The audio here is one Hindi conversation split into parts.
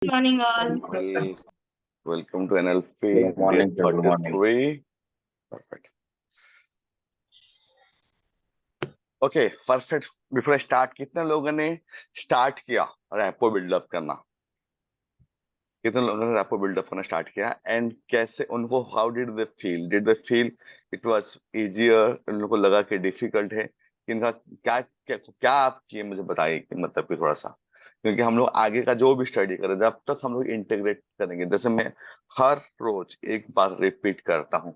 Good morning, all. Welcome to NLP Good Day morning, sir. Good morning. 33. Perfect. Okay perfect. Before start, कितने लोगों ने स्टार्ट किया रैपो बिल्डअप करना? कितने लोगों ने रैपो बिल्डअप करना स्टार्ट किया? एंड कैसे उनको, how did they feel it was easier? उन लोगों को लगा कि डिफिकल्ट है कि इनका क्या क्या, क्या आप किए, मुझे बताइए कि मतलब कि थोड़ा सा, क्योंकि हम लोग आगे का जो भी स्टडी करें जब तक हम लोग इंटीग्रेट करेंगे, जैसे मैं हर रोज एक बात रिपीट करता हूँ,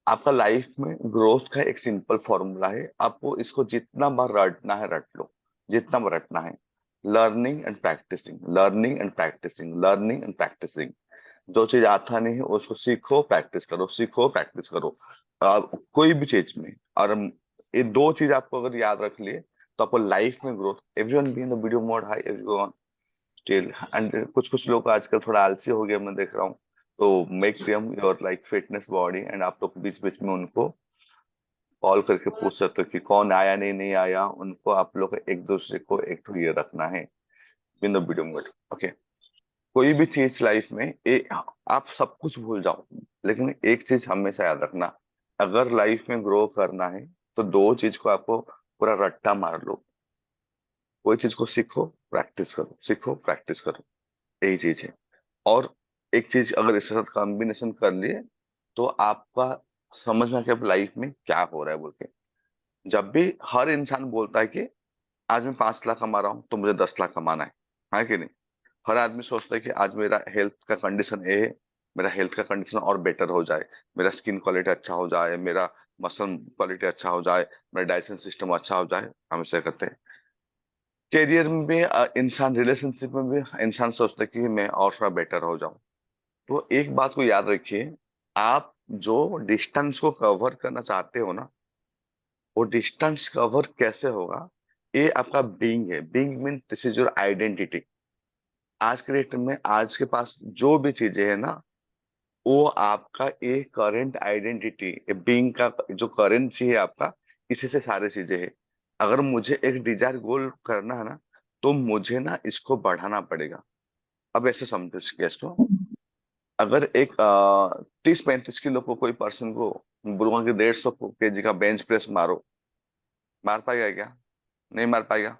आपका लाइफ में ग्रोथ का एक सिंपल फॉर्मूला है। आपको इसको जितना बार रटना है रट लो, जितना बार रटना है। Learning and practising, learning and practising, learning and practising. जो चीज आता नहीं है उसको सीखो, प्रैक्टिस करो, सीखो, प्रैक्टिस करो। कोई भी चीज में। और ये दो चीज आपको अगर याद रख लिए तो आपको लाइफ में growth. Everyone be in the video mode, high everyone still. And कुछ कुछ लोग आजकल थोड़ा आलसी हो गए, मैं देख रहा हूँ। तो make them your like fitness body, and आप लोग बीच बीच में उनको कॉल करके पूछ सकते हो कि कौन आया, नहीं आया। उनको आप लोग एक दूसरे को एक तो ये रखना है in the video mode. Okay, कोई भी चीज लाइफ में आप सब कुछ भूल जाओ, लेकिन एक चीज हमेशा याद रखना। अगर लाइफ में ग्रो करना है तो दो चीज को आपको पूरा रट्टा मार लो। कोई चीज को सीखो, प्रैक्टिस करो, सीखो, प्रैक्टिस करो, यही चीज है। और एक चीज अगर इसके साथ कॉम्बिनेशन कर लिए तो आपका समझ में आ कि लाइफ में क्या हो रहा है बोल के। जब भी हर इंसान बोलता है कि आज मैं 5 लाख कमा रहा हूँ तो मुझे 10 लाख कमाना है कि नहीं? हर आदमी सोचता है कि आज मेरा हेल्थ का कंडीशन ये है, मेरा हेल्थ का कंडीशन और बेटर हो जाए, मेरा स्किन क्वालिटी अच्छा हो जाए, मेरा मसल क्वालिटी अच्छा हो जाए, मेरा डाइजेशन सिस्टम अच्छा हो जाए। हमेशा कहते हैं कैरियर में भी, इंसान रिलेशनशिप में भी इंसान सोचता है कि मैं और थोड़ा बेटर हो जाऊं। तो एक बात को याद रखिए, आप जो डिस्टेंस को कवर करना चाहते हो ना, वो डिस्टेंस कवर कैसे होगा? ये आपका बीइंग है। Being mean this is your identity. आज के डेट में आज के पास जो भी चीजें है ना, वो आपका एक करंट आइडेंटिटी, बीइंग का जो करेंसी है आपका, इसी से सारी चीजें है। अगर मुझे एक डिजायर गोल करना है ना, तो मुझे ना इसको बढ़ाना पड़ेगा। अब ऐसे समझो इस केस को। अगर एक 30-35 किलो को कोई पर्सन को बोलूंगा कि 150 kg का बेंच प्रेस मारो, मार पाएगा क्या? नहीं मार पाएगा।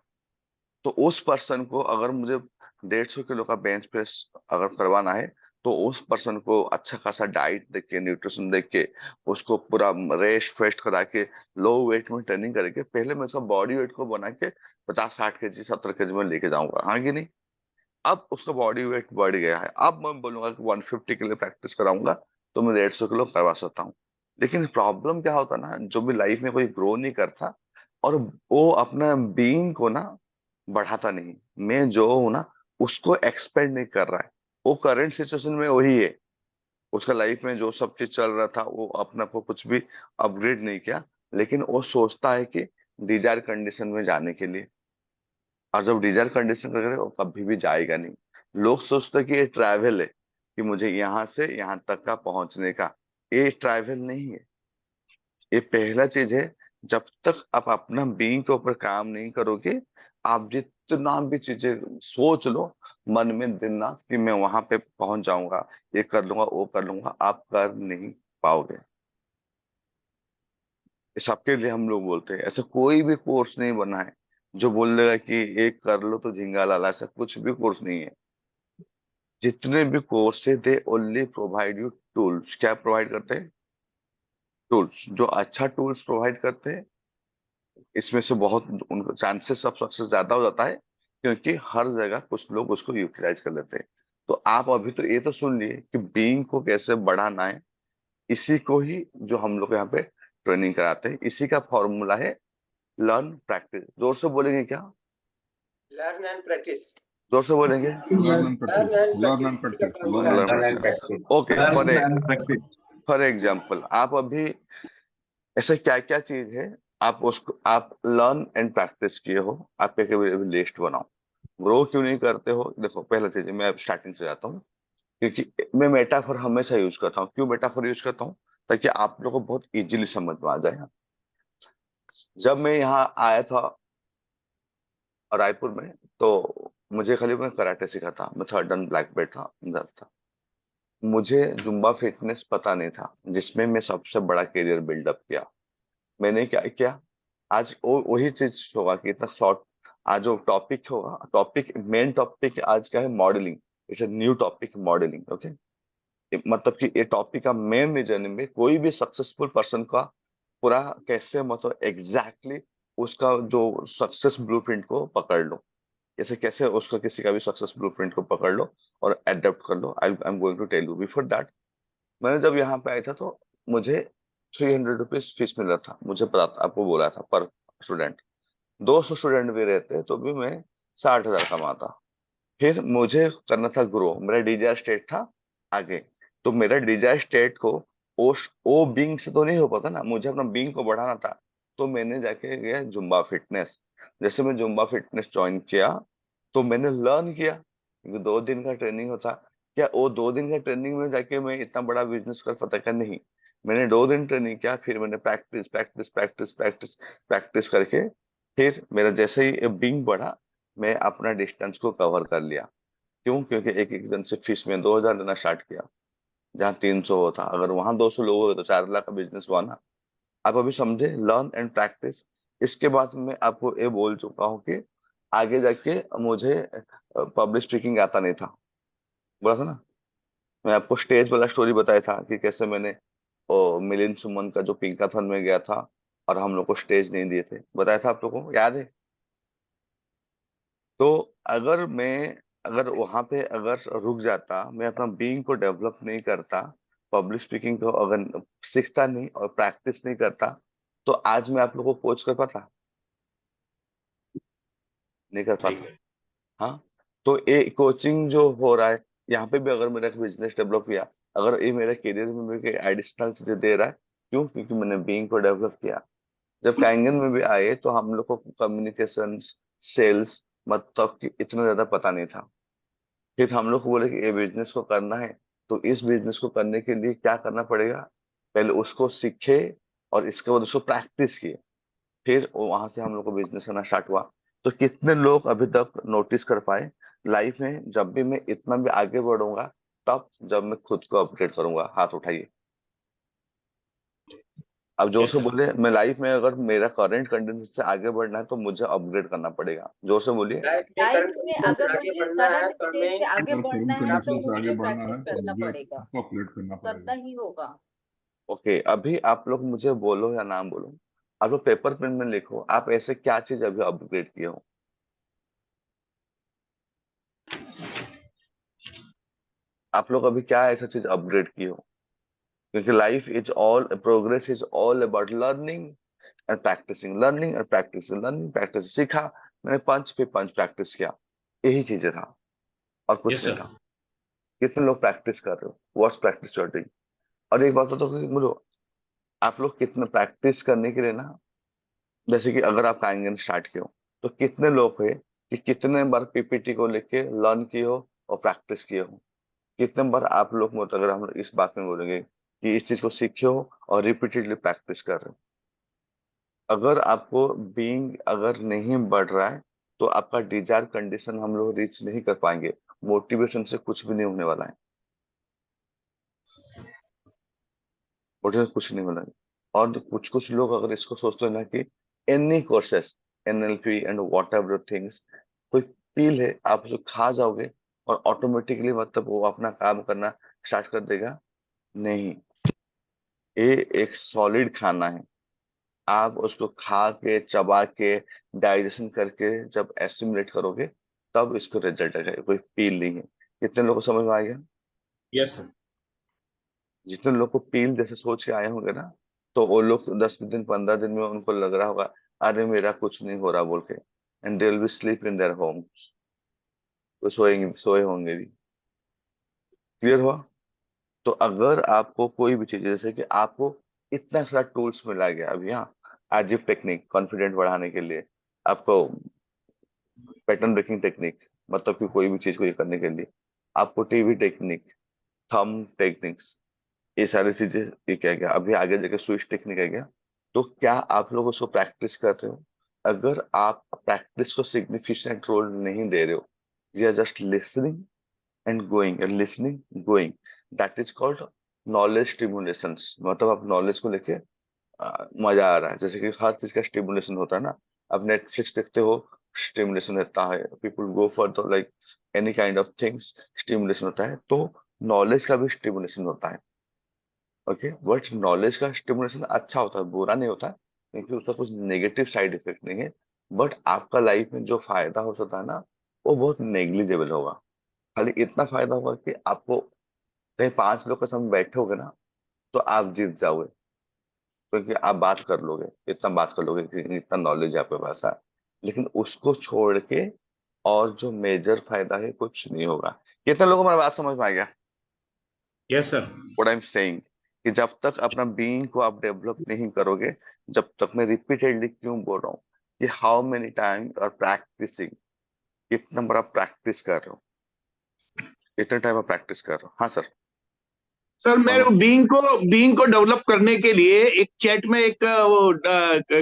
तो उस पर्सन को अगर मुझे 150 किलो का बेंच प्रेस अगर करवाना है, तो उस पर्सन को अच्छा खासा डाइट देख के, न्यूट्रिशन देख के, उसको पूरा रेस्ट फेस्ट करा के, लो वेट में ट्रेनिंग करके, पहले मैं उसका बॉडी वेट को बना के 50-60 kg 70 kg में लेके जाऊंगा, हाँ कि नहीं? अब उसका बॉडी वेट बढ़ गया है, अब मैं बोलूंगा कि 150 के लिए प्रैक्टिस कराऊंगा तो मैं 150 किलो करवा सकता हूँ। लेकिन प्रॉब्लम क्या होता है ना, जो भी लाइफ में कोई ग्रो नहीं करता और वो अपना बीइंग को ना बढ़ाता नहीं, मैं जो हूं ना उसको एक्सपेंड नहीं कर रहा है। वो करंट सिचुएशन में वही है, उसका लाइफ में जो सब चीज चल रहा था वो अपने को कुछ भी अपग्रेड नहीं किया, लेकिन वो सोचता है कि डिजायर कंडीशन में जाने के लिए। और जब डिजायर कंडीशन करेगा वो कभी भी जाएगा नहीं। लोग सोचते हैं कि ये ट्रैवल है, कि मुझे यहाँ से यहाँ तक का पहुंचने का। ये ट्रैवल नहीं है, ये पहला चीज है। जब तक आप अपना बीइंग के ऊपर काम नहीं करोगे, आप जितना भी चीजें सोच लो मन में दिन रात कि मैं वहां पे पहुंच जाऊंगा, ये कर लूंगा, वो कर लूंगा, आप कर नहीं पाओगे। सबके लिए हम लोग बोलते हैं, ऐसा कोई भी कोर्स नहीं बना है जो बोल देगा कि एक कर लो तो झिंगा लाला। ऐसा कुछ भी कोर्स नहीं है। जितने भी कोर्स है they only provide you tools. क्या प्रोवाइड करते हैं? टूल्स। जो अच्छा टूल्स प्रोवाइड करते हैं, इसमें से बहुत उनको चांसेस ऑफ सक्सेस ज्यादा हो जाता है, क्योंकि हर जगह कुछ लोग उसको यूटिलाइज कर लेते हैं। तो आप अभी तो ये तो सुन लिए कि बीइंग को कैसे बढ़ाना है। इसी को ही जो हम लोग यहाँ पे ट्रेनिंग कराते हैं, इसी का फॉर्मूला है लर्न प्रैक्टिस। जोर से बोलेंगे क्या? Learn and practice. जोर से बोलेंगे? Learn and practice. Learn and practice. Learn and learn practice. And practice. Okay, for example आप अभी ऐसे क्या क्या चीज है, आप उसको आप लर्न एंड प्रैक्टिस किए हो, आप एक लिस्ट बनाओ। ग्रो क्यों नहीं करते हो? देखो, पहला चीज है, मैं अब स्टार्टिंग से जाता हूँ, क्योंकि मैं मेटाफोर हमेशा यूज करता हूँ। क्यों मेटाफोर यूज करता हूँ? ताकि आप लोगों को बहुत इजीली समझ में आ जाए। जब मैं यहाँ आया था रायपुर में, तो मुझे खाली मैं कराटे सीखा था, मैं 3rd डन ब्लैक बेल्ट था। मुझे जुम्बा फिटनेस पता नहीं था, जिसमें मैं सबसे बड़ा करियर बिल्डअप किया। मैंने क्या किया, आज वही चीज होगा कि इतना शॉर्ट। आज जो टॉपिक होगा, टॉपिक मेन टॉपिक आज क्या है, modelling. It's a new topic, modelling. Okay, मतलब कि ये टॉपिक का मेन रीजन में कोई भी सक्सेसफुल पर्सन का पूरा कैसे, मतलब एग्जैक्टली उसका जो सक्सेस ब्लूप्रिंट को पकड़ लो, जैसे कैसे उसका किसी का भी सक्सेस ब्लूप्रिंट को पकड़ लो और एडेप्ट कर लो। I am going to tell you. Before that, मैंने जब यहाँ पे आया था तो मुझे 300 रुपीज फीस मिल रहा था, मुझे पता था, आपको बोला था, पर स्टूडेंट। 200 स्टूडेंट भी रहते तो भी मैं 60,000 कमाता। फिर मुझे करना था ग्रो, मेरा डिजायर स्टेट था आगे। तो मेरा डिजायर स्टेट को ओ बीइंग से तो नहीं हो पाता ना, मुझे अपना बीइंग को बढ़ाना था। तो मैंने जाके गया जुम्बा फिटनेस। जैसे मैं जुम्बा फिटनेस ज्वाइन किया तो मैंने लर्न किया, क्योंकि 2 दिन का ट्रेनिंग होता। क्या वो 2 दिन का ट्रेनिंग में जाके मैं इतना बड़ा बिजनेस कर पाता क्या? नहीं। मैंने 2 दिन ट्रेनिंग किया, फिर मैंने practice practice practice practice practice करके फिर मेरा जैसे ही बीइंग बढ़ा, मैं अपना डिस्टेंस को कवर कर लिया। क्यों? क्योंकि एक एक जन से फीस में 2,000 लेना स्टार्ट किया, जहाँ 300 होता। अगर वहां 200 लोग हो तो 4 लाख का बिजनेस हुआ ना। आप अभी समझे, लर्न एंड प्रैक्टिस। इसके बाद मैं आपको ये बोल चुका हूँ कि आगे जाके मुझे पब्लिक स्पीकिंग आता नहीं था, बोला था ना। मैं आपको स्टेज वाला स्टोरी बताया था कि कैसे मैंने मिलिंद सुमन का जो पिंकाथन में गया था और हम लोग को स्टेज नहीं दिए थे, बताया था आप लोगों को, याद है? तो अगर वहां पे अगर रुक जाता, मैं अपना बीइंग को डेवलप नहीं करता, पब्लिक स्पीकिंग को अगर सीखता नहीं और प्रैक्टिस नहीं करता, तो आज मैं आप लोगों को कोच कर पाता? नहीं कर पाता। हाँ। तो ये कोचिंग जो हो रहा है यहाँ पे भी, अगर मेरा बिजनेस डेवलप किया, अगर ये मेरे करियर में मेरे एडिशनल चीजें दे रहा है, क्यों? क्योंकि मैंने बीइंग को डेवलप किया। जब काइंगन में भी आए तो हम लोग को कम्युनिकेशन, सेल्स, मतलब कि इतना ज्यादा पता नहीं था। फिर हम लोग को बोले कि ये बिजनेस को करना है, तो इस बिजनेस को करने के लिए क्या करना पड़ेगा, पहले उसको सीखे और इसके बाद उसको प्रैक्टिस किए। फिर वहां से हम लोग को बिजनेस करना स्टार्ट हुआ। तो कितने लोग अभी तक नोटिस कर पाए लाइफ में, जब भी मैं इतना भी आगे बढ़ूंगा, तब जब मैं खुद को अपग्रेड करूंगा? हाथ उठाइए। अब जोर यस से सर। बोले, मैं लाइफ में अगर मेरा करंट कंडीशन से आगे बढ़ना है तो मुझे अपग्रेड करना पड़ेगा। जोर से बोलिए। लाइफ में लाइफ करंट में कंडीशन से अगर आगे मुझे बढ़ना है करंट तो स्टेज से हमें आगे अगर बढ़ना करंट है तो कंडीशन से आगे मुझे बढ़ना है प्रैक्टिस तो करना मुझे पड़ेगा, खुद को अपग्रेड करना करना पड़ेगा। ही होगा। ओके, अभी आप लोग मुझे बोलो या ना बोलो, आप लोग पेपर पेन में लिखो, आप ऐसे क्या चीज अभी अपग्रेड किए हो? आप लोग अभी क्या ऐसा चीज अपग्रेड किए हो? क्योंकि life is all, progress is all about learning and practising, learning and practising, learning practice. सीखा मैंने, पंच पे पंच प्रैक्टिस किया, यही चीजें था और कुछ यस नहीं सर। था। कितने लोग प्रैक्टिस कर रहे हो? What's practice you are doing? और एक बात तो बोलो, आप लोग कितने प्रैक्टिस करने के लिए ना, जैसे कि अगर आप काइंगन स्टार्ट किए हो, तो कितने लोग है कि कितने बार पीपीटी को लेके लर्न किए हो और प्रैक्टिस किए हो? कितने बार आप लोग, मतलब अगर हम लोग इस बात में बोलेंगे कि इस चीज को सीखे हो और रिपीटेडली प्रैक्टिस कर रहे हो। अगर आपको बीइंग अगर नहीं बढ़ रहा है, तो आपका डिजायर कंडीशन हम लोग रीच नहीं कर पाएंगे। मोटिवेशन से कुछ भी नहीं होने वाला है, मोटिवेशन कुछ नहीं होना है। और कुछ कुछ लोग अगर इसको सोचते हैं ना कि any courses, NLP and what ever things, कोई पील है, आप उसको खा जाओगे और ऑटोमेटिकली मतलब वो अपना काम करना स्टार्ट कर देगा? नहीं। ये एक सॉलिड खाना है। आप उसको खा के, चबा के, डाइजेशन करके जब एसिमुलेट करोगे, तब इसको रिजल्ट आएगा। कोई पील नहीं है। कितने लोगों को समझ में आ गया? Yes sir. जितने लोग को पील जैसे सोच के आए होंगे ना, तो वो लोग 10 दिन 15 दिन में उनको लग रहा होगा, अरे मेरा कुछ नहीं हो रहा बोल के, and they will be sleep in their homes. वो सोएंगे, सोए होंगे भी। क्लियर हुआ? तो अगर आपको कोई भी चीज, जैसे कि आपको इतना सारा टूल्स मिला गया अभी, हाँ, आजिफ टेक्निक कॉन्फिडेंट बढ़ाने के लिए, आपको पैटर्न ब्रेकिंग टेक्निक, मतलब कि कोई भी चीज को ये करने के लिए, आपको टीवी टेक्निक, थंब टेक्निक्स, ये सारी चीजें, ये क्या गया अभी आगे जाके स्विच टेक्निक है गया। तो क्या आप लोग उसको प्रैक्टिस कर रहे हो? अगर आप प्रैक्टिस को सिग्निफिकेंट रोल नहीं दे रहे हो, You are just listening and going, and listening, going. That is called knowledge stimulations. मतलब आप नॉलेज को लेके मजा आ रहा है, जैसे कि हर चीज का स्टिमुलेशन होता है ना। आप नेटफ्लिक्स देखते हो, स्टिमुलेशन रहता है। People go for the like any kind of things, stimulation होता है। तो नॉलेज का भी स्टिमुलेशन होता है। ओके, बट नॉलेज का स्टिमुलेशन अच्छा होता है, बुरा नहीं होता, क्योंकि उसका कुछ नेगेटिव साइड इफेक्ट नहीं है। बट आपका लाइफ में जो फायदा हो सकता है ना, वो बहुत नेग्लिजिबल होगा। खाली इतना फायदा होगा कि आपको कहीं 5 लोग के सामने बैठोगे ना, तो आप जीत जाओगे, क्योंकि आप बात कर लोगे, इतना बात कर लोगे कि इतना नॉलेज है आपके पास है। लेकिन उसको छोड़ के और जो मेजर फायदा है, कुछ नहीं होगा। कितने लोगों को मेरी बात समझ में आ गया? Yes sir. What I am saying, कि जब तक अपना बीइंग को आप डेवलप नहीं करोगे, जब तक, मैं रिपीटेडली क्यों बोल रहा हूँ कि हाउ मेनी टाइम और प्रैक्टिसिंग, कितना बड़ा प्रैक्टिस कर रहे हो, कितने टाइम आप प्रैक्टिस कर रहे हो। हाँ सर। सर मैं बीइंग को डेवलप करने के लिए एक चैट में एक वो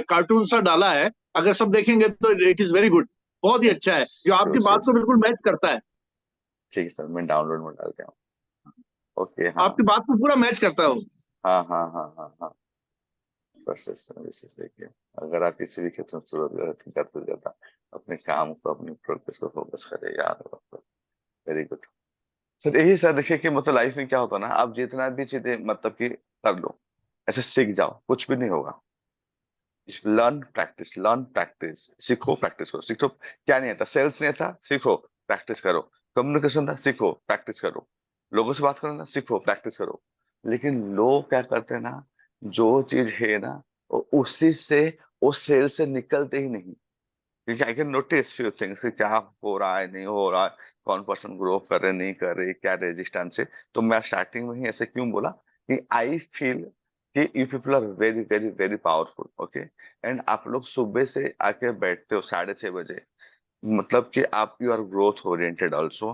कार्टून सा डाला है, अगर सब देखेंगे तो इट इज वेरी गुड, बहुत ही अच्छा है, जो आपकी बात को बिल्कुल मैच करता है। ठीक है सर, मैं डाउनलोड में डालते हूँ। ओके, हाँ आपकी बात को पूरा मैच करता है। हाँ हाँ हाँ हाँ हाँ। प्रोसेस सर्विसेज देखिए, अगर आप किसी भी क्षेत्र में शुरुआत करते जाता, अपने काम को, अपनी प्रोग्रेस को फोकस करें यार। Very good sir. यही सर, देखिए कि मतलब लाइफ में क्या होता है ना, आप जितना भी चीजें मतलब कि कर लो, ऐसे सीख जाओ, कुछ भी नहीं होगा। लर्न प्रैक्टिस, सीखो प्रैक्टिस करो, सीखो। क्या नहीं आता? सेल्स नहीं आता, सीखो प्रैक्टिस करो। कम्युनिकेशन था, सीखो प्रैक्टिस करो। लोगों से बात करना, सीखो प्रैक्टिस करो। लेकिन लोग क्या करते हैं ना, जो चीज है ना, वो उसी से, वो सेल से निकलते ही नहीं। क्योंकि I can notice few things कि क्या हो रहा है, नहीं हो रहा है, कौन पर्सन ग्रो कर रहे, नहीं कर रहे, क्या रेजिस्टेंस है। तो मैं स्टार्टिंग में ही ऐसे क्यों बोला कि आई फील कि you people are very very very powerful. Okay, and आप लोग सुबह से आके बैठते हो 6:30 बजे, मतलब कि आप, you are growth oriented also.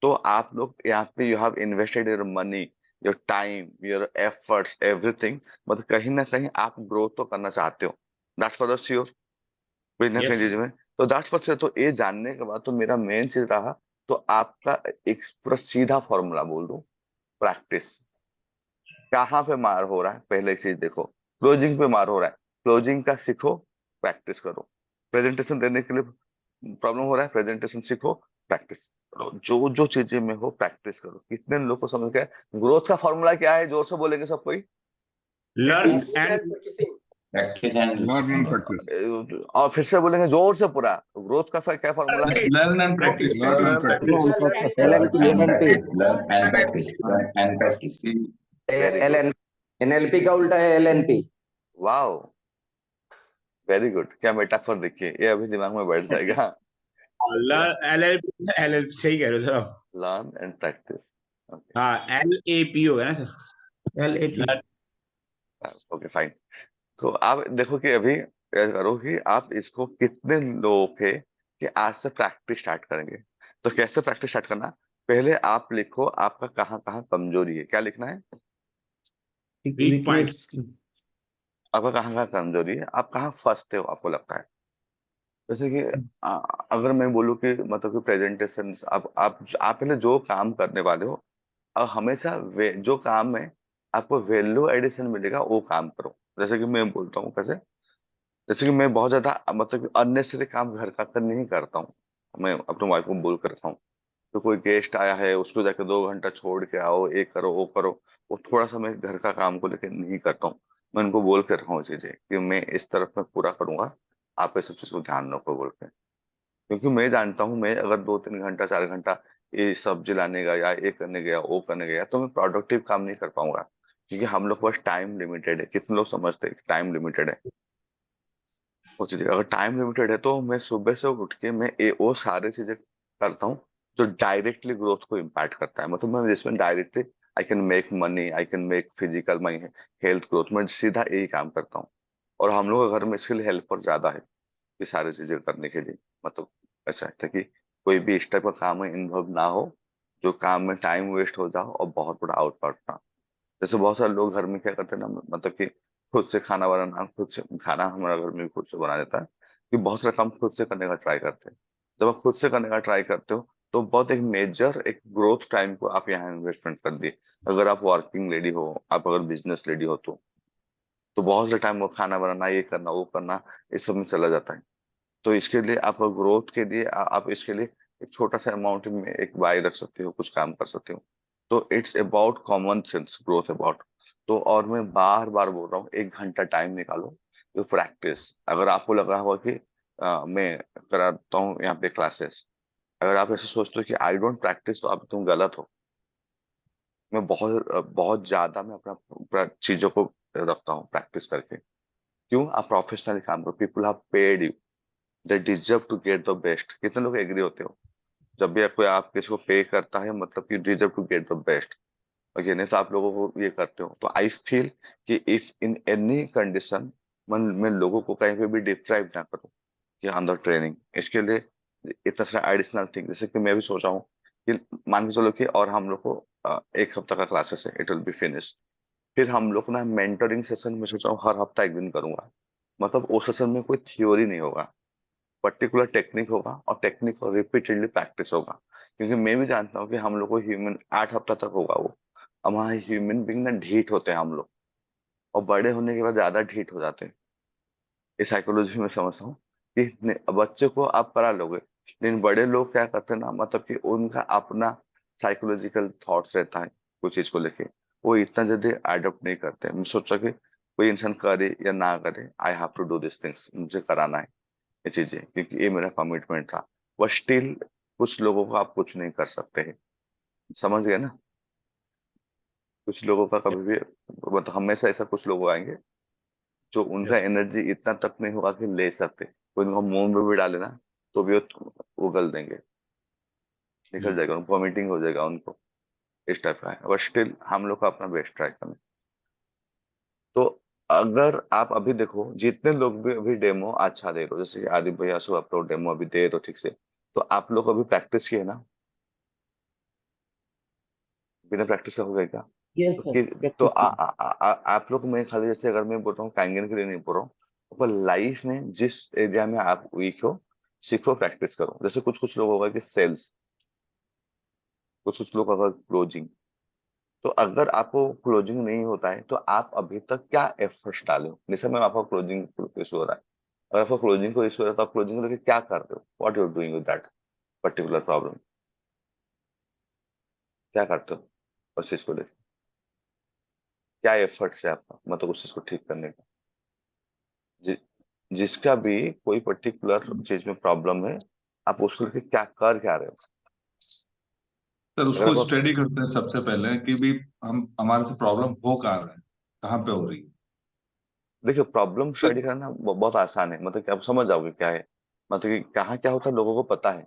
तो आप लोग यहाँ पे, you have invested your money, your time, your efforts, everything. मतलब कहीं ना कहीं आप ग्रोथ तो करना चाहते हो, दैट्स फॉर श्योर, कोई ना कहीं यस चीज में। तो दैट्स व्हाट। तो ये जानने के बाद तो मेरा मेन चीज रहा, तो आपका एक पूरा सीधा फॉर्मूला बोल दूं, प्रैक्टिस। कहाँ पे मार हो रहा है, पहले एक चीज देखो। क्लोजिंग पे मार हो रहा है, क्लोजिंग का सीखो, प्रैक्टिस करो। प्रेजेंटेशन देने के लिए प्रॉब्लम हो रहा है, प्रेजेंटेशन सीखो, प्रैक्टिस करो। जो जो चीजें में हो, प्रैक्टिस करो। कितने लोग को समझ गया ग्रोथ का फॉर्मूला क्या है? जोर से बोलेंगे सब कोई। Learn Practice and and practicing. Practice and Learn and practice. और फिर से बोलेंगे जोर से पूरा, ग्रोथ का क्या फॉर्मूला है? Learn and practice Learn and practice. LNP learn and practice learn and practice very good, LN NLP का उल्टा है LNP। Wow, very good. क्या मेटाफर, देखिए ये अभी दिमाग में बैठ जाएगा। एल सही कह रहे हो सर आप। Learn and practice. ओके, हाँ LAP होगा ना सर। LAP। Okay fine. तो आप देखो कि अभी क्या करो कि आप इसको, कितने लोग है कि आज से प्रैक्टिस स्टार्ट करेंगे। तो कैसे प्रैक्टिस स्टार्ट करना? पहले आप लिखो आपका कहाँ कहाँ कमजोरी है। क्या लिखना है? Weak point. आपका कहाँ कहाँ कमजोरी है, आप कहाँ फंसते हो आपको लगता है। जैसे कि अगर मैं बोलूँ कि मतलब कि प्रेजेंटेशन, आप पहले जो काम करने वाले हो, हमेशा जो काम में आपको वैल्यू एडिशन मिलेगा, वो काम करो। जैसे कि मैं बोलता हूँ कैसे, जैसे कि मैं बहुत ज्यादा मतलब कि अननेसेसरी काम घर का कर नहीं करता हूँ। मैं अपने वाइफ को बोल कर रखा हूँ, तो कोई गेस्ट आया है, उसको जाके 2 घंटा छोड़ के आओ, ये करो वो करो। वो थोड़ा सा मैं घर का काम को लेकर नहीं करता हूँ। मैं उनको बोल कर रखा हूँ चीजें कि मैं इस तरफ में पूरा करूंगा, आप ये सब चीज को ध्यान रखो बोल के। क्योंकि मैं जानता हूँ, मैं अगर 2-3 घंटा 4 घंटा ये सब्जी लाने गया, ये करने गया, वो करने गया, तो मैं प्रोडक्टिव काम नहीं कर पाऊंगा। क्योंकि हम लोग के पास टाइम लिमिटेड है। कितने लोग समझते हैं टाइम लिमिटेड है? वो चीजें, अगर टाइम लिमिटेड है, तो मैं सुबह से उठ के मैं वो सारी चीजें करता हूँ जो डायरेक्टली ग्रोथ को इम्पैक्ट करता है। मतलब मैं जिसमें directly I can make money, I can make physical my health growth, मैं सीधा यही काम करता हूँ। और हम लोग के घर में इसके लिए हेल्पर ज्यादा है, ये सारी चीजें करने के लिए। मतलब ऐसा है कि कोई भी इस टाइप का काम में इन्वॉल्व ना हो, जो काम में टाइम वेस्ट हो जाओ और बहुत बड़ा आउटपुट ना। जैसे बहुत सारे लोग घर में क्या करते हैं ना, मतलब कि खुद से खाना बनाना, खुद से खाना हमारा घर में भी खुद से बना देता है, कि बहुत सारा काम खुद से करने का ट्राई करते हैं। जब आप खुद से करने का ट्राई करते हो, तो बहुत एक मेजर एक ग्रोथ टाइम को आप यहाँ इन्वेस्टमेंट कर दिए। अगर आप वर्किंग लेडी हो, आप अगर बिजनेस लेडी हो तो बहुत से टाइम वो खाना बनाना, ये करना, वो करना, इस सब में चला जाता है। तो इसके लिए आप ग्रोथ के लिए आप इसके लिए एक छोटा सा अमाउंट में एक बाय रख सकते हो, कुछ काम कर सकते हो। तो it's about common sense growth about. तो और मैं बार बार बोल रहा हूँ, 1 घंटा टाइम निकालो, जो प्रैक्टिस। अगर आपको लगा हुआ कि मैं कराता हूँ यहाँ पे क्लासेस, अगर आप ऐसे सोचते हो कि आई डोंट प्रैक्टिस, तो आप तुम गलत हो। मैं बहुत ज्यादा मैं अपना चीजों को रखता हूँ प्रैक्टिस करके। क्यों? आप प्रोफेशनली काम करो, people have paid you, they deserve to get the best. कितने लोग एग्री होते हो? जब भी कोई आप किसी को पे करता है, मतलब you deserve to get the best. Okay, नहीं तो आप लोगों को ये करते हो। तो आई फील कि इफ इन एनी कंडीशन मैं लोगों को कहीं पे भी डिप्राइव ना करूँ कि अंदर ट्रेनिंग, इसके लिए इतना सारा एडिशनल थिंग। जैसे कि मैं भी सोचा हूँ कि मान के चलो कि और हम लोग को 1 हफ्ता का क्लासेस है, इट विल बी फिनिश। फिर हम लोग ना मेंटरिंग सेशन में सोचा हूँ हर हफ्ता 1 दिन करूंगा। मतलब उस सेशन में कोई थ्योरी नहीं होगा, पर्टिकुलर टेक्निक होगा, और टेक्निक और रिपीटेडली प्रैक्टिस होगा। क्योंकि मैं भी जानता हूँ कि हम लोग को ह्यूमन 8 हफ्ता तक होगा वो। अब वहाँ ह्यूमन बींग ना ढीठ होते हैं हम लोग, और बड़े होने के बाद ज्यादा ढीठ हो जाते हैं। ये साइकोलॉजी में समझता हूँ कि बच्चे को आप करा लोगे, लेकिन बड़े लोग क्या करते हैं ना, मतलब कि उनका अपना साइकोलॉजिकल थॉट्स रहता है कुछ चीज को लेके, वो इतना जल्दी अडॉप्ट नहीं करते। मैं सोचा कि कोई इंसान करे या ना करे, I have to do this things, मुझे कराना है ये चीजें, क्योंकि ये मेरा कमिटमेंट था। बट स्टिल कुछ लोगों को आप कुछ नहीं कर सकते हैं, समझ गए ना? कुछ लोगों का कभी भी, मतलब हमेशा ऐसा कुछ लोग आएंगे जो उनका एनर्जी इतना तक नहीं होगा कि ले सकते। कोई उनको मुंह में भी डाले ना, तो भी वो उगल देंगे, निकल जाएगा, उनको वॉमिटिंग हो जाएगा उनको, इस टाइप का है। बट स्टिल हम लोग का अपना बेस्ट ट्राई करना। तो अगर आप अभी देखो, जितने लोग भी अभी डेमो अच्छा दे रहे हो, जैसे कि आदिप भैया सो आप लोग डेमो अभी दे रहे हो ठीक से, तो आप लोग अभी प्रैक्टिस किए ना? बिना प्रैक्टिस का हो गया क्या? यस तो, सर, तो प्रैक्टिस की। आप लोग, मैं खाली जैसे अगर मैं बोल रहा हूँ कैंगन के लिए नहीं बोल रहा हूँ, पर लाइफ में जिस एरिया में आप वीक हो, सीखो, प्रैक्टिस करो। जैसे कुछ कुछ लोग होगा कि सेल्स, कुछ कुछ लोग होगा क्लोजिंग। तो अगर आपको क्लोजिंग नहीं होता है, तो आप अभी तक क्या एफर्ट्स डाले हो? जैसे मैं आपका क्लोजिंग इशू हो रहा है, अगर आपको क्लोजिंग को इशू हो रहा है, तो आप क्लोजिंग को लेकर क्या कर रहे हो? What you doing with that particular problem? क्या करते हो उस चीज को लेकर? क्या एफर्ट्स है आपका, मतलब उस चीज को ठीक करने का? जि, जिसका भी कोई पर्टिकुलर चीज में प्रॉब्लम है, आप उसको लेके क्या रहे हो? सर अगर उसको आपको, स्टडी करते हैं सबसे पहले कि भी हम हमारे से प्रॉब्लम हो कहाँ रहा है, कहाँ पे हो रही है। देखिए, प्रॉब्लम तो स्टडी करना बहुत आसान है, मतलब कि आप समझ जाओगे क्या है। मतलब कि कहाँ क्या होता है, लोगों को पता है।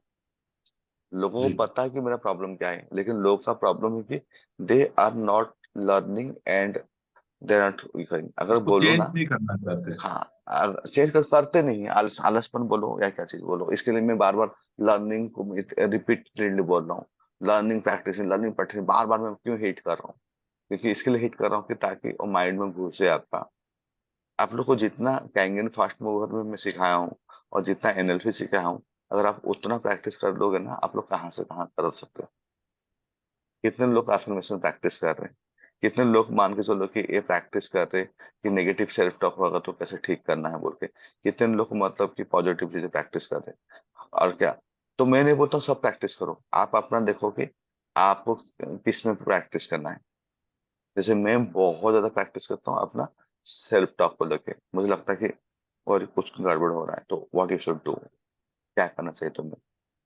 लोगों को जी, पता है कि मेरा प्रॉब्लम क्या है, लेकिन लोग का प्रॉब्लम है कि they are not learning and they are not. अगर उसको बोलो चेंज ना, नहीं करना चाहते। हाँ, चेंज करते नहीं, आलसपन बोलो या क्या चीज बोलो, इसके लिए मैं बार बार लर्निंग को रिपीटेडली बोल रहा हूँ। लर्निंग प्रैक्टिस बार बार मैं क्यों हिट कर रहा हूँ? क्योंकि इसके लिए हिट कर रहा हूँ कि ताकि वो माइंड में घुसे आपका। आप लोग को जितना कैंगन फास्ट मूवर में मैं सिखाया हूँ, और जितना एनएलपी सिखाया हूँ, अगर आप उतना प्रैक्टिस कर लोगे ना, आप लोग कहाँ से कहाँ कर सकते हो। कितने लोग एफर्मेशन प्रैक्टिस कर रहे हैं, कितने लोग मान के चलो कि ये प्रैक्टिस कर रहे हैं कि नेगेटिव सेल्फ टॉक होगा तो कैसे ठीक करना है बोल के। कितने लोग मतलब कि पॉजिटिव चीजें प्रैक्टिस कर रहे हैं, और क्या। तो मैं नहीं बोलता हूँ सब प्रैक्टिस करो, आप अपना देखो कि आपको किस में प्रैक्टिस करना है। जैसे मैं बहुत ज्यादा प्रैक्टिस करता हूँ अपना सेल्फ टॉक को लेके, मुझे लगता है कि और कुछ गड़बड़ हो रहा है, तो व्हाट यू शुड डू, क्या करना चाहिए तुम्हें।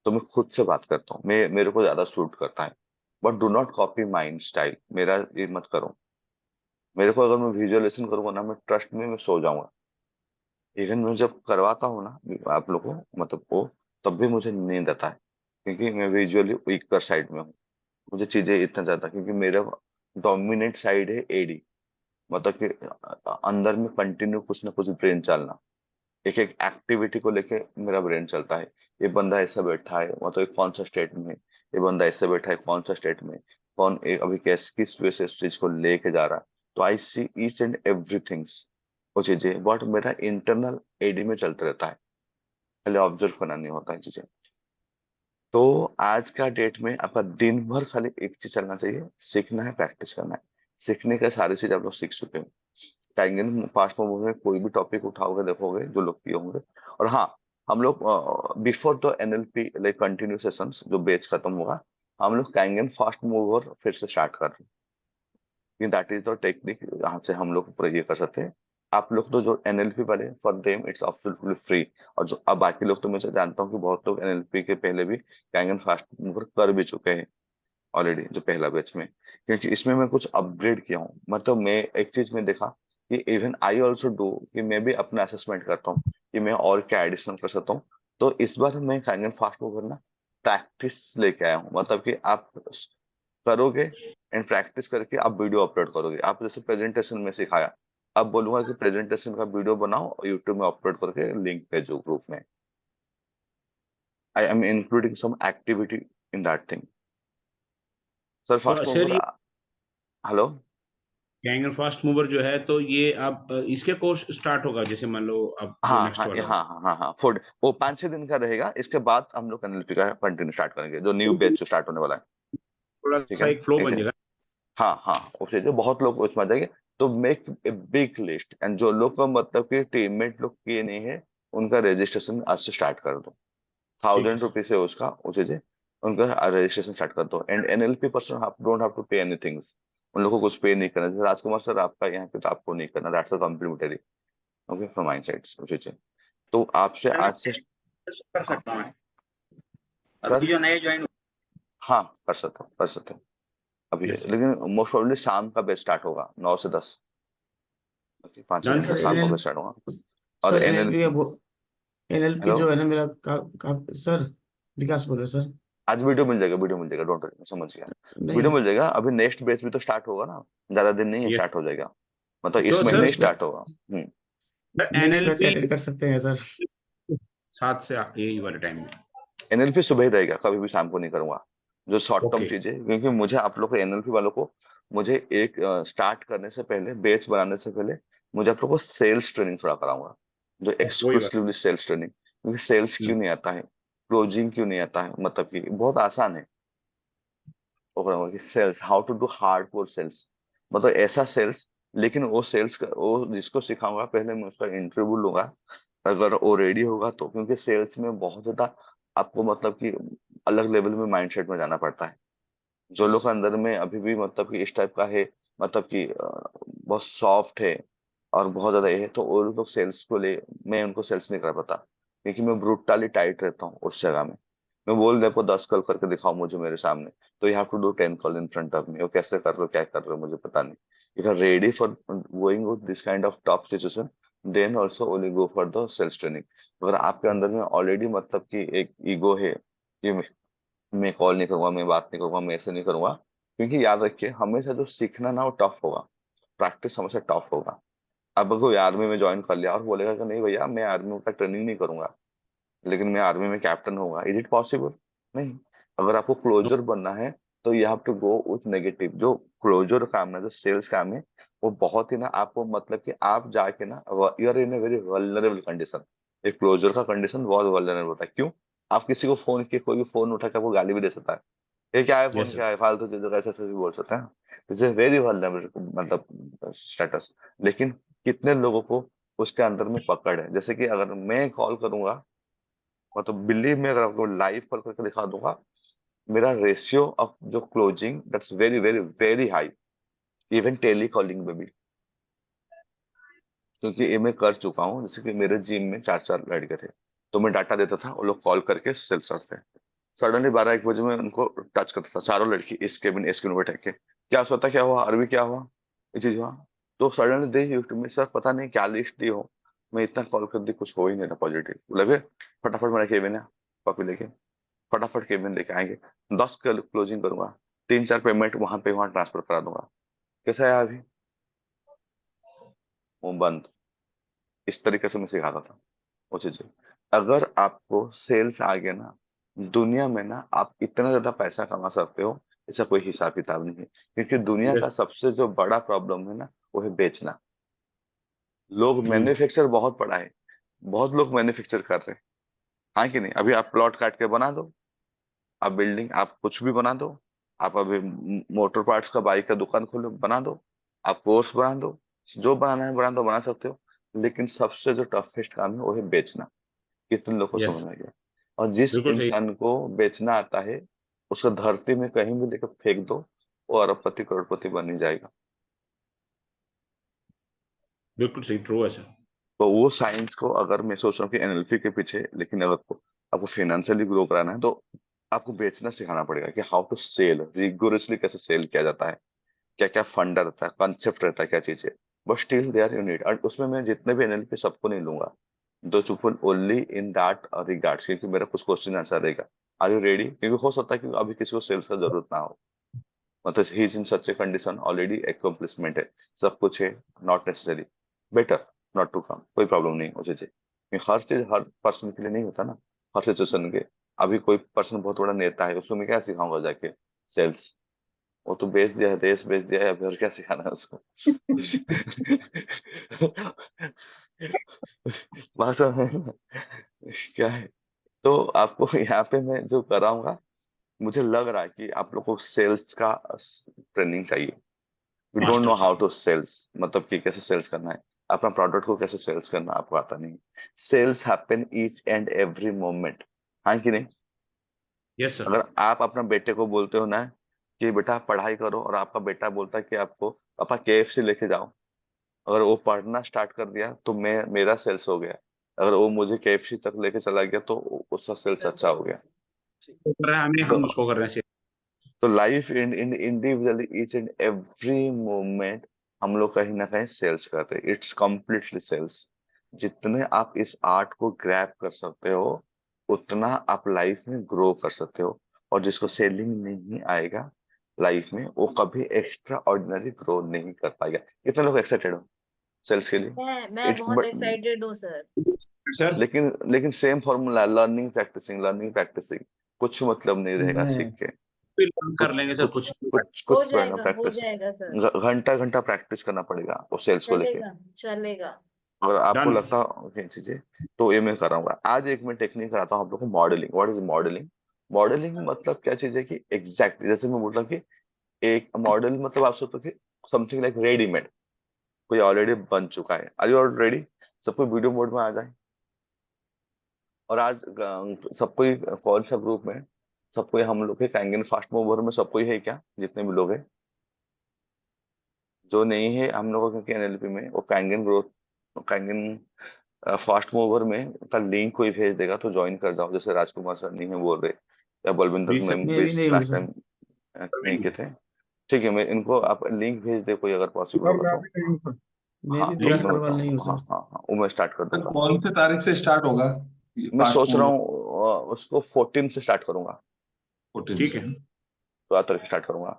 तो मैं खुद से बात करता हूँ, मैं मेरे को ज्यादा सूट करता है। But do not copy mind style, मेरा ये मत करो। मेरे को अगर मैं विजुअलाइजेशन करूंगा ना, मैं ट्रस्ट में मैं सो जाऊंगा। इवन मैं जब करवाता हूँ ना आप लोगों को, मतलब वो, तब भी मुझे नींद आता है, क्योंकि मैं विजुअली वीकर साइड में हूँ। मुझे चीजें इतना ज्यादा, क्योंकि मेरा डोमिनेट साइड है एडी, मतलब कि अंदर में कंटिन्यू कुछ ना कुछ ब्रेन चलना, एक एक एक्टिविटी को लेके मेरा ब्रेन चलता है। ये बंदा ऐसा बैठा है, मतलब ये कौन सा स्टेट में है, ये बंदा ऐसा बैठा है कौन सा स्टेट में, अभी किस वे से इस चीज को लेके जा रहा है। तो आई सी ईच एंड एवरीथिंग्स, वो चीजें बट मेरा इंटरनल एडी में चलता रहता है, पहले ऑब्जर्व करना नहीं होता है चीजें। तो आज का डेट में आपका दिन भर खाली एक चीज चलना चाहिए, सीखना है, प्रैक्टिस करना है। सीखने का सारी चीज आप लोग सीख चुके हो। टाइगन फास्ट मूव में कोई भी टॉपिक उठाओगे देखोगे जो लोग किए होंगे। और हाँ, हम लोग before the NLP like continue sessions जो बैच खत्म होगा, हम लोग कैंगन फास्ट मूवर फिर से स्टार्ट कर रहे हैं। दैट इज द टेक्निक, यहाँ से हम लोग पूरा ये कर सकते हैं। आप लोग तो जो एनएलपी वाले, for them it's absolutely free. और जो अब बाकी लोग तो मैं जानता हूँ कि बहुत लोग एनएलपी के पहले भी कैंगन फास्ट मूवर कर भी चुके हैं ऑलरेडी, जो पहला बैच में। क्योंकि इसमें मैं कुछ अपग्रेड किया हूँ। मतलब मैं एक चीज में देखा कि इवन आई ऑल्सो डू, कि मैं भी अपना असेसमेंट करता हूँ कि मैं और क्या एडिशनल कर सकता हूँ। तो इस बार मैं कैंगन फास्ट मूवर ना प्रैक्टिस लेके आया हूँ। मतलब कि आप करोगे एंड प्रैक्टिस करके आप वीडियो अपलोड करोगे। आप जैसे प्रेजेंटेशन में सिखाया, अब बोलूंगा कि प्रेजेंटेशन का वीडियो बनाओ और यूट्यूब में अपलोड करके लिंक भेजो ग्रुप में। I am including some activity in that thing. Sir तो फास्ट सर मूवर, ये हेलो। कैंगन फास्ट मूवर जो है, तो ये आप इसके कोर्स स्टार्ट होगा, जैसे मान लो अब जो हाँ नेक्स्ट हाँ वाला हाँ हाँ हाँ हाँ, फूड वो 5-6 दिन का रहेगा। इसके बाद हम लोग एनएलपी का कंटिन्यू स्टार्ट करेंगे, जो न्यू बैच जो स्टार्ट होने वाला है। थोड़ा ठीक सा है, एक फ्लो एक बन सेकंड। जाएगा। हाँ हाँ, वो चीजें बहुत लोग उसमें आ जाएंगे। तो make a big list, and जो लोग का मतलब कि टीममेट लोग किए नहीं है, उनका रजिस्ट्रेशन आज से स्टार्ट कर दो। ठीक है 1000 रुपीज है उसका, वो चीजें उनका रजिस्ट्रेशन स्टार्ट कर दो। एंड एनएलपी पर्सन आप don't have to pay anything. उन लोगों को कुछ पे नहीं करना। जैसे राजकुमार सर आपका यहाँ पे, तो आपको नहीं करना, that's a complementary. Okay, from my side वो चीजें। तो आपसे सर मैं आज से, कर हाँ सकता हूँ सर, अभी जो नए ज्वाइन। हाँ कर सकते हो, कर सकते हो अभी। यस लेकिन मोस्ट प्रोबेबली शाम का बैच स्टार्ट होगा 9 से 10। ओके, 5-6 डन दिन का सर। सर शाम को एनएल बैच स्टार्ट होगा। और sir NLP NLP, NLP hello, जो है ना मेरा सर विकास बोल रहे सर। आज वीडियो मिल जाएगा, वीडियो मिल जाएगा, डोंट वरी, मैं समझ गया। वीडियो नहीं मिल जाएगा। अभी नेक्स्ट बैच भी तो स्टार्ट होगा ना, ज्यादा दिन नहीं है, यस। स्टार्ट हो जाएगा। मतलब इस तो महीने सर ही नेक्स्ट स्टार्ट होगा। नेक्स्ट बैच एनएलपी अटेंड कर सकते हैं सर। 7 से यही वाले टाइम में। एनएलपी सुबह ही रहेगा, कभी भी शाम को नहीं करूंगा। जो शॉर्ट टर्म ओके। चीजें, क्योंकि मुझे आप लोग को एनएलपी वालों को, मुझे एक स्टार्ट करने से पहले, बैच बनाने से पहले, मुझे आप लोग को सेल्स ट्रेनिंग थोड़ा कराऊंगा, जो वही बात। Exclusively sales training. क्योंकि सेल्स क्यों नहीं आता है, क्लोजिंग क्यों नहीं आता है, मतलब कि बहुत आसान है। वो कराऊंगा कि sales, how to do hardcore sales, मतलब ऐसा सेल्स। लेकिन वो सेल्स वो जिसको सिखाऊंगा, पहले मैं उसका इंटरव्यू लूंगा। अगर वो रेडी होगा तो, क्योंकि सेल्स में बहुत ज्यादा आपको मतलब कि अलग लेवल में माइंडसेट में जाना पड़ता है। जो लोग अंदर में अभी भी मतलब कि इस टाइप का है, मतलब कि बहुत सॉफ्ट है और बहुत ज्यादा ये है, तो वो लोग सेल्स को ले, मैं उनको सेल्स नहीं कर पाता। क्योंकि मैं ब्रूटली टाइट रहता हूँ उस जगह में। मैं बोल दे को 10 कॉल करके दिखाओ मुझे मेरे सामने, तो you have to do 10 call in front of me. वो कैसे कर रहे हो, क्या कर रहे हो, मुझे पता नहीं। If are ready for going with this kind of tough situation, then also only go for the sales training. अगर आपके अंदर में ऑलरेडी मतलब कि एक ईगो है कि मैं कॉल नहीं करूंगा, मैं बात नहीं करूंगा, मैं ऐसे नहीं करूंगा। क्योंकि याद रखिए, हमेशा जो सीखना ना वो टफ होगा, प्रैक्टिस हमेशा टफ होगा। अब कोई आर्मी में ज्वाइन कर लिया और बोलेगा कि नहीं भैया मैं आर्मी का ट्रेनिंग नहीं करूंगा, लेकिन मैं आर्मी में कैप्टन होगा, इज इट पॉसिबल? नहीं। अगर आपको क्लोजर बनना है, तो you have to go with negative. जो क्लोजर काम है, जो सेल्स काम है, वो बहुत ही ना आपको मतलब कि आप जाके ना, you are in a very vulnerable condition. एक क्लोजर का कंडीशन बहुत वल्नरेबल होता है। क्यों? आप किसी को फोन किए, कोई भी फोन उठा के आपको गाली भी दे सकता है, ये क्या है, फोन यस सर। क्या है, फालतू चीजों का, ऐसे ऐसे भी बोल सकते हैं। दिस इज वेरी वल्नरेबल मतलब स्टेटस। लेकिन कितने लोगों को उसके अंदर में पकड़ है? जैसे कि अगर मैं कॉल करूंगा, मतलब बिलीव में, अगर आपको लाइव कॉल करके दिखा दूंगा, मेरा रेशियो ऑफ जो closing, that's very very very high, even tele calling में भी। क्योंकि ये मैं कर चुका हूँ। जैसे कि मेरे जिम में 4-4 लड़के थे, तो मैं डाटा देता था, वो लोग कॉल करके सेल्स करते। सडनली 12-1 बजे में उनको टच करता था, चारों लड़की इस केबिन में बैठ के, क्या सोता, क्या हुआ, अरबी क्या हुआ, ये चीज हुआ। तो suddenly they used to me, sir पता नहीं क्या लिस्ट दी हो, मैं इतना कॉल कर दी, कुछ हो ही नहीं था पॉजिटिव। लगे फटाफट मेरा केबिन है, कॉपी लेके फटाफट केबिन लेके आएंगे, 10 क्लोजिंग करूंगा, 3-4 पेमेंट वहां ट्रांसफर करा दूंगा। कैसा है अभी? वो बंद। इस तरीके से मैं सिखाता था वो चीजें। अगर आपको सेल्स आ गया ना, दुनिया में ना आप इतना ज्यादा पैसा कमा सकते हो, इसका कोई हिसाब किताब नहीं है। क्योंकि दुनिया यस। का सबसे जो बड़ा प्रॉब्लम है ना, वो है बेचना। लोग हम्म। मैन्युफैक्चर बहुत पड़ा है, बहुत लोग मैन्युफैक्चर कर रहे हैं। हाँ कि नहीं? अभी आप प्लॉट काट के बना दो, आप बिल्डिंग, आप कुछ भी बना दो, आप अभी मोटर पार्ट्स का, बाइक का दुकान खोलो, बना दो, आप कोर्स बना दो, जो बनाना है बना दो, बना सकते हो। लेकिन सबसे जो टफेस्ट काम है वो है बेचना। कितने लोग को यस, समझ में गया? और जिस बिल्कुल सही, इंसान को बेचना आता है, उसको धरती में कहीं भी लेकर फेंक दो, वो अरबपति करोड़पति बन ही जाएगा। बिल्कुल सही, ट्रू है सर। तो वो साइंस को, अगर मैं सोच रहा हूँ कि एनएलपी के पीछे, लेकिन अगर आपको फाइनेंशियली ग्रो कराना है तो आपको बेचना सिखाना पड़ेगा कि हाउ टू सेल रिगोरसली, कैसे सेल किया जाता है, क्या क्या फंडा रहता है, कॉन्सेप्ट रहता है, क्या चीज है। But still they are unit, और उसमें मैं जितने भी एनएलपी सबको नहीं लूंगा, दो चुपुल ओनली इन दैट रिगार्ड्स, क्योंकि मेरा कुछ क्वेश्चन आंसर रहेगा। Are you ready? क्योंकि हो सकता है कि अभी किसी को सेल्स का जरूरत ना हो, मतलब he is in such a condition, already accomplishment है, सब कुछ है, not necessary, better not to come, कोई प्रॉब्लम नहीं मुझे जी। हर चीज हर पर्सन के लिए नहीं होता ना, हर सिचुएशन के। अभी कोई पर्सन बहुत बड़ा नेता है, उसको मैं क्या सिखाऊंगा जाके सेल्स? वो तो बेच दिया है, देश बेच दिया है, अभी और क्या सिखाना है उसको? बात समझ में आई ना? क्या है? तो आपको यहाँ पे मैं जो कराऊंगा, मुझे लग रहा है कि आप लोग को सेल्स का ट्रेनिंग चाहिए। You don't know master, how to sales, मतलब कि कैसे सेल्स करना है, अपना प्रोडक्ट को कैसे सेल्स करना आपको आता नहीं। Sales happen each and every moment, हाँ कि नहीं? यस सर, अगर आप अपना बेटे को बोलते हो ना कि बेटा पढ़ाई करो, और आपका बेटा बोलता है कि आपको पापा केएफसी लेके जाओ, अगर वो पढ़ना स्टार्ट कर दिया तो मेरा सेल्स हो गया। अगर वो मुझे केएफसी तक लेके चला गया तो उसका सेल्स अच्छा हो गया। वो कर रहे हैं हमें, तो हम उसको कर रहे हैं। तो life in individually each and every moment हम लोग कहीं ना कहीं सेल्स करते हैं, इट्स कम्प्लीटली सेल्स। जितने आप इस आर्ट को ग्रैब कर सकते हो, उतना आप लाइफ में ग्रो कर सकते हो। और जिसको सेलिंग नहीं आएगा लाइफ में, वो कभी एक्स्ट्रा ऑर्डिनरी ग्रो नहीं कर पाएगा। कितने लोग एक्साइटेड हो सेल्स के लिए? मैं इट्स बहुत बट, एक्साइटेड हूँ सर। सर, लेकिन सेम फॉर्मूला, लर्निंग प्रैक्टिसिंग, कुछ मतलब नहीं रहेगा मैं सीख के। फिर लर्न कर कुछ लेंगे सर, कुछ कुछ कुछ हो कुछ करना, जाएगा, हो प्रैक्टिस, जाएगा सर। घंटा घंटा प्रैक्टिस करना पड़ेगा वो सेल्स को लेके। चलेगा, चलेगा। अगर आपको डन। लगता है चीजें, तो ये मैं कराऊंगा। आज एक मैं टेक्निक कराता हूँ आप लोग को, modelling. What is modelling? Modelling मतलब क्या चीज है कि एग्जैक्ट, जैसे मैं बोल रहा हूँ कि एक मॉडल मतलब आप सोचो कि समथिंग लाइक रेडीमेड, कोई ऑलरेडी बन चुका है। Are you all ready? सबको वीडियो मोड में आ जाए। और आज सबको ही कौन सा ग्रुप में, सबको ही हम लोग के कैंगन फास्ट मूवर में सबको ही है क्या, जितने भी लोग हैं? जो नहीं है हम लोगों, क्योंकि एनएलपी में वो कैंगन ग्रोथ, कैंगन फास्ट मूवर में का लिंक कोई भेज देगा तो ज्वाइन कर जाओ, जैसे राजकुमार सर नहीं है बोल रहे, या बलविंदर जी सर, मैम मैं भी भी नहीं हूँ लास्ट सर। टाइम नहीं के थे। ठीक है, मैं इनको आप लिंक भेज दे कोई, अगर पॉसिबल होगा तो। मैं हाँ भी तो लिंक विकास मैं अग्रवाल नहीं बताऊँ, हूँ हाँ सर। हाँ हाँ, वो मैं स्टार्ट कर सर दूंगा। कौन से तारीख से स्टार्ट होगा मैं फास्ट सोच रहा मूव? हूँ उसको 14 से स्टार्ट करूंगा, 14 ठीक से? है। 12 तारीख स्टार्ट करूंगा।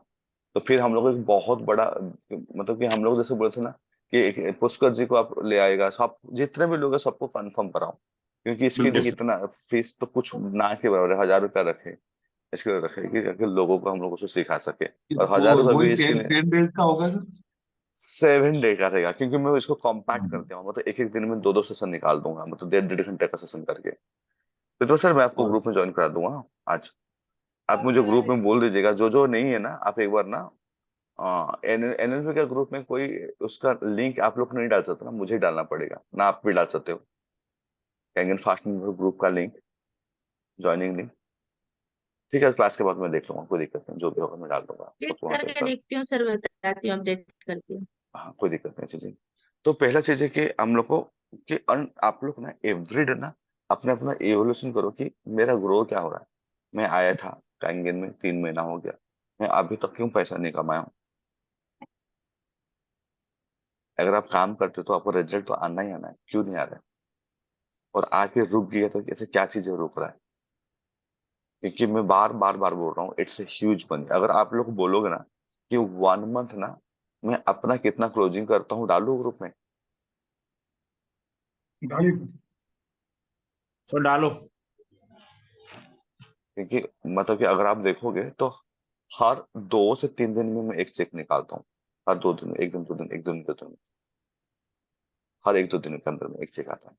तो फिर हम लोग एक बहुत बड़ा, मतलब कि हम लोग जैसे बोले थे ना कि एक पुष्कर जी को आप ले आएगा, सब जितने भी लोग हैं सबको कंफर्म कराओ, क्योंकि इसके बिल्कुल लिए सर, इतना फीस तो कुछ ना के बराबर है, 1000 रुपया रखे इसके लिए, रखे कि ताकि लोगों को हम लोग उसको सिखा सके। और वो 1000 रुपया वही भी इसके 10 लिए 10 डेज का होगा सर? 7 डे का रहेगा, क्योंकि मैं इसको कॉम्पैक्ट हम्म, करते हूँ, मतलब एक एक दिन में दो दो सेशन निकाल दूंगा, मतलब 1.5 1.5 घंटे का सेशन करके। तो सर मैं आपको और ग्रुप में ज्वाइन करा दूंगा आज। आप मुझे ग्रुप में बोल दीजिएगा, जो जो नहीं है ना, आप एक बार ना एनएलपी का ग्रुप में कोई उसका लिंक आप लोग नहीं डाल सकते ना, मुझे ही डालना पड़ेगा ना, आप भी डाल सकते हो कैंगन फास्ट ग्रुप का लिंक, ज्वाइनिंग लिंक। ठीक है, क्लास के बाद मैं देख लूंगा, कोई दिक्कत नहीं, जो भी होगा मैं डाल दूंगा अपडेट सबको वहाँ पे करके देखती हूँ सर, बताती हूँ, अपडेट करती हूँ। हाँ कोई दिक्कत नहीं चीजें। तो पहला चीज है कि हम लोग को कि आप लोग ना एवरीडे ना अपने अपना एवोल्यूशन करो कि मेरा ग्रो क्या हो रहा है। मैं आया था कैंगन में 3 महीना हो गया, मैं अभी तक क्यों पैसा नहीं कमाया हूँ? अगर आप काम करते हो तो आपको रिजल्ट तो आना ही आना है, क्यों नहीं आ रहा है? और आके रुक गया तो कैसे, क्या चीजें रुक रहा है? क्योंकि मैं बार बार बार बोल रहा हूँ, इट्स ए ह्यूज मनी। अगर आप लोग बोलोगे ना कि 1 मंथ ना मैं अपना कितना क्लोजिंग करता हूँ डालू ग्रुप में, तो डालो। क्योंकि मतलब कि अगर आप देखोगे तो हर 2 से 3 दिन में मैं एक चेक निकालता हूँ, हर 2 दिन में, एक दिन 2 दिन, एक दिन 2 दिन में, हर 1 2 दिन के अंदर में एक चेक आता है,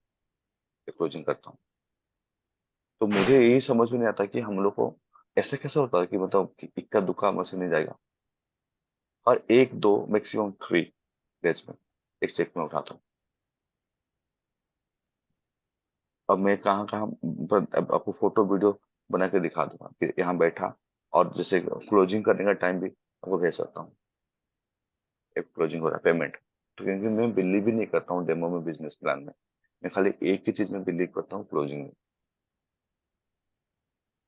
क्लोजिंग करता हूँ। तो मुझे यही समझ में नहीं आता कि हम लोग को ऐसे कैसे होता है कि मतलब कि इक्का दुक्का मशीन नहीं जाएगा, और एक दो मैक्सिमम 3 डेज में एक चेक में उठाता हूँ। अब मैं कहाँ कहाँ अब आपको फोटो वीडियो बना के दिखा दूंगा कि यहाँ बैठा, और जैसे क्लोजिंग करने का टाइम भी आपको भेज सकता हूँ। एक क्लोजिंग हो रहा है पेमेंट, तो क्योंकि मैं बिलीव भी नहीं करता हूँ डेमो में, बिजनेस प्लान में, मैं खाली एक ही चीज में बिलीव करता हूँ, क्लोजिंग में।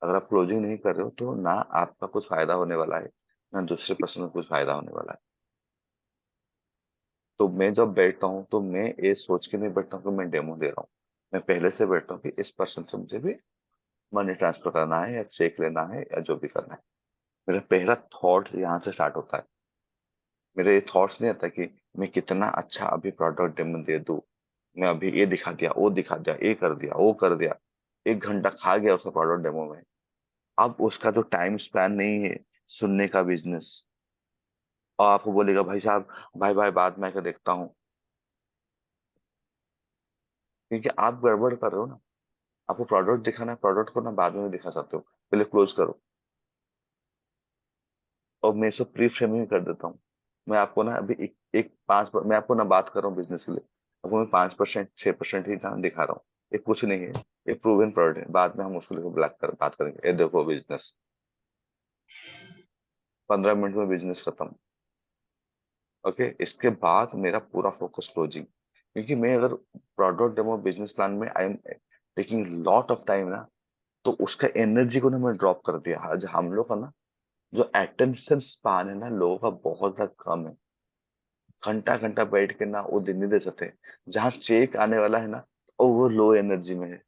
अगर आप क्लोजिंग नहीं कर रहे हो तो ना आपका कुछ फायदा होने वाला है, ना दूसरे पर्सन को कुछ फायदा होने वाला है। तो मैं जब बैठता हूँ तो मैं ये सोच के नहीं बैठता हूँ कि मैं डेमो दे रहा हूँ। मैं पहले से बैठता हूँ कि इस पर्सन से मुझे भी मनी ट्रांसफर करना है, या चेक लेना है, या जो भी करना है। मेरा पहला थॉट यहाँ से स्टार्ट होता है। मेरे ये थॉट्स नहीं आता कि मैं कितना अच्छा अभी प्रोडक्ट डेमो दे दूँ, मैं अभी ये दिखा दिया, वो दिखा दिया, ये कर दिया, वो कर दिया, 1 घंटा खा गया उसका प्रोडक्ट डेमो में। अब उसका जो टाइम स्पैन नहीं है सुनने का बिजनेस, और आपको बोलेगा भाई साहब, भाई भाई बाद में आकर देखता हूँ, क्योंकि आप गड़बड़ कर रहे हो ना। आपको प्रोडक्ट दिखाना है, प्रोडक्ट को ना बाद में भी दिखा सकते हो, पहले क्लोज करो। और मैं इसको प्री फ्रेमिंग कर देता हूँ। मैं आपको ना अभी एक 5, मैं आपको ना बात कर रहा हूँ बिजनेस के लिए, आपको मैं 5% 6% ही ना दिखा रहा हूँ। ये कुछ नहीं है, ये प्रूवन प्रोडक्ट है, बाद में हम उसको लेकर ब्लैक कर बात करेंगे। ये देखो बिजनेस, 15 मिनट में बिजनेस खत्म। ओके, इसके बाद मेरा पूरा फोकस क्लोजिंग, क्योंकि मैं अगर प्रोडक्ट डेमो बिजनेस प्लान में I am taking lot of time ना, तो उसका एनर्जी को ना मैं ड्रॉप कर दिया। आज हम लोग का ना जो अटेंशन स्पान है ना लोगों का बहुत ज्यादा कम है। घंटा घंटा बैठ के ना वो दिन नहीं दे सकते। जहाँ चेक आने वाला है ना, वो लो एनर्जी में है,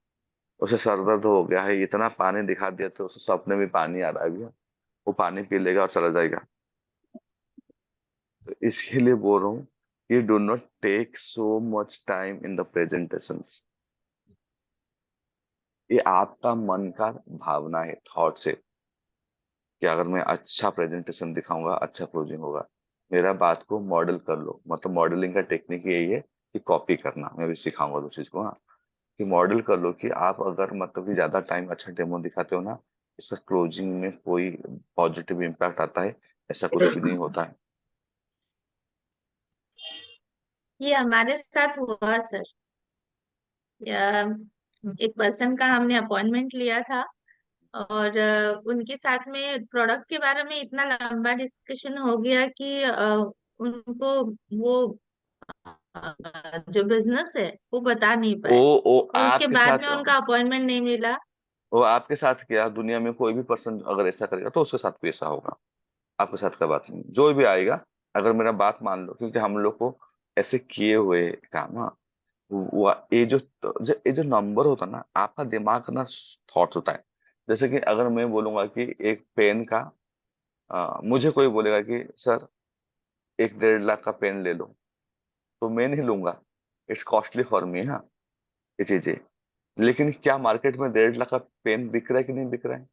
उसे सर दर्द हो गया है, इतना पानी दिखा दिया तो उसे सपने में पानी आ रहा है भैया, वो पानी पी लेगा और चला जाएगा। तो इसके लिए बोल रहा हूँ कि do not take so much time in the presentation. ये आपका मन का भावना है, थॉट से, कि अगर मैं अच्छा प्रेजेंटेशन दिखाऊंगा अच्छा क्लोजिंग होगा। मेरा बात को मॉडल कर लो, मतलब मॉडलिंग का टेक्निक यही है कि कॉपी करना, मैं भी सिखाऊंगा उस चीज को। हाँ, कि मॉडल कर लो कि आप अगर मतलब कि ज्यादा टाइम अच्छा डेमो दिखाते हो ना, इसका क्लोजिंग में कोई पॉजिटिव इम्पैक्ट आता है, ऐसा कुछ भी नहीं होता है। ये हमारे साथ हुआ सर। या एक पर्सन का हमने अपॉइंटमेंट लिया था, और उनके साथ में प्रोडक्ट के बारे में इतना लंबा डिस्कशन हो गया कि उनको वो जो बिजनेस है वो बता नहीं पाए, वो और उसके आपके बाद साथ में उनका अपॉइंटमेंट नहीं मिला। वो आपके साथ क्या, दुनिया में कोई भी पर्सन अगर ऐसा करेगा तो उसके साथ भी ऐसा होगा। आपके साथ का बात नहीं, जो भी आएगा, अगर मेरा बात मान लो, क्योंकि हम लोग को ऐसे किए हुए काम। हाँ, ये जो नंबर होता है ना, आपका दिमाग का ना थॉट्स होता है। जैसे कि अगर मैं बोलूंगा कि एक पेन का, मुझे कोई बोलेगा कि सर 1-1.5 लाख का पेन ले लो, तो मैं नहीं लूंगा, इट्स कॉस्टली फॉर मी। हाँ, ये चीजें, लेकिन क्या मार्केट में 1.5 लाख का पेन बिक रहा है कि नहीं बिक रहा है?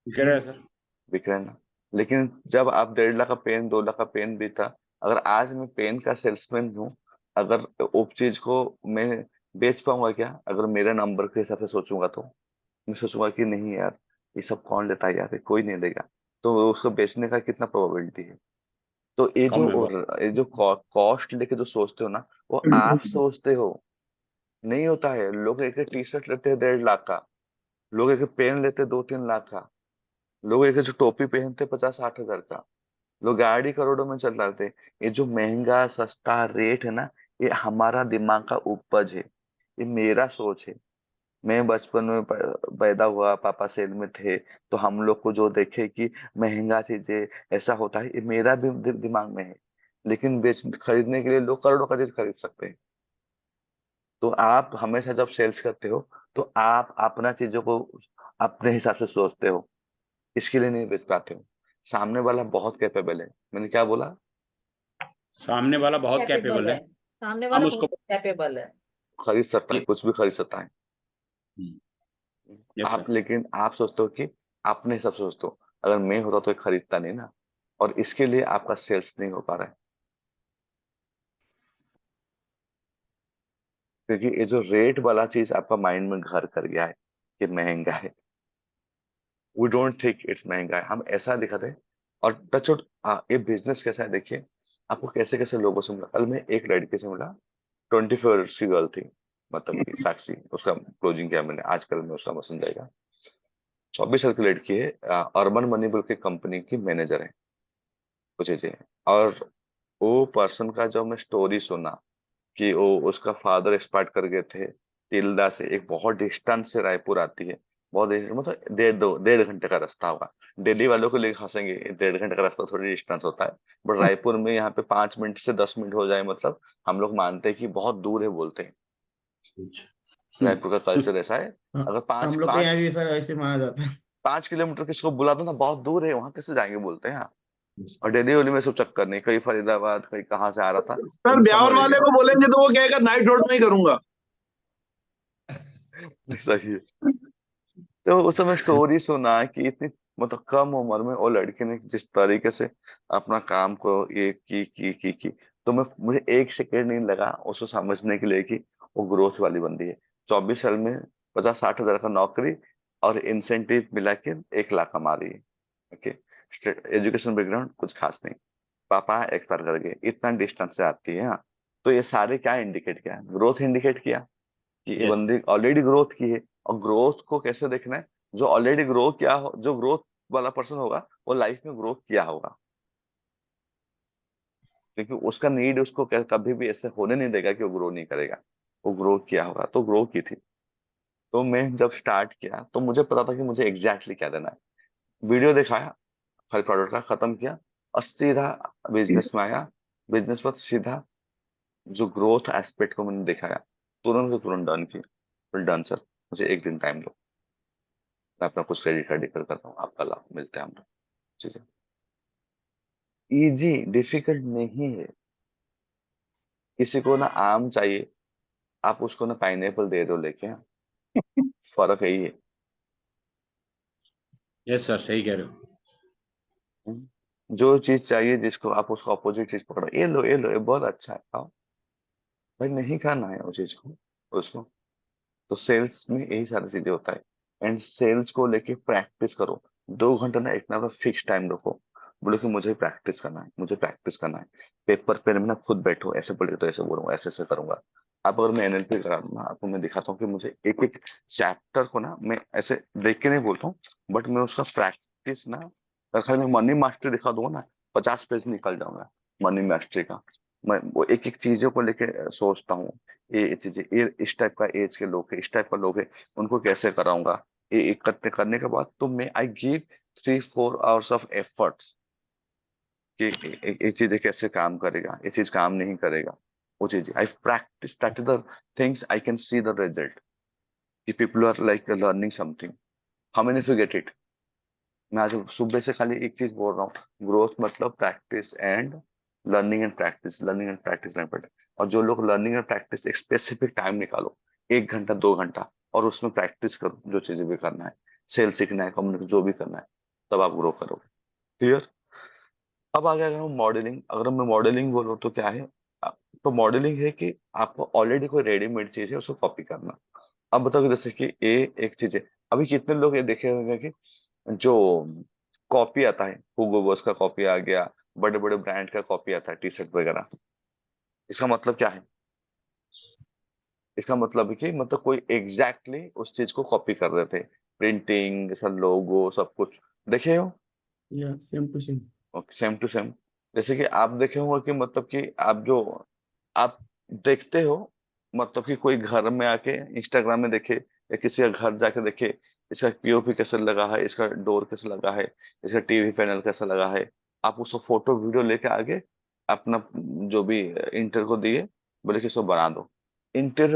कह रहे हैं सर। बिक रहा है ना। लेकिन जब आप 1.5 लाख का पेन, 2 लाख का पेन भी था, अगर आज मैं पेन का सेल्समैन हूँ, अगर उस चीज को मैं बेच पाऊंगा क्या? अगर मेरे नंबर के हिसाब से सोचूंगा तो मैं सोचूंगा कि नहीं यार, ये सब कौन लेता है यार, ये कोई नहीं लेगा। तो उसको बेचने का कितना प्रोबेबिलिटी है? तो कम है बहुत। ये जो कॉस्ट लेके जो सोचते हो ना, वो आप सोचते हो, नहीं होता है। लोग एक टी शर्ट लेते हैं 1.5 लाख का, लोग एक पेन लेते हैं 2-3 लाख का, लोग एक जो टोपी पहनते हैं 50-60 हजार का, लोग गाड़ी करोड़ों में चल रहे थे। ये जो महंगा सस्ता रेट है ना, ये हमारा दिमाग का उपज है, ये मेरा सोच है। मैं बचपन में पैदा हुआ, पापा सेल में थे, तो हम लोग को जो देखे कि महंगा चीजें ऐसा होता है, ये मेरा भी दिमाग में है। लेकिन बेच खरीदने के लिए लोग करोड़ों का चीज खरीद सकते हैं। तो आप हमेशा जब सेल्स करते हो, तो आप अपना चीजों को अपने हिसाब से सोचते हो, इसके लिए नहीं बेच पाते हो। सामने वाला बहुत कैपेबल है, मैंने क्या बोला? सामने वाला बहुत कैपेबल कैपेबल है, है, सामने हम वाला उसको। बहुत कैपेबल है। खरीद सकता है, ये कुछ भी खरीद सकता है। यस आप, सर। लेकिन आप सोचते हो कि अपने हिसाब से सोचते हो। अगर मैं होता तो ये खरीदता नहीं ना, और इसके लिए आपका सेल्स नहीं हो पा रहा है, क्योंकि ये जो रेट वाला चीज आपका माइंड में घर कर गया है कि महंगा है। वी डोंट थिंक इट्स महंगा है, हम ऐसा दिखाते हैं। और टच वुड, ये बिजनेस कैसा है देखिए, आपको कैसे कैसे लोगों से मिला। कल मैं एक लड़के से मिला, 24 ईयर्स की गर्ल थी, मतलब कि साक्षी, उसका क्लोजिंग किया मैंने, आजकल में उसका पसंद जाएगा। 24 साल की लड़की है, अर्बन मनी बोल के कंपनी की मैनेजर है कुछ चीजें। और वो पर्सन का जब मैं स्टोरी सुना कि वो उसका फादर एक्सपायर कर गए थे, तिल्दा से एक बहुत डिस्टेंस से रायपुर आती है, बहुत मतलब 1.5 घंटे का रास्ता होगा। दिल्ली वालों को लेकर हंसेंगे, 1.5 घंटे का रास्ता थोड़ी डिस्टेंस होता है, बट रायपुर में यहाँ पे 5 मिनट से 10 मिनट हो जाए, मतलब हम लोग मानते हैं कि बहुत दूर है, बोलते हैं। रायपुर का कल्चर ऐसा है, हाँ, अगर पाँच हम लोग के पाँच यहाँ भी सर ऐसे माना जाता है। 5 किलोमीटर किसको बुला दो ना, बहुत दूर है, वहां कैसे जाएंगे, बोलते हैं। हाँ, और डेली होली में सब चक्कर नहीं, कहीं फरीदाबाद, कहीं कहाँ से आ रहा था, सर तुम ब्यावर समझ वाले गए। को बोलेंगे तो वो कहेगा नाइट रोड में ही करूंगा। सही है। तो उस समय स्टोरी सुना कि इतनी मतलब कम उम्र में वो लड़के ने जिस तरीके से अपना काम को ये की, तो मुझे 1 सेकेंड नहीं लगा उसको समझने के लिए कि वो ग्रोथ वाली बंदी है। 24 साल में 50-60 हजार का नौकरी और इंसेंटिव मिला के 1 लाख कमा रही है। ओके, एजुकेशन बैकग्राउंड कुछ खास नहीं, पापा एक्सपायर कर गए, इतना डिस्टेंस से आती है। हाँ, तो ये सारे क्या इंडिकेट किया, ग्रोथ इंडिकेट किया कि ये यस, बंदी ऑलरेडी ग्रोथ की है। और ग्रोथ को कैसे देखना है, जो ऑलरेडी ग्रो किया हो, जो ग्रोथ वाला पर्सन होगा वो लाइफ में ग्रोथ किया होगा, क्योंकि उसका नीड उसको कभी भी ऐसे होने नहीं देगा कि वो ग्रो नहीं करेगा, वो ग्रो किया होगा, तो ग्रो की थी। तो मैं जब स्टार्ट किया तो मुझे पता था कि मुझे एग्जैक्टली क्या देना है। वीडियो दिखाया, हर प्रोडक्ट का खत्म किया और सीधा बिजनेस में आया। बिजनेस पर सीधा जो ग्रोथ एस्पेक्ट को मैंने दिखाया, तुरंत को तुरंत डन की, डन सर, मुझे 1 दिन टाइम दो, मैं अपना कुछ क्रेडिट कार्ड निकल करता हूँ, आप कल आप मिलते हैं हम लोग। चीजें इजी, डिफिकल्ट नहीं है। किसी को ना आम चाहिए, आप उसको ना पाइनएप्पल दे दो लेके, हाँ, फर्क यही है। यस सर, सही कह रहे हो। जो चीज चाहिए जिसको, आप उसको अपोजिट चीज पकड़ो, ये लो ये लो, ये बहुत अच्छा है, खाओ। भाई नहीं खाना है वो चीज को, उसको। तो सेल्स में यही सारी चीजें होता है। एंड सेल्स को लेके प्रैक्टिस करो, 2 घंटा ना एक ना फिक्स टाइम रखो, बोलो कि मुझे प्रैक्टिस करना है, मुझे प्रैक्टिस करना है। पेपर पेन में ना खुद बैठो, ऐसे बोले तो ऐसे बोलूंगा, ऐसे ऐसे करूंगा। आप अगर मैं एनएलपी करा दूं ना, आपको मैं दिखाता हूँ कि मुझे एक एक चैप्टर को ना मैं ऐसे देख के नहीं बोलता हूँ, बट मैं उसका प्रैक्टिस ना, अगर खाली मैं मनी मास्टरी दिखा दूंगा ना, 50 पेज निकल जाऊंगा मनी मास्टरी का। मैं वो एक एक चीजों को लेके सोचता हूँ, ये चीजें, ये इस टाइप का एज के लोग है, इस टाइप का लोग है, उनको कैसे कराऊंगा। ये इकट्ठे करने के बाद तो मैं I give 3-4 hours of efforts कि ये चीजें कैसे काम करेगा, ये चीज काम नहीं करेगा, वो चीज I practice, that is the things I can see the result, कि people are like learning something. How many you get it. मैं आज सुबह से खाली एक चीज बोल रहा हूँ, ग्रोथ मतलब practice and learning and practice, learning and practice, learning practice. और जो लोग लर्निंग एंड प्रैक्टिस एक स्पेसिफिक टाइम निकालो, 1 घंटा 2 घंटा, और उसमें प्रैक्टिस करो जो चीजें भी करना है, सेल सीखना है, कम्युनिकेशन जो भी करना है, तब आप ग्रो करोगे। क्लियर। अब आगे अगर हम मॉडलिंग, अगर मैं मॉडलिंग बोलूँ तो क्या है, तो मॉडलिंग है कि आपको ऑलरेडी कोई रेडीमेड चीज है उसको कॉपी करना। अब बताओ कि जैसे कि ये एक चीज है, अभी कितने लोग ये देखे होंगे कि जो कॉपी आता है, हुगो बॉस का कॉपी आ गया, बड़े बड़े ब्रांड का कॉपी आता है, टी शर्ट वगैरह। इसका मतलब क्या है, इसका मतलब है कि मतलब कोई एग्जैक्टली उस चीज को कॉपी कर रहे थे, प्रिंटिंग सब, लोगो सब कुछ देखे हो, या same to same. Same to same. जैसे कि आप देखे होंगे कि मतलब कि आप जो आप देखते हो, मतलब कि कोई घर में आके इंस्टाग्राम में देखे, या किसी का घर जाके देखे, इसका पीओपी कैसे लगा है, इसका डोर कैसे लगा है, इसका टीवी पैनल कैसा लगा है, आप उसको फोटो वीडियो लेके आगे अपना जो भी इंटर को दिए, बोले कि इसको बना दो। इंटर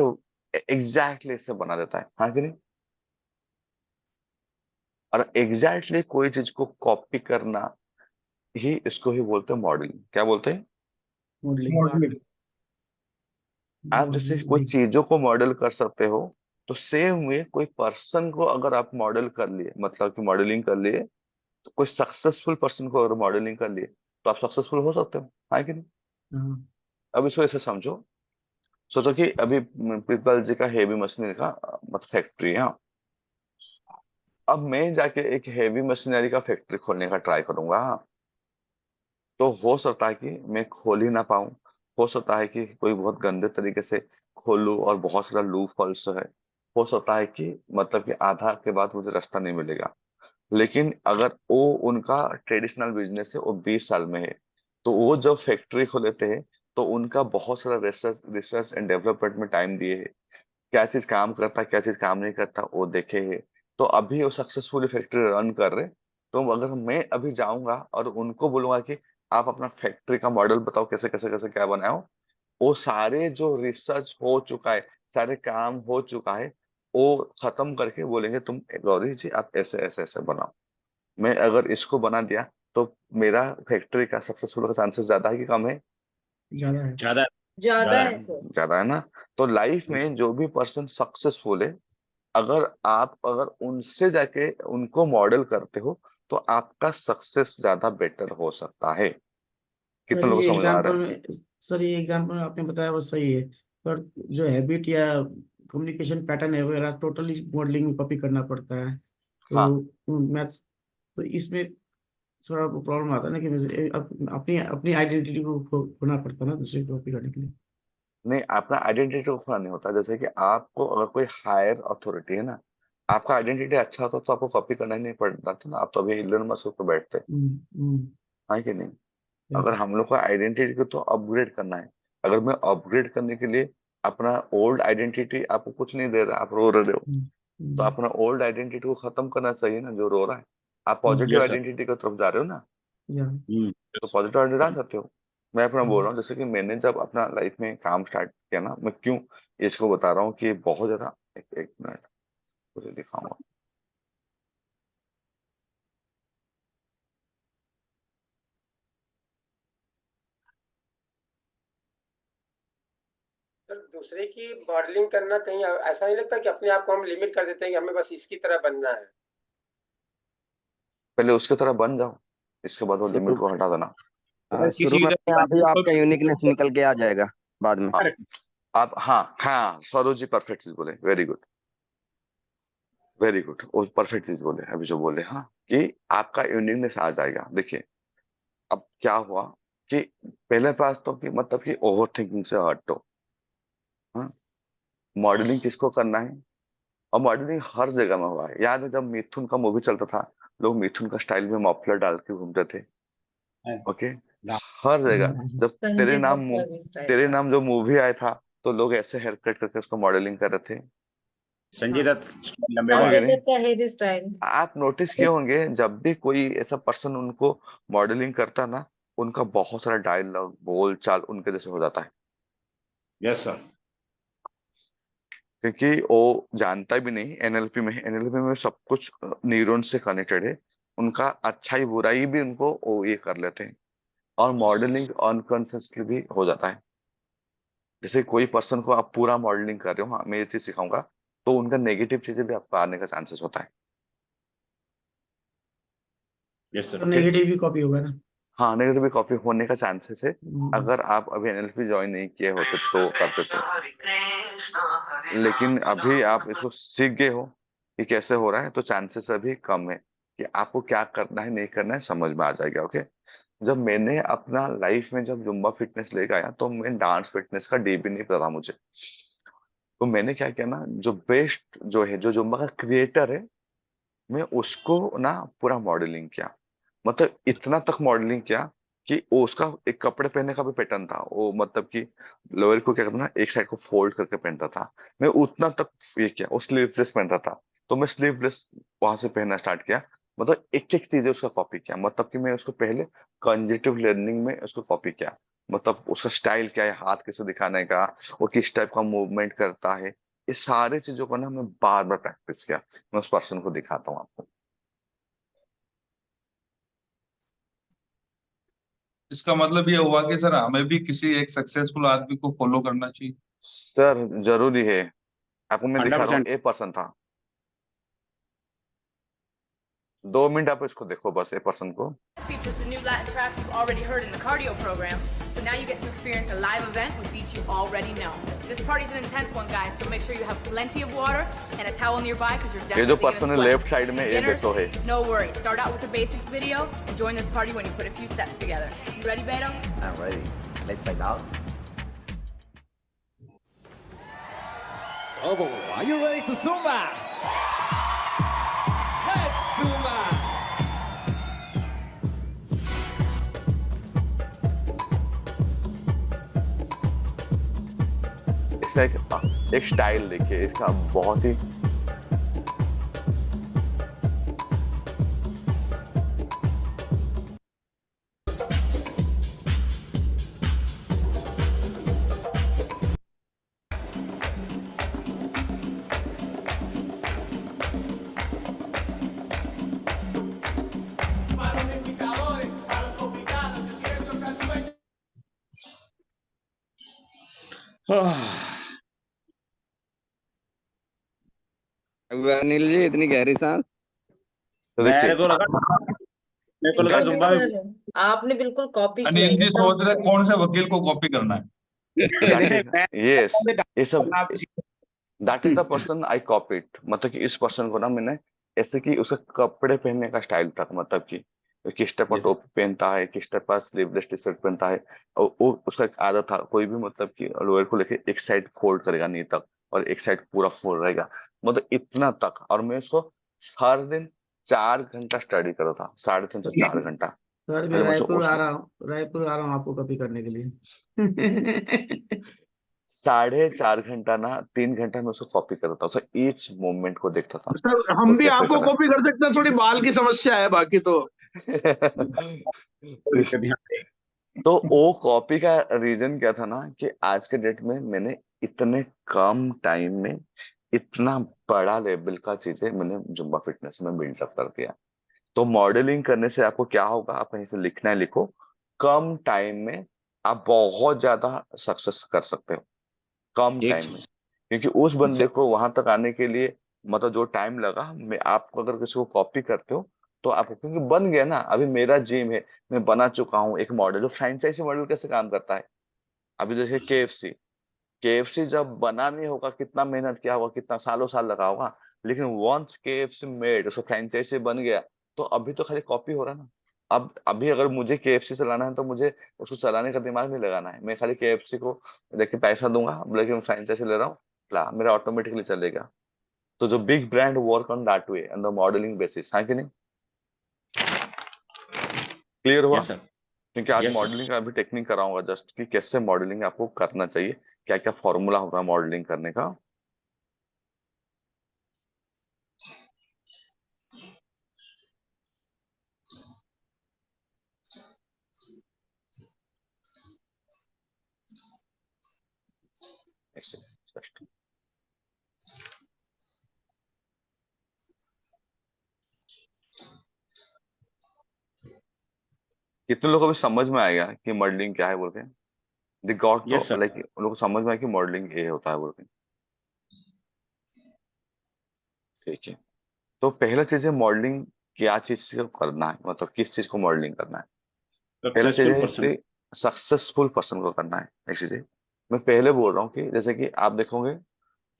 एग्जैक्टली इससे बना देता है, हाँ कि नहीं। और एग्जैक्टली कोई चीज को कॉपी करना ही, इसको ही बोलते हैं मॉडलिंग। क्या बोलते हैं। मॉडलिंग। आप जैसे कोई चीजों को मॉडल कर सकते हो, तो सेम वे कोई पर्सन को अगर आप मॉडल कर लिए, मतलब कि मॉडलिंग कर लिए, तो कोई सक्सेसफुल पर्सन को अगर मॉडलिंग कर लिए, तो आप सक्सेसफुल हो सकते हो, है कि नहीं। हाँ अब इसको ऐसे समझो, सोचो कि अभी प्रितपाल जी का हेवी मशीनरी का मतलब फैक्ट्री है, हाँ। अब मैं जाके एक हेवी मशीनरी का फैक्ट्री खोलने का ट्राई करूंगा, तो हो सकता है कि मैं खोल ही ना पाऊं, हो सकता है कि कोई बहुत गंदे तरीके से खोलूं और बहुत सारा लूप होल्स है, हो सकता है कि मतलब कि आधा के बाद मुझे रास्ता नहीं मिलेगा। लेकिन अगर वो उनका ट्रेडिशनल बिजनेस है, वो 20 साल में है, तो वो जब फैक्ट्री खोलेते हैं तो उनका बहुत सारा रिसर्च एंड डेवलपमेंट में टाइम दिए है, क्या चीज काम करता है क्या चीज काम नहीं करता वो देखे है, तो अभी वो सक्सेसफुली फैक्ट्री रन कर रहे। तो अगर मैं अभी जाऊंगा और उनको बोलूंगा कि आप अपना फैक्ट्री का मॉडल बताओ, कैसे कैसे कैसे क्या बनाए हो, वो सारे जो रिसर्च हो चुका है, सारे काम हो चुका है, वो खत्म करके बोलेंगे तुम गौरी जी आप ऐसे ऐसे ऐसे बनाओ। मैं अगर इसको बना दिया तो मेरा फैक्ट्री का सक्सेसफुल का चांसेस ज्यादा है कि कम है? ज्यादा है। ज्यादा ज्यादा है। है तो। ज्यादा है ना। तो लाइफ में जो भी पर्सन सक्सेसफुल है, अगर उनसे जाके उनको मॉडल करते हो तो आपका सक्सेस ज्यादा बेटर हो सकता है। सर कितने लोगों ये को समझ में आ रहा एग्जांपल है? में सर ये एग्जांपल में आपने बताया वो सही है, पर जो हैबिट या कम्युनिकेशन पैटर्न है वगैरह टोटली मॉडलिंग में कॉपी करना पड़ता है। हाँ, तो मैथ्स तो इसमें थोड़ा प्रॉब्लम आता है ना कि मुझे अपनी अपनी आइडेंटिटी को खोना पड़ता है ना दूसरे को कॉपी करने के लिए। नहीं अपना आइडेंटिटी को खोना नहीं होता। जैसे कि आपको अगर कोई हायर अथॉरिटी है ना, आपका आइडेंटिटी अच्छा होता तो आपको कॉपी करना ही नहीं पड़ता था ना, आप तो अभी इलन मस्क पे बैठते। हम्म, हाँ कि नहीं? yeah, अगर हम लोग को आइडेंटिटी को तो अपग्रेड करना है, अगर मैं अपग्रेड करने के लिए अपना ओल्ड आइडेंटिटी आपको कुछ नहीं दे रहा, आप रो रहे हो, हम्म, तो हम्म, अपना ओल्ड आइडेंटिटी को खत्म करना चाहिए ना, जो रो रहा है। आप पॉजिटिव यस सर। आइडेंटिटी की तरफ जा रहे हो ना, yeah, तो पॉजिटिव आइडेंटिटी आ सकते हो। मैं अपना बोल हम्म, रहा हूँ जैसे कि मैंने जब अपना लाइफ में काम स्टार्ट किया ना, मैं क्यों इसको बता रहा हूँ कि बहुत ज्यादा, एक मिनट मुझे दिखाऊंगा। सर दूसरे की मॉडलिंग करना कहीं ऐसा नहीं लगता कि अपने आप को हम लिमिट कर देते हैं कि हमें बस इसकी तरह बनना है? पहले उसके तरह बन जाओ, इसके बाद वो लिमिट शुरू को हटा देना। शुरू किसी में की अपने आप ही आपका यूनिकनेस तरह निकल के आ जाएगा बाद में। हाँ, आप हाँ हाँ सरोज जी परफेक्ट चीज बोले, वेरी गुड वेरी गुड, वो परफेक्ट चीज बोले अभी जो बोले, हाँ कि आपका यूनिकनेस आ जाएगा। देखिए अब क्या हुआ कि पहले पास तो कि मतलब कि ओवर थिंकिंग से हटो। हाँ, मॉडलिंग किसको करना है, और मॉडलिंग हर जगह में हुआ है। याद है जब मिथुन का मूवी चलता था, लोग मिथुन का स्टाइल में मफलर डाल के घूमते थे। ओके, हर जगह जब संजय दत्त का भी स्टाइल तेरे था। नाम जो मूवी आया था, तो लोग ऐसे हेयर कट करके उसको मॉडलिंग कर रहे थे। संजय हाँ, दत्त लंबे हाँ बाल। कि संजय नहीं? दत्त का हेयर स्टाइल। आप नोटिस किए होंगे जब भी कोई ऐसा पर्सन उनको मॉडलिंग करता ना, उनका बहुत सारा डायलॉग बोल चाल उनके जैसे हो जाता है, यस सर। क्योंकि वो जानता भी नहीं। एनएलपी में सब कुछ न्यूरॉन से कनेक्टेड है, उनका अच्छाई बुराई भी उनको वो ये कर लेते हैं, और मॉडलिंग अनकॉन्शियसली भी हो जाता है। जैसे कोई पर्सन को आप पूरा मॉडलिंग कर रहे हो, हाँ मैं ये चीज सिखाऊंगा, तो उनका नेगेटिव चीजें भी आपको आने का चांसेस होता है। यस तो सर। नेगेटिव भी कॉपी होगा ना। हाँ, नेगेटिव भी काफी होने का चांसेस है। हम्म, अगर आप अभी एनएलपी ज्वाइन नहीं किए होते तो करते तो, लेकिन अभी आप इसको सीख गए हो कि कैसे हो रहा है, तो चांसेस अभी कम है कि आपको क्या करना है नहीं करना है, समझ में आ जाएगा। ओके, जब मैंने अपना लाइफ में जब जुम्बा फिटनेस लेके आया, तो मैं डांस फिटनेस का डी भी नहीं पता था मुझे। तो मैंने क्या किया ना, जो बेस्ट जो है, जो जुम्बा का क्रिएटर है, मैं उसको ना पूरा मॉडलिंग किया। मतलब इतना तक मॉडलिंग किया कि वो उसका एक कपड़े पहनने का भी पैटर्न था, वो मतलब कि लोअर को क्या करता ना, एक साइड को फोल्ड करके पहनता था। मैं उतना तक ये किया, वो स्लीवलेस पहनता था, तो मैं स्लीवलेस वहां से पहनना स्टार्ट किया। मतलब एक एक चीजें उसका कॉपी किया, मतलब कि मैं उसको पहले कंजेटिव लर्निंग में उसको कॉपी किया। मतलब उसका स्टाइल क्या है, हाथ कैसे दिखाने का, वो किस टाइप का मूवमेंट करता है, ये सारी चीजों को ना मैं बार बार प्रैक्टिस किया। मैं उस पर्सन को दिखाता हूँ आपको। इसका मतलब ये हुआ कि सर हमें भी किसी एक सक्सेसफुल आदमी को फॉलो करना चाहिए। सर जरूरी है, आपको मैं दिखा रहा हूँ, 100%। ए पर्सन था। 2 मिनट आप इसको देखो बस, ए पर्सन को। Features the new Latin tracks you've already heard in the cardio program. So now you get to experience a live event with beats you already know. This party's an intense one, guys, so make sure you have plenty of water and a towel nearby because you're ये definitely जो gonna पर्सन है sweat. लेफ्ट साइड में ये Beginners, देखो है no worries. Start out with the basics video and join this party when you put a few steps together. You ready, Beto? I'm ready. Let's find out. So, are you ready to Zumba? Let's Zumba! इसका एक स्टाइल देखिए इसका बहुत ही अनिल जी इतनी गहरी सांस। तो मेरे देखिए को लगा जुम्बा में आपने बिल्कुल कॉपी किया अनिल जी है। सोच रहे कौन से वकील को कॉपी करना है। यस ये सब that is the person I copied मतलब कि इस पर्सन को ना मैंने ऐसे कि उसका कपड़े पहनने का स्टाइल था मतलब कि किस टाइप का Yes. टोपी पहनता है किस टाइप का स्लीवलेस टी शर्ट पहनता है और वो उसका एक आदत था कोई भी मतलब कि लोअर को लेके एक साइड फोल्ड करेगा नी तक और एक साइड पूरा फोल्ड रहेगा मतलब इतना तक और मैं उसको हर दिन 4 घंटा स्टडी कर रहा था 3.5 से 4 घंटा सर मैं अरे मुझे रायपुर आ उसको रहा हूँ, रायपुर आ रहा हूँ आपको कॉपी करने के लिए। 4.5 घंटा ना 3 घंटा में उसको कॉपी करता था उसका ईच मूवमेंट को देखता था सर हम वो भी कैसे आपको कर रहा कॉपी कर सकते हैं, थोड़ी बाल की समस्या है, बाकी तो तो वो कॉपी का रीजन क्या था ना कि आज के डेट में मैंने इतने कम टाइम में इतना बड़ा लेवल का चीजें मैंने जुम्बा फिटनेस में बिल्डअप कर दिया। तो मॉडलिंग करने से आपको क्या होगा, आप कहीं से लिखना है लिखो, कम टाइम में आप बहुत ज्यादा सक्सेस कर सकते हो कम एक टाइम में, क्योंकि उस बंदे को वहां तक आने के लिए मतलब जो टाइम लगा मैं आपको अगर किसी को कॉपी करते हो तो आपको क्योंकि बन गया ना। अभी मेरा जिम है, मैं बना चुका हूँ एक मॉडल। जो फ्रेंचाइजी मॉडल कैसे काम करता है, अभी जैसे केएफसी जब बना नहीं होगा कितना मेहनत किया होगा, कितना सालों साल लगा होगा, लेकिन वंस केएफसी मेड उसका फ्रेंचाइजी बन गया तो अभी तो खाली कॉपी हो रहा है ना। अब अभी अगर मुझे केएफसी चलाना है तो मुझे उसको चलाने का दिमाग नहीं लगाना है, मैं खाली केएफसी को देखिए पैसा दूंगा, लेकिन मैं फ्रेंचाइजी ले रहा हूँ ला मेरा ऑटोमेटिकली चलेगा। तो जो big brand work on that way on the modelling basis, है कि नहीं? क्लियर हुआ? यस सर क्योंकि आज यस सर मॉडलिंग का अभी टेक्निक कराऊंगा जस्ट कि कैसे मॉडलिंग आपको करना चाहिए, क्या क्या फॉर्मूला होगा मॉडलिंग करने का। जस्ट कितने लोगों को भी समझ में आएगा कि मॉडलिंग क्या है बोल के? द गॉट यस तो सर लाइक उन लोगों को समझ में आया कि मॉडलिंग ये होता है बोल के। ठीक है, तो पहला चीज है मॉडलिंग क्या चीज को करना है, मतलब किस चीज को मॉडलिंग करना है। पहला चीज सक्सेसफुल है पर्सन कि सक्सेसफुल पर्सन को करना है। नेक्स्ट चीज है, मैं पहले बोल रहा हूँ कि जैसे कि आप देखोगे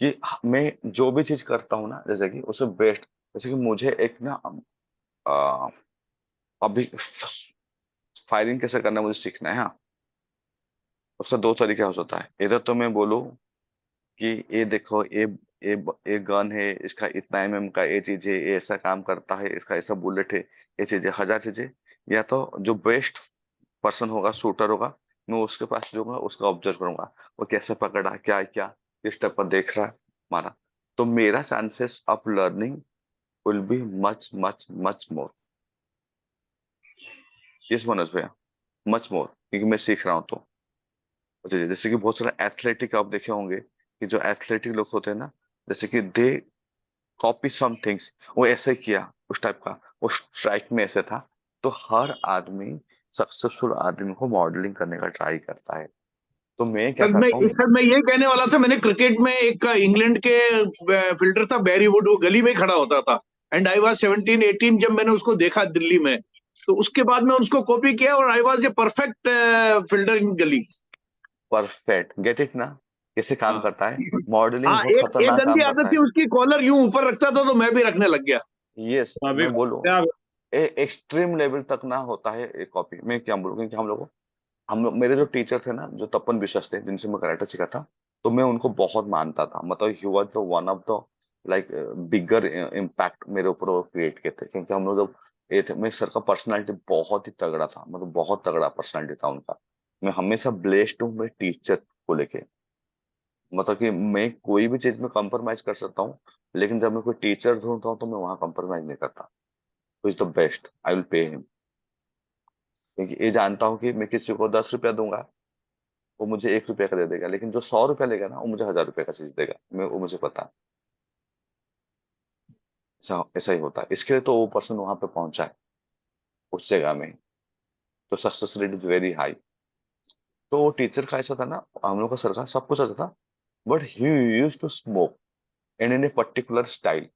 कि मैं जो भी चीज करता हूँ ना, जैसे कि उससे बेस्ट, जैसे कि मुझे एक ना अ, अभी फायरिंग कैसे करना है मुझे सीखना है। हाँ, उसका 2 तरीका हो सकता है। इधर तो मैं बोलूँ कि ये देखो ये गन है, इसका इतना का ये चीज है, ये ऐसा काम करता है, इसका ऐसा बुलेट है, ये चीजें 1000 चीजें। या तो जो बेस्ट पर्सन होगा, शूटर होगा, मैं उसके पास जाऊंगा, उसका ऑब्जर्व करूंगा वो कैसे पकड़ा, क्या क्या किस टाइप का देख रहा है मारा। तो मेरा chances of learning will be much much much more. Yes Manoj भैया, मच मोर, क्योंकि मैं सीख रहा हूँ। तो जैसे कि बहुत सारे एथलेटिक आप देखे होंगे कि जो एथलेटिक लोग होते हैं ना, जैसे कि दे कॉपी सम थिंग्स, वो ऐसे किया उस टाइप का, वो स्ट्राइक में ऐसे था। तो हर आदमी सक्सेसफुल आदमी को मॉडलिंग करने का ट्राई करता है। तो मैं क्या करता हूँ, सर मैं ये कहने वाला था, मैंने क्रिकेट में एक इंग्लैंड के फील्डर था बैरी वुड, वो गली में ही खड़ा होता था, एंड आई वाज 17-18 जब मैंने उसको देखा दिल्ली में, तो उसके बाद में उसको कॉपी किया और I was a perfect fielder in gully. Perfect, get it ना, कैसे काम हाँ। करता है मॉडलिंग, हाँ, बहुत एक खतरनाक गंदी काम करता आदत थी है। उसकी, कॉलर यूं ऊपर रखता था तो मैं भी रखने लग गया। यस, तो अभी मैं बोलूँ क्या एक्सट्रीम लेवल तक ना होता है एक कॉपी। मैं क्या बोलूँ कि हम लोग मेरे जो टीचर थे ना, जो तपन विश्वास थे, जिनसे मैं कराटे सीखा था, तो मैं उनको बहुत मानता था। मतलब he was the one of the like bigger impact मेरे ऊपर वो क्रिएट किए थे, क्योंकि हम लोग जब ये थे, मैं सर का पर्सनालिटी बहुत ही तगड़ा था, मतलब बहुत तगड़ा पर्सनालिटी था उनका। मैं हमेशा ब्लेस्ड हूँ मेरे टीचर को लेके। मतलब कि मैं कोई भी चीज में कंप्रोमाइज कर सकता हूँ, लेकिन जब मैं कोई टीचर ढूंढता हूँ तो मैं वहां कंप्रोमाइज नहीं करता। Is the best, I will pay him. क्योंकि ये जानता हूँ कि मैं किसी को 10 रुपया दूंगा, वो मुझे 1 रुपया का दे देगा, लेकिन जो 100 रुपया लेगा ना, वो मुझे 1000 रुपये का चीज देगा। वो मुझे पता है। ऐसा ऐसा ही होता है, इसके लिए तो वो पर्सन वहां पे पहुंचा है उस जगह में, तो success rate is very high. तो वो टीचर का ऐसा था ना, हम लोग का सर का सब कुछ अच्छा था, but he use to smoke and in a particular style.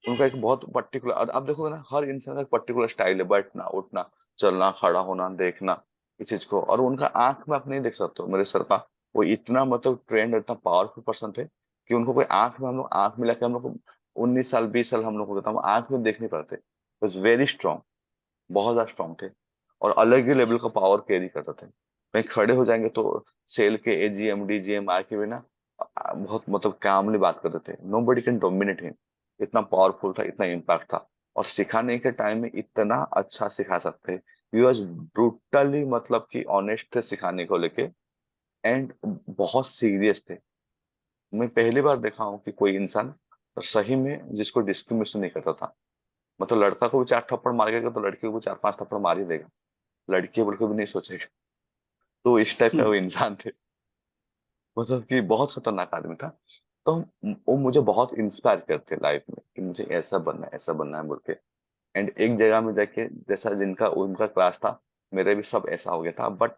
उनका एक बहुत पर्टिकुलर, और आप देखोगे ना, हर इंसान का एक पर्टिकुलर स्टाइल है, बैठना, उठना, चलना, खड़ा होना, देखना, इस चीज को। और उनका आंख में आप नहीं देख सकते हो मेरे सर का। वो इतना मतलब ट्रेंड, इतना पावरफुल पर्सन थे कि उनको कोई आंख में, हम लोग आंख मिला के, हम लोग को 19 साल 20 साल हम लोग को, हम आंख में देख नहीं पाते। वॉज वेरी स्ट्रांग, बहुत ज्यादा स्ट्रांग थे, और अलग ही लेवल का पावर कैरी करते थे। कहीं खड़े हो जाएंगे तो सेल के एजीएम डीजीएम आके भी ना, बहुत मतलब कामली बात करते थे। Nobody can dominate him. इतना पावरफुल था, इतना इम्पैक्ट था। और सिखाने के टाइम में इतना अच्छा सिखा सकते, ही वॉज ब्रूटली, मतलब कि ऑनेस्ट थे सिखाने को लेके, एंड बहुत सीरियस थे। मैं पहली बार देखा हूँ कि कोई इंसान सही में जिसको डिस्क्रिमिनेशन नहीं करता था। मतलब लड़का को भी 4 थप्पड़ मारेगा तो लड़की को भी 4-5 थप्पड़ मार ही देगा, लड़की बिल्कुल भी नहीं सोचेगा। तो इस टाइप का वो इंसान थे, मतलब कि बहुत खतरनाक आदमी था। तो वो मुझे बहुत इंस्पायर करते लाइफ में कि मुझे ऐसा बनना है, ऐसा बनना है बोल के। एंड एक जगह में जाके, जैसा जिनका उनका क्लास था, मेरे भी सब ऐसा हो गया था, बट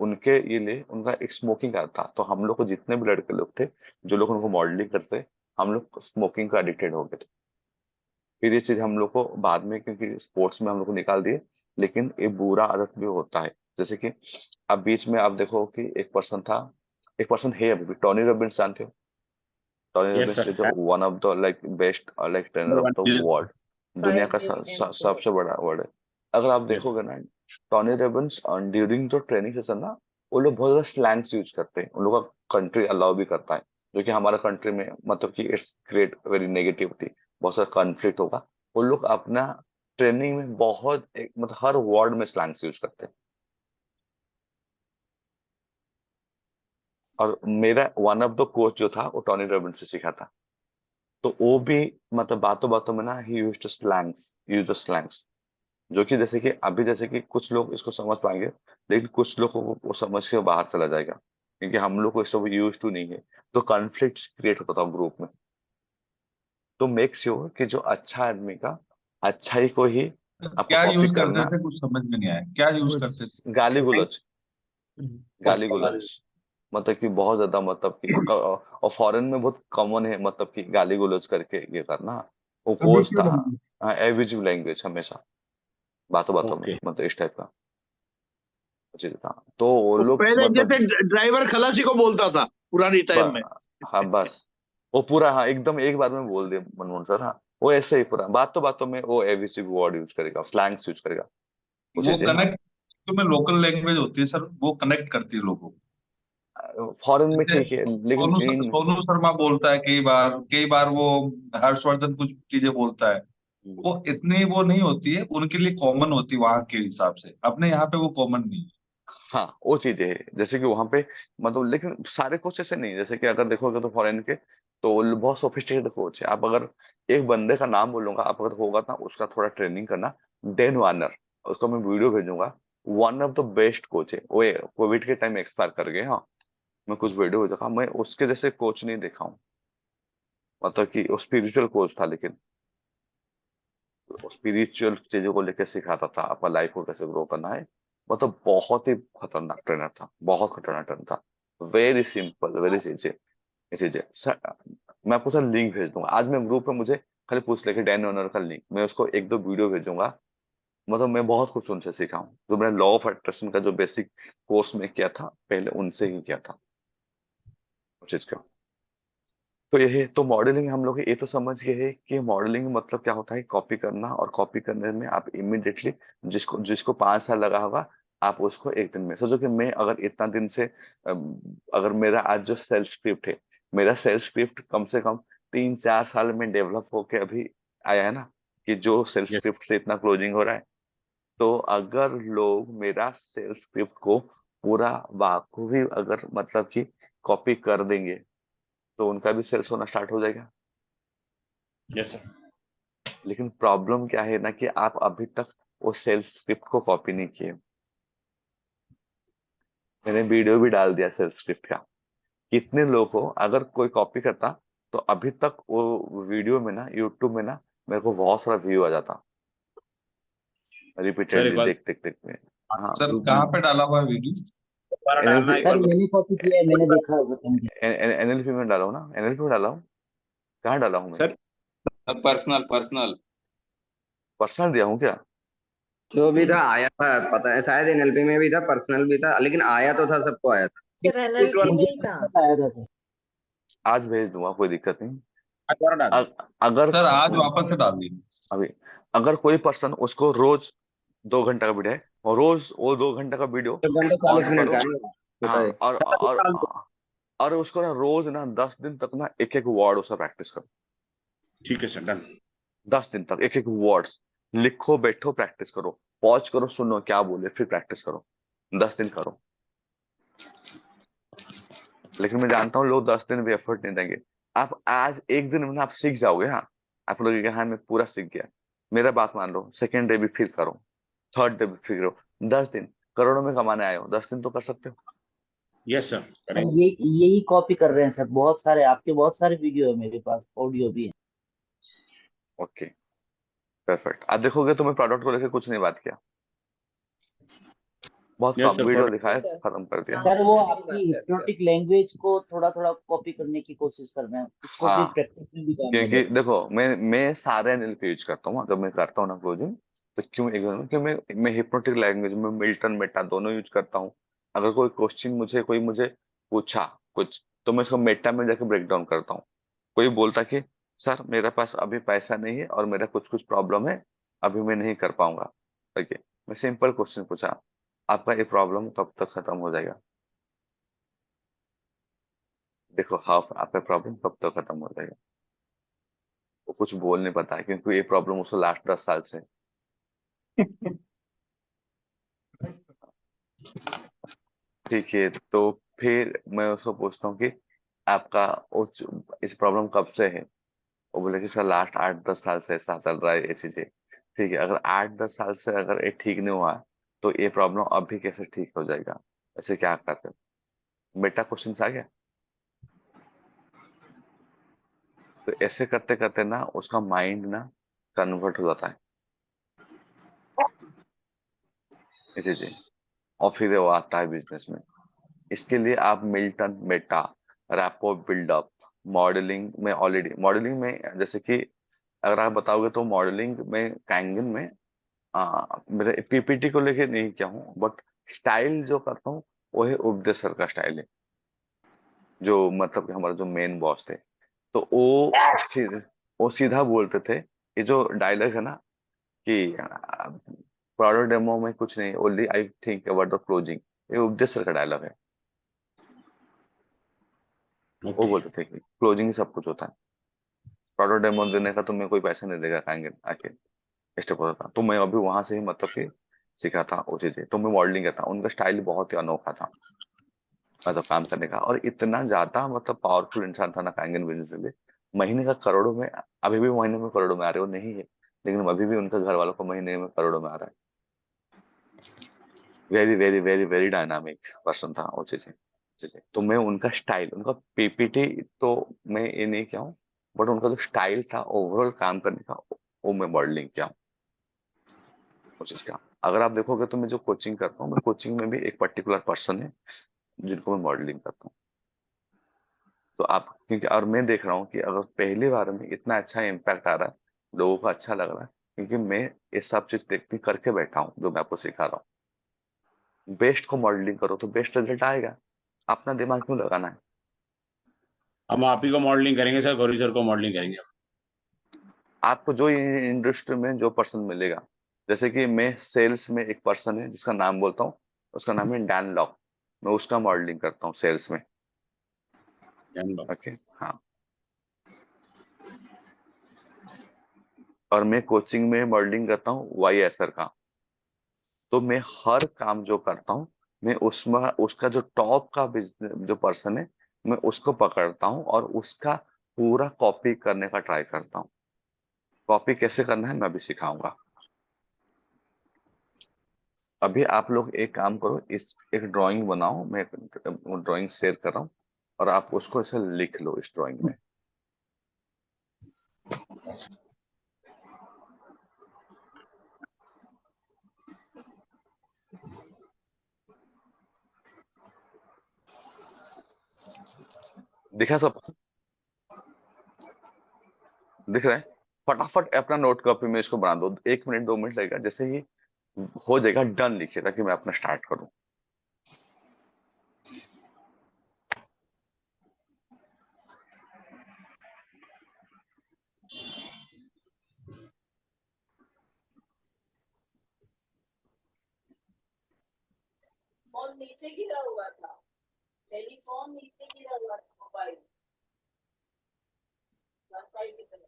उनके ये लिए उनका एक स्मोकिंग का था। तो हम लोग को जितने भी लड़के लोग थे, जो लोग उनको मॉडलिंग करते, हम लोग स्मोकिंग का एडिक्टेड हो गए थे। फिर ये चीज हम लोग को बाद में, क्योंकि स्पोर्ट्स में हम लोग को निकाल दिए, लेकिन ये बुरा आदत भी होता है। जैसे कि अब बीच में आप देखो कि एक पर्सन था, एक पर्सन है अभी भी, टॉनी रॉबिन्स जानते हो? Tony yes Robbins sir, is one of the like best like trainer of the world. दुनिया का 5 सबसे बड़ा वर्ड है। अगर आप यस देखोगे ना, टॉनी रॉबिन्स ड्यूरिंग जो ट्रेनिंग सेशन ना, वो लोग बहुत ज्यादा स्लैंग्स यूज करते हैं। उन लोग का कंट्री अलाउ भी करता है, जो कि हमारा कंट्री में मतलब कि इट्स क्रिएट वेरी नेगेटिविटी, बहुत सारा कॉन्फ्लिक्ट होगा। वो लोग अपना ट्रेनिंग में बहुत मतलब हर वर्ड में स्लैंग्स यूज करते हैं। और मेरा वन ऑफ द कोच जो था, वो टॉनी रॉबिन्स से सीखा था। तो वो भी मतलब बातों बातों में ना, ही यूज्ड स्लैंग्स, यूज स्लैंग्स, जो कि जैसे कि अभी जैसे कि कुछ लोग इसको समझ पाएंगे, लेकिन कुछ लोग को वो समझ के बाहर चला जाएगा, क्योंकि हम लोग को इसको यूज टू नहीं है। तो कॉन्फ्लिक्ट क्रिएट होता था ग्रुप में। तो मेक श्योर कि जो अच्छा आदमी का अच्छाई को ही आपको क्या कॉपी यूज करते करना। थे, कुछ समझ में नहीं आया, क्या यूज करते थे? गाली गुलच, गाली ओके। गुलच, मतलब कि बहुत ज्यादा, मतलब कि और फॉरेन में बहुत कॉमन है, मतलब कि गाली गुलच करके ये करना। वो कोर्स था, एब्यूजिव लैंग्वेज हमेशा, बातों बातों में, ओके। मतलब इस टाइप का चीज था। तो वो वो लोग पहले मतलब जैसे ड्राइवर खलासी को बोलता था पुरानी टाइम में। हाँ बस, वो पूरा, हाँ एकदम एक बार में बोल दिया मनमोहन सर। हाँ, वो ऐसे ही पूरा बातों बातों में वो एब्यूसिव वर्ड यूज करेगा, स्लैंग्स यूज करेगा, वो वो चीजें। हाँ, कनेक्ट, जो में लोकल लैंग्वेज होती है सर, वो कनेक्ट करती है लोगों को। फॉरेन में जैसे ठीक है, लेकिन इन सोनू शर्मा बोलता है, कई बार वो हर्षवर्धन कुछ चीजें बोलता है, वो इतनी वो नहीं होती है उनके लिए, कॉमन होती है वहां के हिसाब से, अपने यहाँ पे वो कॉमन नहीं है। हाँ वो चीजें है, जैसे कि वहां पे मतलब, लेकिन सारे कोच ऐसे नहीं। जैसे कि अगर देखोगे तो फॉरेन के, तो वो बहुत सोफिस्टिकेटेड कोच है। आप अगर एक बंदे का नाम बोलूंगा, आप अगर होगा ना उसका थोड़ा ट्रेनिंग करना, डेन वार्नर, उसका मैं वीडियो भेजूंगा। One of the best coach है वो। कोविड के टाइम एक्सपायर कर गए, हाँ। मैं कुछ वीडियो भेजूंगा, मैं उसके जैसे कोच नहीं देखा हूँ। मतलब कि वो स्पिरिचुअल कोच था, लेकिन स्पिरिचुअल चीजों को लेकर सिखाता था, आपका लाइफ को कैसे ग्रो करना है। मतलब बहुत ही खतरनाक ट्रेनर था, बहुत खतरनाक ट्रेनर था। वेरी सिंपल, वेरी चीजें, ये चीजें मैं आपको सर लिंक भेज दूंगा। आज मैं ग्रुप पे मुझे खाली पूछ ले कि डैनी ओनर का लिंक, मैं उसको 1-2 वीडियो भेजूंगा। मतलब मैं बहुत कुछ उनसे सीखा हूँ, जो मैंने लॉ ऑफ अट्रैक्शन का जो बेसिक कोर्स में किया था पहले, उनसे ही किया था उस चीज का। तो ये तो मॉडलिंग हम लोग ये तो समझ गए हैं कि मॉडलिंग मतलब क्या होता है, कॉपी करना, और कॉपी करने में आप इमिडिएटली जिसको जिसको 5 साल लगा होगा, आप उसको एक दिन में सोचो कि मैं अगर इतना दिन से अगर मेरा आज जो सेल्स स्क्रिप्ट है, मेरा सेल्स स्क्रिप्ट कम से कम 3-4 साल में डेवलप होके अभी आया है ना, कि जो सेल्स Yes. स्क्रिप्ट से इतना क्लोजिंग हो रहा है। तो अगर लोग मेरा सेल्स स्क्रिप्ट को पूरा बाखूबी अगर मतलब कि कॉपी कर देंगे, तो उनका भी सेल्स होना स्टार्ट हो जाएगा। Yes sir. लेकिन प्रॉब्लम क्या है ना, कि आप अभी तक वो सेल्स स्क्रिप्ट को कॉपी नहीं किए। मैंने वीडियो भी डाल दिया सेल्स स्क्रिप्ट का, कितने लोग हो, अगर कोई कॉपी करता तो अभी तक वो वीडियो में ना, यूट्यूब में ना, मेरे को बहुत सारा व्यू आ जाता सर रिपीटेडली एक बात, देख देख देख में। हाँ, सर कहाँ पे डाला हुआ है वीडियो? दोबारा डालना एक बार। मैंने कॉपी किया है, मैंने देखा है। एनएलपी में डाला हूँ ना, एनएलपी में डाला हूँ। कहाँ डाला हूँ मैं? सर पर्सनल पर्सनल दिया हूँ क्या? जो भी था आया था, पता है शायद एनएलपी में भी था, पर्सनल भी था, लेकिन आया तो था, सबको आया था। सर एनएलपी में ही था। आया था सर। आज भेज दूंगा, कोई दिक्कत नहीं। दोबारा डाल अगर सर आज वापस से डाल दीजिए। अभी अगर कोई पर्सन उसको रोज 2 घंटा का वीडियो है, और रोज वो 2 घंटा का वीडियो 1 घंटा 40 मिनट का है। हाँ, बताइए। और उसको ना रोज ना 10 दिन तक ना एक एक वर्ड उसका प्रैक्टिस करो। ठीक है सर, डन। 10 दिन तक एक एक वर्ड्स लिखो, बैठो, प्रैक्टिस करो, पॉज करो, सुनो क्या बोले, फिर प्रैक्टिस करो। 10 दिन करो। लेकिन मैं जानता हूँ लोग 10 दिन भी एफर्ट नहीं देंगे। आप आज एक दिन में ना आप सीख जाओगे। हाँ, आप लगेगा हाँ मैं पूरा सीख गया। मेरा बात मान लो, सेकेंड डे भी फिर करो, थर्ड डे भी फिर करो। 10 दिन, करोड़ों में कमाने आए हो, 10 दिन तो कर सकते हो। यस सर, सर करेंगे। यही कॉपी कर रहे हैं सर, बहुत सारे आपके, बहुत सारे वीडियो है मेरे पास, ऑडियो भी है। Okay, perfect. आज देखोगे तो मैं प्रोडक्ट को लेकर कुछ नहीं बात किया, बहुत yes come sir, video product. दिखाया, खत्म कर दिया। सर वो आपकी हिप्नोटिक लैंग्वेज को थोड़ा थोड़ा कॉपी करने की कोशिश कर रहे हैं, उसको फिर हाँ, प्रैक्टिस में भी काम में क्योंकि लेते देखो मैं सारे एनएलपी यूज करता हूँ जब मैं करता हूँ ना क्लोजिंग। तो क्यों क्योंकि मैं हिप्नोटिक लैंग्वेज में मिल्टन मेटा दोनों यूज करता हूँ। अगर कोई क्वेश्चन कोई मुझे पूछा कुछ, तो मैं उसको मेटा में जाके ब्रेक डाउन करता हूँ। कोई बोलता कि सर मेरे पास अभी पैसा नहीं है और मेरा कुछ कुछ प्रॉब्लम है, अभी मैं नहीं कर पाऊंगा। ठीक है, मैं सिंपल क्वेश्चन पूछा, आपका ये प्रॉब्लम कब तक खत्म हो जाएगा? देखो हाफ, आपका प्रॉब्लम कब तक खत्म हो जाएगा? वो कुछ बोल नहीं पाता है, क्योंकि ये प्रॉब्लम उसको लास्ट 10 साल से है। ठीक है, तो फिर मैं उसको पूछता हूँ कि आपका इस प्रॉब्लम कब से है? वो बोले कि सर लास्ट 8-10 साल से ऐसा चल रहा है ये चीजें। ठीक है, अगर 8-10 साल से अगर ये ठीक नहीं हुआ, तो ये प्रॉब्लम अभी कैसे ठीक हो जाएगा? ऐसे क्या करते? बेटा क्वेश्चन आ गया। तो ऐसे करते करते ना उसका माइंड ना कन्वर्ट हो जाता है ये चीजें, और फिर वो आता है बिजनेस में। इसके लिए आप Milton meta, rapport build up, modelling में ऑलरेडी, मॉडलिंग में जैसे कि अगर आप बताओगे तो मॉडलिंग में कैंगन में मेरे पीपीटी को लेके नहीं किया हूँ, बट स्टाइल जो करता हूँ वो है उपदेश सर का स्टाइल है, जो मतलब कि हमारे जो मेन बॉस थे। तो वो सीधा बोलते थे, ये जो डायलॉग है ना कि प्रोडक्ट डेमो में कुछ नहीं, only I think about the closing, ये उपदेश सर का डायलॉग है। वो बोलते थे कि क्लोजिंग ही सब कुछ होता है, प्रोडक्ट डेमो देने का तुम्हें कोई पैसा नहीं देगा कहेंगे आके, स्टेप होता था। तो मैं अभी वहां से ही मतलब कि सीखा था वो चीजें। तो मैं मॉडलिंग करता, उनका स्टाइल बहुत ही अनोखा था मतलब काम करने का, और इतना ज्यादा मतलब पावरफुल इंसान था ना कैंगन बिजनेस के लिए। महीने का करोड़ों में, अभी भी महीने में करोड़ों में आ रहे हो नहीं है, लेकिन अभी भी उनका घर वालों को महीने में करोड़ों में आ रहा है। Very very very very dynamic person था वो चीजें चीजें। तो मैं उनका स्टाइल, उनका पीपीटी तो मैं ये नहीं किया हूँ, बट उनका जो स्टाइल था ओवरऑल काम करने का, वो मैं मॉडलिंग किया हूँ उस चीज का। अगर आप देखोगे तो मैं जो कोचिंग करता हूँ, मैं कोचिंग में भी एक पर्टिकुलर पर्सन है जिनको मैं मॉडलिंग करता हूँ। तो आप, क्योंकि और मैं देख रहा हूँ कि अगर पहली बार में इतना अच्छा इम्पैक्ट आ रहा है, लोगों को अच्छा लग रहा है, क्योंकि मैं ये सब चीज देखने करके बैठा हूँ जो मैं आपको सिखा रहा हूँ। बेस्ट को मॉडलिंग करो तो बेस्ट रिजल्ट आएगा, अपना दिमाग क्यों लगाना है। हम आप ही को मॉडलिंग करेंगे सर, गौरी सर को मॉडलिंग करेंगे। आपको जो इंडस्ट्री में जो पर्सन मिलेगा, जैसे कि मैं सेल्स में एक पर्सन है जिसका नाम बोलता हूँ, उसका नाम है डैन लॉक, मैं उसका मॉडलिंग करता हूँ सेल्स में। ओके, हाँ। और मैं कोचिंग में मॉडलिंग करता हूँ वाई एसर का। तो मैं हर काम जो करता हूँ, मैं उसमें उसका जो टॉप का जो पर्सन है, मैं उसको पकड़ता हूँ और उसका पूरा कॉपी करने का ट्राई करता हूँ। कॉपी कैसे करना है मैं भी सिखाऊंगा। अभी आप लोग एक काम करो, इस एक ड्राइंग बनाओ, मैं ड्राइंग शेयर कर रहा हूँ और आप उसको ऐसे लिख लो इस ड्राइंग में। दिखा सब? दिख रहा है? फटाफट अपना नोट कॉपी में इसको बना दो, 1 मिनट 2 मिनट लगेगा। जैसे ही हो जाएगा डन लिखिए, ताकि मैं अपना स्टार्ट करूं। फोन नीचे गिरा हुआ था, टेलीफोन नीचे गिरा हुआ था, मोबाइल वाईफाई की तरह।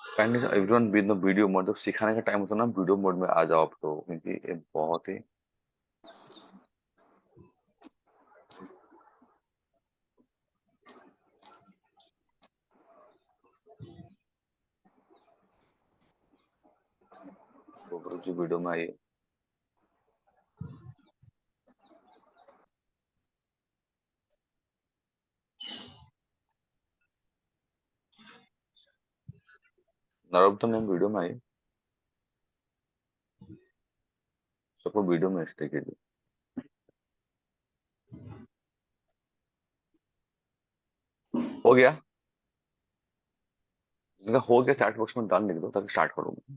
Kindly everyone be in the video mode. जब सिखाने का टाइम होता है ना, वीडियो मोड में आ जाओ आप लोग, क्योंकि ये बहुत ही जी वीडियो में आइए। नरोत्तम मैम वीडियो में आइए, सबको वीडियो में स्टे कीजिए। हो गया? हो गया, चैट बॉक्स में डन लिख दो ताकि स्टार्ट करूंगा।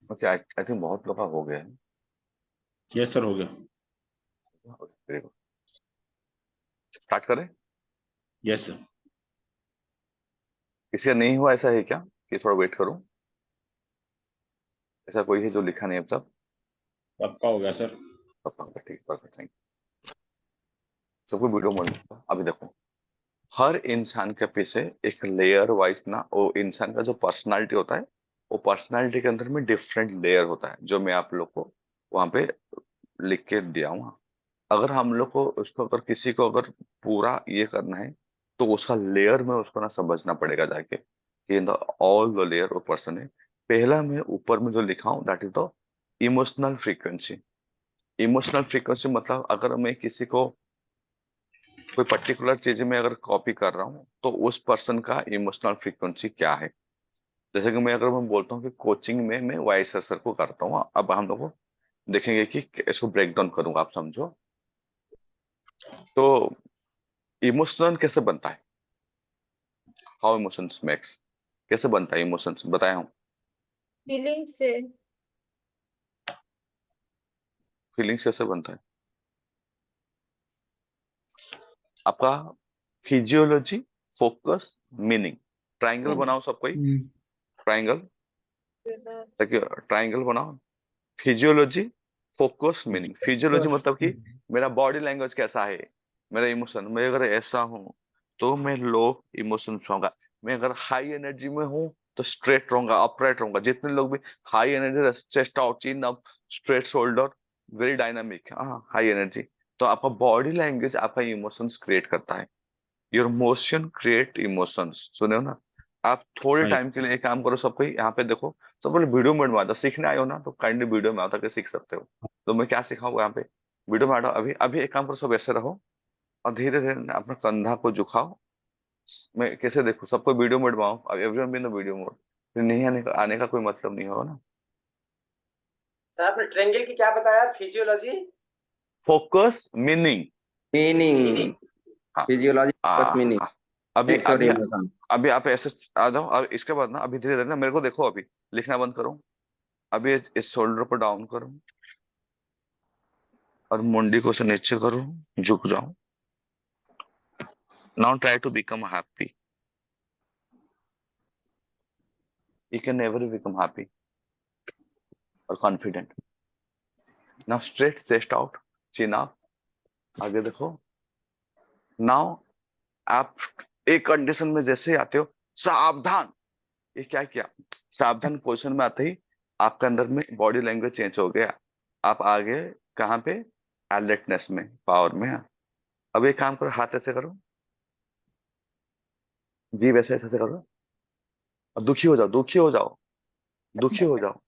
ओके, आई थिंक बहुत लोग का हो गया है। यस सर, हो गया। स्टार्ट करें? Yes sir. किसी का नहीं हुआ ऐसा है क्या कि थोड़ा वेट करूं? ऐसा कोई है जो लिखा नहीं अब तक? पक्का हो गया सर। पक्का, ठीक, परफेक्ट, थैंक यू। सबको वीडियो मोड। अभी देखो, हर इंसान के पीछे एक लेयर वाइज ना, वो इंसान का जो पर्सनालिटी होता है, वो पर्सनालिटी के अंदर में डिफरेंट लेयर होता है, जो मैं आप लोग को वहां पे लिख के दिया हूँ। अगर हम लोग को उसको, अगर किसी को अगर पूरा ये करना है, तो उसका लेयर में उसको ना समझना पड़ेगा जाके कि in the all the layer वो पर्सन है। पहला मैं ऊपर में जो लिखा हूँ, that is the emotional frequency. Emotional frequency मतलब अगर मैं किसी को कोई पर्टिकुलर चीज में अगर कॉपी कर रहा हूँ तो उस पर्सन का इमोशनल फ्रीक्वेंसी क्या है। जैसे कि मैं बोलता हूँ कि कोचिंग में मैं वाइस सर को करता हूँ, अब हम लोग देखेंगे कि इसको ब्रेक डाउन करूंगा, आप समझो। तो इमोशनल कैसे बनता है, हाउ इमोशंस मेक्स, कैसे बनता है इमोशंस, बताया हूँ। फीलिंग से। फीलिंग्स कैसे बनता है आपका, फिजियोलॉजी, फोकस, मीनिंग। ट्राइंगल बनाओ सब कोई, ट्राइंगल, ट्राइंगल बनाओ। Physiology, focus, meaning. फिजियोलॉजी मतलब कि मेरा बॉडी लैंग्वेज कैसा है, मेरा इमोशन। मैं अगर ऐसा हूं तो मैं लो इमोशन होगा। मैं अगर हाई एनर्जी में हूं तो स्ट्रेट रहूंगा, अपराइट रहूंगा। जितने लोग भी high energy, chest out, chin up, straight shoulder, very dynamic, high energy. तो आपका बॉडी लैंग्वेज आपका इमोशंस क्रिएट करता है। योर मोशन क्रिएट इमोशंस, सुने हो ना। आप थोड़े टाइम के लिए एक काम करो, सबको यहाँ पे देखो, सब पहले वीडियो मोड में आ जाओ। सीखने आए हो ना तो काइंडली वीडियो में आओ ताकि सीख सकते हो। तो मैं क्या सिखाऊंगा यहाँ पे, वीडियो में आ जाओ। अभी अभी एक काम करो, सब ऐसे रहो और धीरे धीरे अपना कंधा को झुकाओ। मैं कैसे देखूं, सबको वीडियो मोड में आओ, everyone be in the video mode. फिर नहीं आने का कोई मतलब नहीं होगा ना। सर आपने ट्रायंगल की क्या बताया, फिजियोलॉजी, फोकस, मीनिंग। मीनिंग, हाँ, फिजियोलॉजी, फोकस, मीनिंग, अभी एक्स और अभी इमोशन। अभी आप ऐसे आ जाओ। अब इसके बाद ना अभी धीरे धीरे ना मेरे को देखो, अभी लिखना बंद करो। अभी इस शोल्डर पर डाउन करो और मुंडी को से नीचे करो, झुक जाओ। Now try to become happy. You can never become happy और confident. Now straight chest out, chin up, आगे देखो। नाउ आप एक कंडीशन में जैसे ही आते हो, सावधान, ये क्या किया, सावधान पोजिशन में आते ही आपके अंदर में बॉडी लैंग्वेज चेंज हो गया। आप आगे कहाँ पे, अलर्टनेस में, पावर में। अब एक काम करो, हाथ ऐसे करो, जी वैसे ऐसे करो, और दुखी हो जाओ, दुखी हो जाओ, दुखी हो जाओ।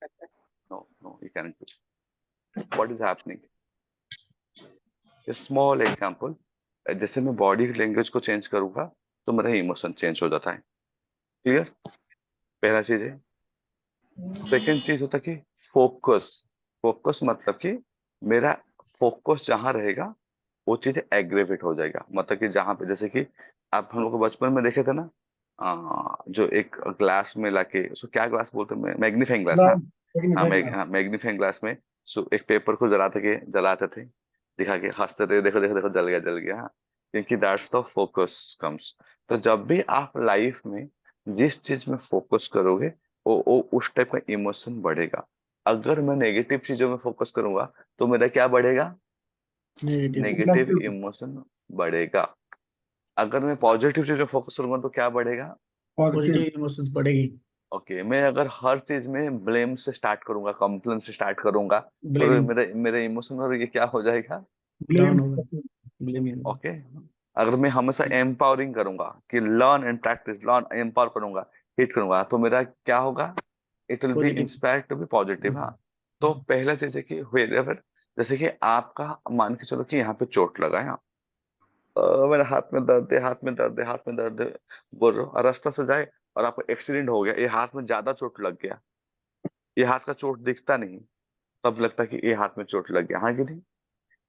No no, you can do. What is happening, small example. जैसे मैं बॉडी लैंग्वेज को चेंज करूंगा तो मेरा इमोशन चेंज हो जाता है। क्लियर, पहला चीज है। सेकेंड चीज होता है कि फोकस। फोकस मतलब कि मेरा फोकस जहां रहेगा वो चीज एग्रेवेट हो जाएगा। मतलब कि जहां पे, जैसे कि आप हम लोग को बचपन में देखे थे ना, जो एक ग्लास में लाके, उसको क्या ग्लास बोलते हैं, मैग्नीफाइंग ग्लास। हाँ, मैग्नीफाइंग ग्लास में एक पेपर को जलाते थे, दिखा के हंसते थे, देखो देखो देखो जल गया जल गया। हाँ, क्योंकि दैट्स द फोकस कम्स। तो जब भी आप लाइफ में जिस चीज में फोकस करोगे वो उस टाइप का इमोशन बढ़ेगा। अगर मैं नेगेटिव चीजों में फोकस करूंगा तो मेरा क्या बढ़ेगा, नेगेटिव इमोशन बढ़ेगा। अगर मैं पॉजिटिव चीज में फोकस करूंगा तो क्या बढ़ेगा, पॉजिटिव इमोशंस बढ़ेगी। ओके। मैं अगर हर चीज में ब्लेम से स्टार्ट करूंगा, कंप्लेन से स्टार्ट करूंगा तो ब्लेमिंग मेरे मेरे इमोशन और ये क्या हो जाएगा, डाउन होगा, ब्लेमिंग। ओके। अगर मैं हमेशा एम्पावरिंग करूंगा कि learn and practice, learn empower करूंगा, हिट करूंगा, तो मेरा क्या होगा, it will be positive. Inspired to be positive. हाँ, तो पहला चीज है कि wherever, जैसे कि आपका मान के चलो कि यहाँ पे चोट लगा है, मेरे हाथ में दर्द है, हाथ में दर्द है, हाथ में दर्द है बोल रहे हो, और रास्ता से जाए और आपको एक्सीडेंट हो गया, ये हाथ में ज्यादा चोट लग गया, ये हाथ का चोट दिखता नहीं, तब लगता है कि ये हाथ में चोट लग गया, हाँ कि नहीं।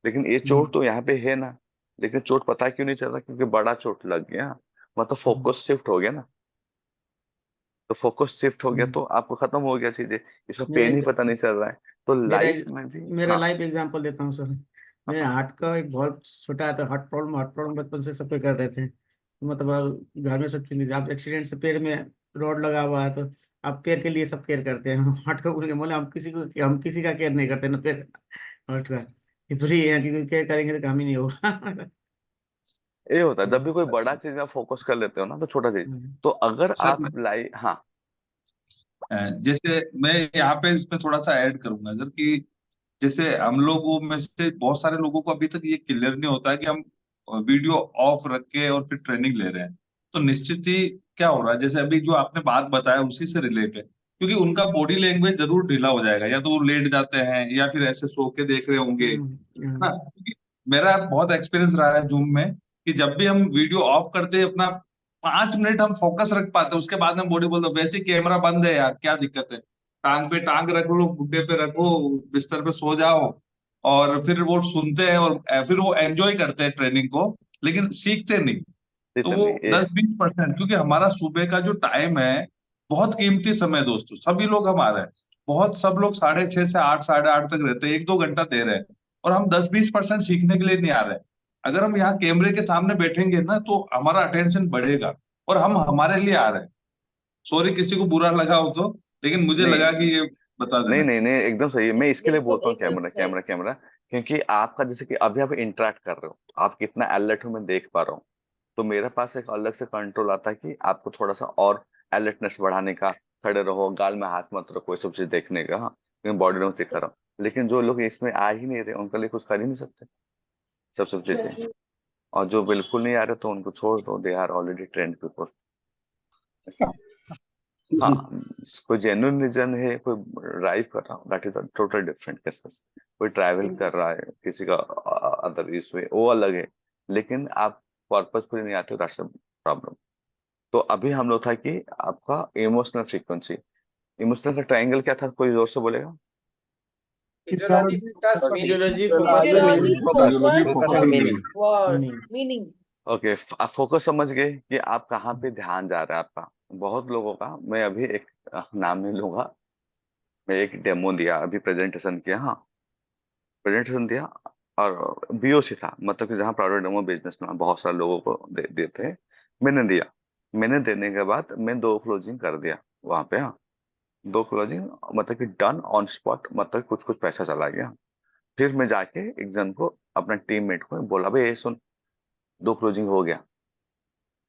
लेकिन ये चोट तो यहाँ पे है ना, लेकिन चोट पता क्यों नहीं चल रहा, क्योंकि बड़ा चोट लग गया, मतलब फोकस शिफ्ट हो गया ना। तो फोकस शिफ्ट हो गया तो आपको खत्म हो गया चीजें, इसका पेन ही पता नहीं चल रहा है। तो लाइफ में भी, मेरा हाँ, लाइफ एग्जांपल देता हूँ सर। मेरे हार्ट का एक बहुत छोटा था, हार्ट प्रॉब्लम बचपन से सब पे कर रहे थे। मतलब घर में सब चीज, आप एक्सीडेंट से पैर में रॉड लगा हुआ है तो आप पैर के लिए सब केयर करते हैं। हार्ट का बोले हम किसी का केयर नहीं करते ना, पैर हार्ट का ये फ्री है, क्योंकि केयर करेंगे तो काम ही नहीं होगा। ये होता है जब भी कोई बड़ा चीज में फोकस कर लेते हो ना तो छोटा चीज, तो अगर सर आप लाइफ, हाँ, जैसे मैं यहाँ पे इसमें थोड़ा सा ऐड करूंगा सर कि जैसे हम लोगों में से बहुत सारे लोगों को अभी तक ये क्लियर नहीं होता है कि हम वीडियो ऑफ रख के और फिर ट्रेनिंग ले रहे हैं, तो निश्चित ही क्या हो रहा है, जैसे अभी जो आपने बात बताया उसी से रिलेट है, क्योंकि उनका बॉडी लैंग्वेज जरूर ढीला हो जाएगा, या तो वो लेट जाते हैं या फिर ऐसे सो के देख रहे होंगे, है ना। क्योंकि मेरा बहुत एक्सपीरियंस रहा है जूम में कि जब भी हम वीडियो ऑफ करते हैं अपना 5 मिनट हम फोकस रख पाते हैं, उसके बाद में बॉडी बोलता है वैसे कैमरा बंद है यार, क्या दिक्कत है, टांग पे टांग रख लो, घुटने पे रखो, बिस्तर पे सो जाओ। और फिर वो सुनते हैं और फिर वो एंजॉय करते हैं ट्रेनिंग को, लेकिन सीखते नहीं। तो वो 10-20%, क्योंकि हमारा सुबह का जो टाइम है बहुत कीमती समय है दोस्तों, सभी लोग हमारे हैं, बहुत सब लोग 6:30 से 8, 8:30 तक रहते हैं, 1-2 घंटा दे रहे हैं, और हम 10-20% सीखने के लिए नहीं आ रहे हैं। अगर हम यहाँ कैमरे के सामने बैठेंगे ना तो हमारा अटेंशन बढ़ेगा, और हम हमारे लिए आ रहे हैं। सॉरी किसी को बुरा लगा हो तो, लेकिन मुझे नहीं लगा कि ये बता नहीं देना। नहीं नहीं, एकदम सही है। मैं इसके लिए बिल्कुल बोलता हूँ एकदम कैमरा सही। कैमरा कैमरा, क्योंकि आपका जैसे कि अभी आप इंटरेक्ट कर रहे हो, आप कितना अलर्ट हो मैं देख पा रहा हूँ। तो मेरे पास एक अलग से कंट्रोल आता है कि आपको थोड़ा सा और अलर्टनेस बढ़ाने का, खड़े रहो, गाल में हाथ मत रखो, ये सब चीज देखने का। हाँ, मैं बॉडी लैंग्वेज चेक कर रहा हूँ, लेकिन जो लोग इसमें आ ही नहीं रहे उनके लिए कुछ कर ही नहीं सकते सब चीजें। और जो बिल्कुल नहीं आ रहे तो उनको छोड़ दो, they are already trained people. हाँ, कोई जेन्युइन रीजन है, कोई ड्राइव कर रहा हूँ, that is total different cases. कोई ट्रैवल कर रहा है, किसी का अदर इशू है, वो अलग है। लेकिन आप पर्पजफुली नहीं आते हो, दैट्स प्रॉब्लम। तो अभी हम लोग था कि आपका इमोशनल फ्रीक्वेंसी, इमोशनल का ट्रायंगल क्या था, कोई जोर से बोलेगा? Physiology, focus, meaning. Physiology, focus, physiology, focus focus, and meaning. Word, meaning. Meaning. Okay, आप फोकस समझ गए कि आप कहाँ पे ध्यान जा रहा है आपका। बहुत लोगों का, मैं अभी एक नाम नहीं लूंगा, मैं एक डेमो दिया अभी, प्रेजेंटेशन किया। हाँ, प्रेजेंटेशन दिया, और बीओसी था, मतलब कि जहाँ प्राइवेट डेमो बिजनेस में बहुत सारे लोगों को देते हैं, मैंने दिया। मैंने देने के बाद मैं 2 क्लोजिंग कर दिया वहां पे। हाँ, 2 क्लोजिंग, मतलब कि डन ऑन स्पॉट, मतलब कुछ कुछ पैसा चला गया। फिर मैं जाके एक जन को, अपना टीममेट को बोला, भाई ये सुन, 2 क्लोजिंग हो गया।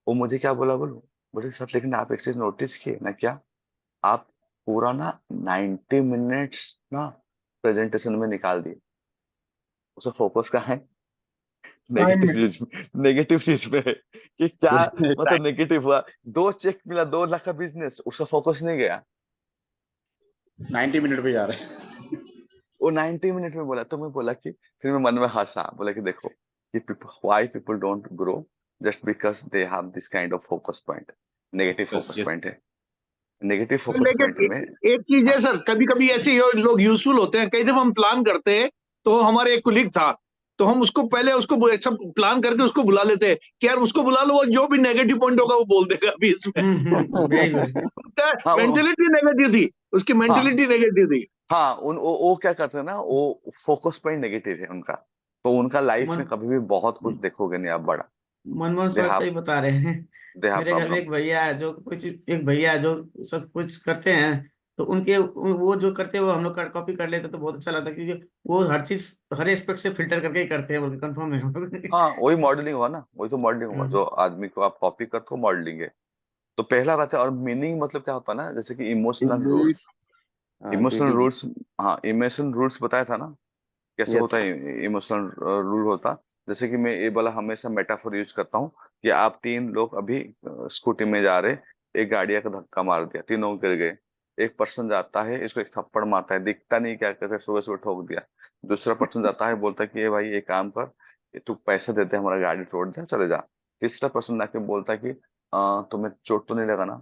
वो मुझे क्या बोला बोलो, बोले सर लेकिन आप एक चीज नोटिस किए ना क्या, आप पूरा ना 90 मिनट्स ना प्रेजेंटेशन में निकाल दिए। उसे फोकस कहाँ है? नेगेटिव चीज, नेगेटिव चीज पे है कि क्या, मतलब नेगेटिव हुआ। 2 चेक मिला, 2 लाख का बिजनेस, उसका फोकस नहीं गया। 90 मिनट पे जा रहे हैं। वो 90 मिनट में बोला, तो मैं बोला कि, फिर मैं मन में हंसा, बोला कि देखो कि why people don't grow, just because they have this kind of focus point. Negative focus point है, नेगेटिव फोकस पॉइंट में। एक चीज है हाँ, सर, कभी कभी ऐसे लोग यूजफुल होते हैं। कई जब हम प्लान करते हैं, तो हमारे एक कुलीग था, तो हम उसको पहले उसको सब प्लान करके उसको बुला लेते हैं कि यार उसको बुला लो, वो जो भी नेगेटिव पॉइंट होगा वो बोल देगा अभी इसमें। Very good. हाँ, मेंटेलिटी नेगेटिव थी, उसकी हाँ, मेंटेलिटी नेगेटिव थी। हाँ, वो क्या करते हैं ना, वो फोकस पॉइंट नेगेटिव है उनका, तो उनका लाइफ में मन कभी भी बहुत कुछ देखोगे नहीं आप बड़ा। मनमोहन दे सर हैव सही बता रहे हैं। दे हैव मेरे घर में प्रॉब्लम। एक भैया है जो कुछ, एक भैया है जो सब कुछ करते हैं, तो उनके वो जो करते हैं वो हम लोग कॉपी कर लेते हैं, तो बहुत अच्छा लगता है, क्योंकि वो हर चीज हर एस्पेक्ट से फिल्टर करके ही करते हैं, बोल कंफर्म है हम लोग। हाँ, वही मॉडलिंग हुआ ना, वही तो मॉडलिंग हुआ, हम्म, जो आदमी को आप कॉपी करते हो मॉडलिंग है। तो पहला बात है, और मीनिंग मतलब क्या होता है ना, जैसे कि emotional rules, emotional PTG. Rules. हाँ, इमोशनल रूल्स बताया था ना, कैसे यस। होता है इमोशनल रूल होता। जैसे कि मैं ये वाला हमेशा मेटाफोर यूज करता हूँ, कि आप 3 लोग अभी स्कूटी में जा रहे, एक गाड़ी का धक्का मार दिया, तीनों गिर गए। एक पर्सन जाता है, इसको एक थप्पड़ मारता है, दिखता नहीं क्या कैसे, सुबह सुबह ठोक दिया। दूसरा पर्सन जाता है, बोलता है कि ये भाई ये काम कर, ये तू पैसे देते हमारा गाड़ी तोड़ दे, चले जा। तीसरा पर्सन जाके बोलता है कि तुम्हें चोट तो नहीं लगा ना।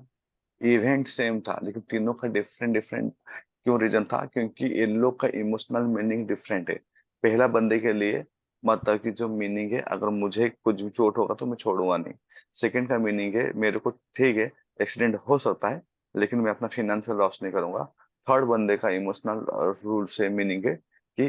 इवेंट सेम था, लेकिन तीनों का डिफरेंट डिफरेंट क्यों रीजन था, क्योंकि इन लोग का इमोशनल मीनिंग डिफरेंट है। पहला बंदे के लिए, मतलब कि जो मीनिंग है, अगर मुझे कुछ भी चोट होगा तो मैं छोड़ूंगा नहीं। सेकंड का मीनिंग है, मेरे को ठीक है एक्सीडेंट हो सकता है, लेकिन मैं अपना फाइनेंशियल लॉस नहीं करूंगा। थर्ड बंदे का इमोशनल रूल से मीनिंग है कि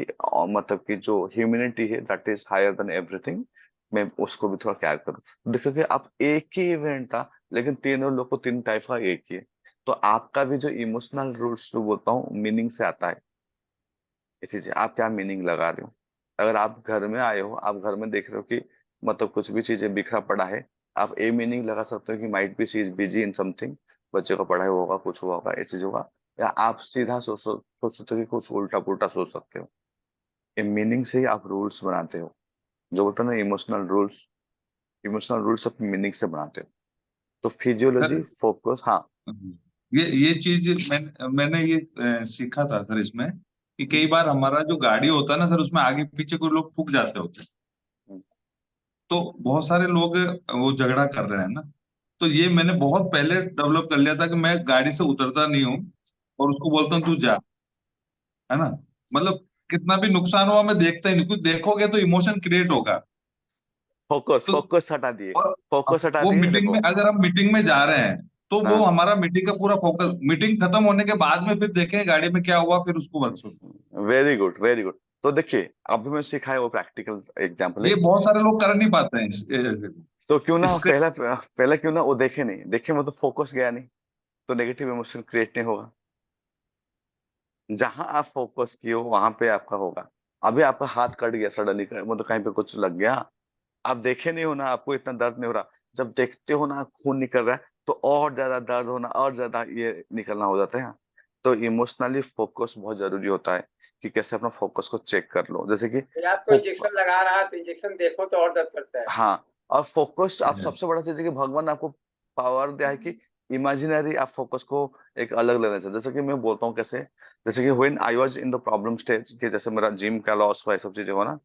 मतलब कि जो ह्यूमैनिटी है that is higher than everything, मैं उसको भी थोड़ा केयर करूँ। देखो कि आप एक ही इवेंट था, लेकिन तीनों लोग को 3 टाइप का एक ही है। तो आपका भी जो इमोशनल रूल्स जो बोलता हूँ मीनिंग से आता है, ये चीजें आप क्या मीनिंग लगा रहे हो। अगर आप घर में आए हो, आप घर में देख रहे हो कि मतलब कुछ भी चीजें बिखरा पड़ा है, आप ए मीनिंग लगा सकते हो कि might be she is busy in something, बच्चे का पढ़ाई होगा, कुछ हुआ होगा, ये चीज होगा। या आप सीधा सोच सकते हो कि कुछ उल्टा पुल्टा सोच सकते हो। ये मीनिंग से ही आप रूल्स बनाते हो, जो बोलते हैं ना इमोशनल रूल्स, इमोशनल रूल्स अपनी मीनिंग से बनाते हो। तो फिजियोलॉजी सर फोकस। हाँ, ये चीज मैंने ये सीखा था सर इसमें, कि कई बार हमारा जो गाड़ी होता है ना सर, उसमें आगे पीछे कोई लोग फूक जाते होते हैं। तो बहुत सारे लोग वो झगड़ा कर रहे हैं ना। तो ये मैंने बहुत पहले डेवलप कर लिया था कि मैं गाड़ी से उतरता नहीं हूँ और उसको बोलता हूँ तू जा, है ना। मतलब कितना भी नुकसान हुआ मैं देखता ही नहीं, कुछ देखोगे तो इमोशन क्रिएट होगा। फोकस तो फोकस हटा दिए, और फोकस हटा वो दिए। मीटिंग देखो, में, अगर हम मीटिंग में जा रहे हैं तो वो हाँ, हमारा मीटिंग का पूरा फोकस, मीटिंग खत्म होने के बाद में फिर देखेंगे गाड़ी में क्या हुआ, फिर उसको work. Very good very good. तो देखिए, अभी मैं सिखाया वो प्रैक्टिकल एग्जाम्पल ये है। बहुत सारे लोग कर नहीं पाते हैं तो क्यों ना इसके। पहला पहले क्यों ना वो देखे नहीं, देखे मतलब फोकस गया नहीं, तो नेगेटिव इमोशन क्रिएट नहीं होगा। जहां आप फोकस किए हो वहां पे आपका होगा। अभी आपका हाथ कट गया सडनली, मतलब कहीं पे कुछ लग गया, आप देखे नहीं हो ना, आपको इतना दर्द नहीं हो रहा। जब देखते हो ना खून निकल रहा है, तो और ज्यादा दर्द होना, और ज्यादा ये निकलना हो जाता है। तो इमोशनली फोकस बहुत जरूरी होता है कि कैसे अपना फोकस को चेक कर लो, जैसे कि या आपको इंजेक्शन लगा रहा है तो इंजेक्शन देखो तो और दर्द करता है। हाँ। और फोकस, आप सबसे बड़ा चीज है कि भगवान ने आपको पावर दिया है कि इमेजिनरी आप फोकस को एक अलग लेना चाहिए। जैसे कि मैं बोलता हूँ कैसे, जैसे कि when I was in the problem stage, कि जैसे मेरा जिम का लॉस हुआ, ये सब चीजें हुआ ना,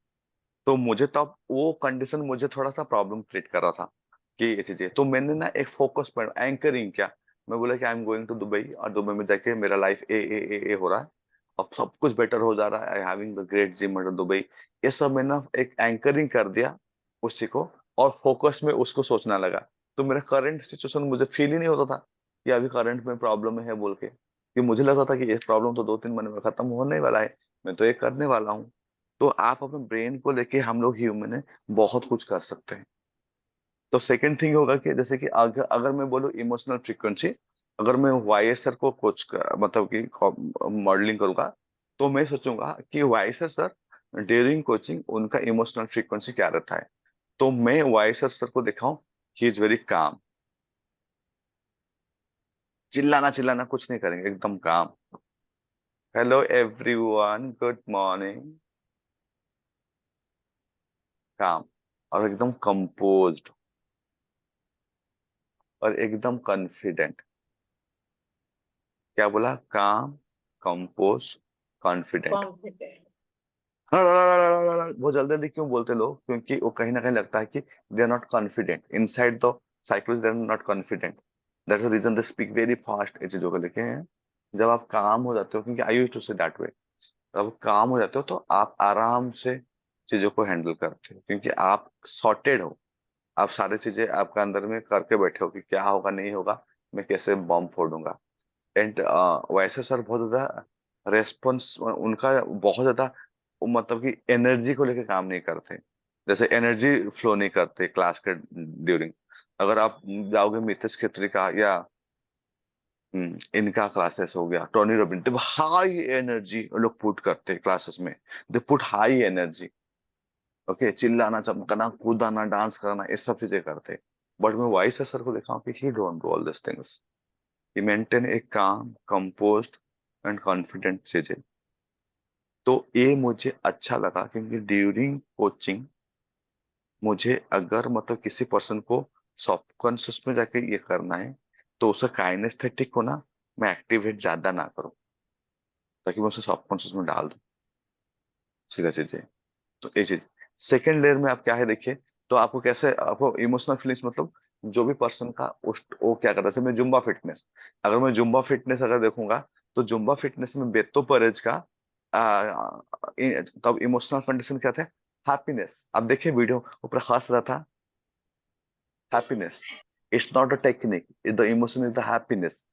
तो मुझे तब वो कंडीशन मुझे थोड़ा सा प्रॉब्लम क्रिएट कर रहा था कि ये चीजें, तो मैंने ना एक फोकस पॉइंट एंकरिंग किया। मैं बोला कि I am going to Dubai, और दुबई में जाके मेरा लाइफ ए हो रहा है, अब सब कुछ बेटर हो जा रहा है, I having the great gym eight Dubai. ये सब मैंने एक एंकरिंग कर दिया उसी को, और फोकस में उसको सोचना लगा। तो मेरा करंट सिचुएशन मुझे फील ही नहीं होता था कि अभी करंट में प्रॉब्लम है बोल के, कि मुझे लगता था कि ये प्रॉब्लम तो 2-3 महीने में खत्म होने वाला है, मैं तो ये करने वाला हूँ। तो आप अपने ब्रेन को लेके, हम लोग ह्यूमन है, बहुत कुछ कर सकते हैं। तो सेकंड थिंग होगा कि जैसे कि अगर मैं बोलूँ इमोशनल फ्रीक्वेंसी, अगर मैं वाईएसआर को मतलब कि मॉडलिंग करूंगा, तो मैं सोचूंगा कि वाईएसआर सर ड्यूरिंग कोचिंग उनका इमोशनल फ्रीक्वेंसी क्या रहता है। तो मैं वाईएसआर सर को दिखाऊं, ही इज वेरी काम, चिल्लाना चिल्लाना कुछ नहीं करेंगे, एकदम काम। हेलो एवरीवन, गुड मॉर्निंग, काम। और एकदम कंपोज्ड, और एकदम कॉन्फिडेंट। क्या बोला? काम, कंपोज, कॉन्फिडेंट। बहुत जल्दी जल्दी क्यों बोलते लोग? क्योंकि वो कहीं ना कहीं लगता है कि they are not confident inside the psychology, they are not confident. That's the reason they speak very fast इन चीजों को लेके हैं। जब आप काम हो जाते हो, क्योंकि I used to say that way, जब आप काम हो जाते हो तो आप आराम से चीजों को हैंडल करते हो, क्योंकि आप सॉर्टेड हो। आप सारी चीजें आपका अंदर में करके बैठे हो कि क्या होगा नहीं होगा, मैं कैसे बम फोड़ूंगा। एंड वैसे सर बहुत ज्यादा रेस्पॉन्स उनका बहुत ज्यादा, वो मतलब कि एनर्जी को लेकर काम नहीं करते, जैसे एनर्जी फ्लो नहीं करते क्लास के ड्यूरिंग। अगर आप जाओगे मितेश खत्री का या इनका क्लासेस हो गया, टोनी रॉबिन, तो हाई एनर्जी लोग पुट करते क्लासेस में, they put high energy. Okay, चिल्लाना, चमकना, कूदाना, डांस करना, ये सब चीजें करते। बट मैं वाइस सर को देखा हूँ कि ही don't do all this things. he maintain a calm, composed and confident चीजें। तो ये मुझे अच्छा लगा, क्योंकि ड्यूरिंग कोचिंग मुझे अगर मतलब किसी पर्सन को सबकॉन्शियस में जाके ये करना है, तो उसका काइनेस्थेटिक को ना मैं एक्टिवेट ज्यादा ना करूं, ताकि मैं उसे सबकॉन्शियस में डाल दूं सीधा चीजें। तो ये चीज सेकेंड लेयर में आप क्या है देखिए। तो आपको कैसे, आपको इमोशनल फीलिंग्स मतलब जो भी पर्सन का उस वो क्या करता है, जैसे मैं जुम्बा फिटनेस, अगर मैं जुम्बा फिटनेस अगर देखूंगा, तो जुम्बा फिटनेस में बेतो परेज का तब इमोशनल कंडीशन क्या था? हैप्पीनेस। आप देखिए वीडियो ऊपर हंस रहा था, happiness. It's not a technique, the emotion is the happiness.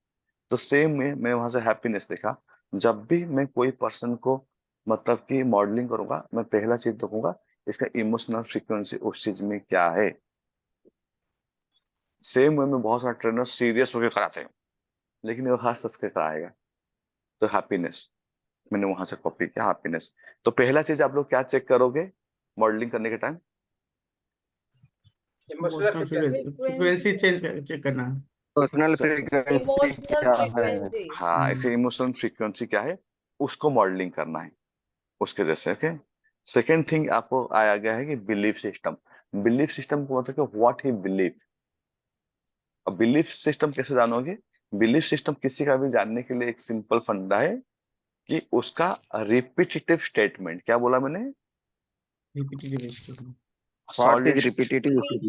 तो सेम में मैं वहां से हैप्पीनेस देखा। जब भी मैं कोई पर्सन को मतलब कि मॉडलिंग करूंगा, मैं पहला चीज देखूंगा इसका इमोशनल फ्रीक्वेंसी उस चीज में क्या है। सेम वे में बहुत सारे ट्रेनर सीरियस होकर कराते हैं, लेकिन वो हंस हंस के कराएगा। तो हैप्पीनेस मैंने वहां से कॉपी किया, हैप्पीनेस। तो पहला चीज आप लोग क्या चेक करोगे मॉडलिंग करने के टाइम? इमोशनल फ्रीक्वेंसी चेक करना है। पर्सनल फ्रीक्वेंसी इमोशनल क्या है? फ्रीक्वेंसी। हाँ, इसे इमोशनल फ्रीक्वेंसी क्या है उसको मॉडलिंग करना है उसके जैसे। ओके, सेकेंड थिंग आपको आया गया है कि बिलीफ सिस्टम। बिलीफ सिस्टम को मतलब व्हाट ही बिलीव। अब बिलीफ सिस्टम कैसे जानोगे? बिलीफ सिस्टम किसी का भी जानने के लिए एक सिंपल फंडा है कि उसका रिपीटेटिव स्टेटमेंट। क्या बोला मैंने? Repetitive statement. What is solid repetitive Repeated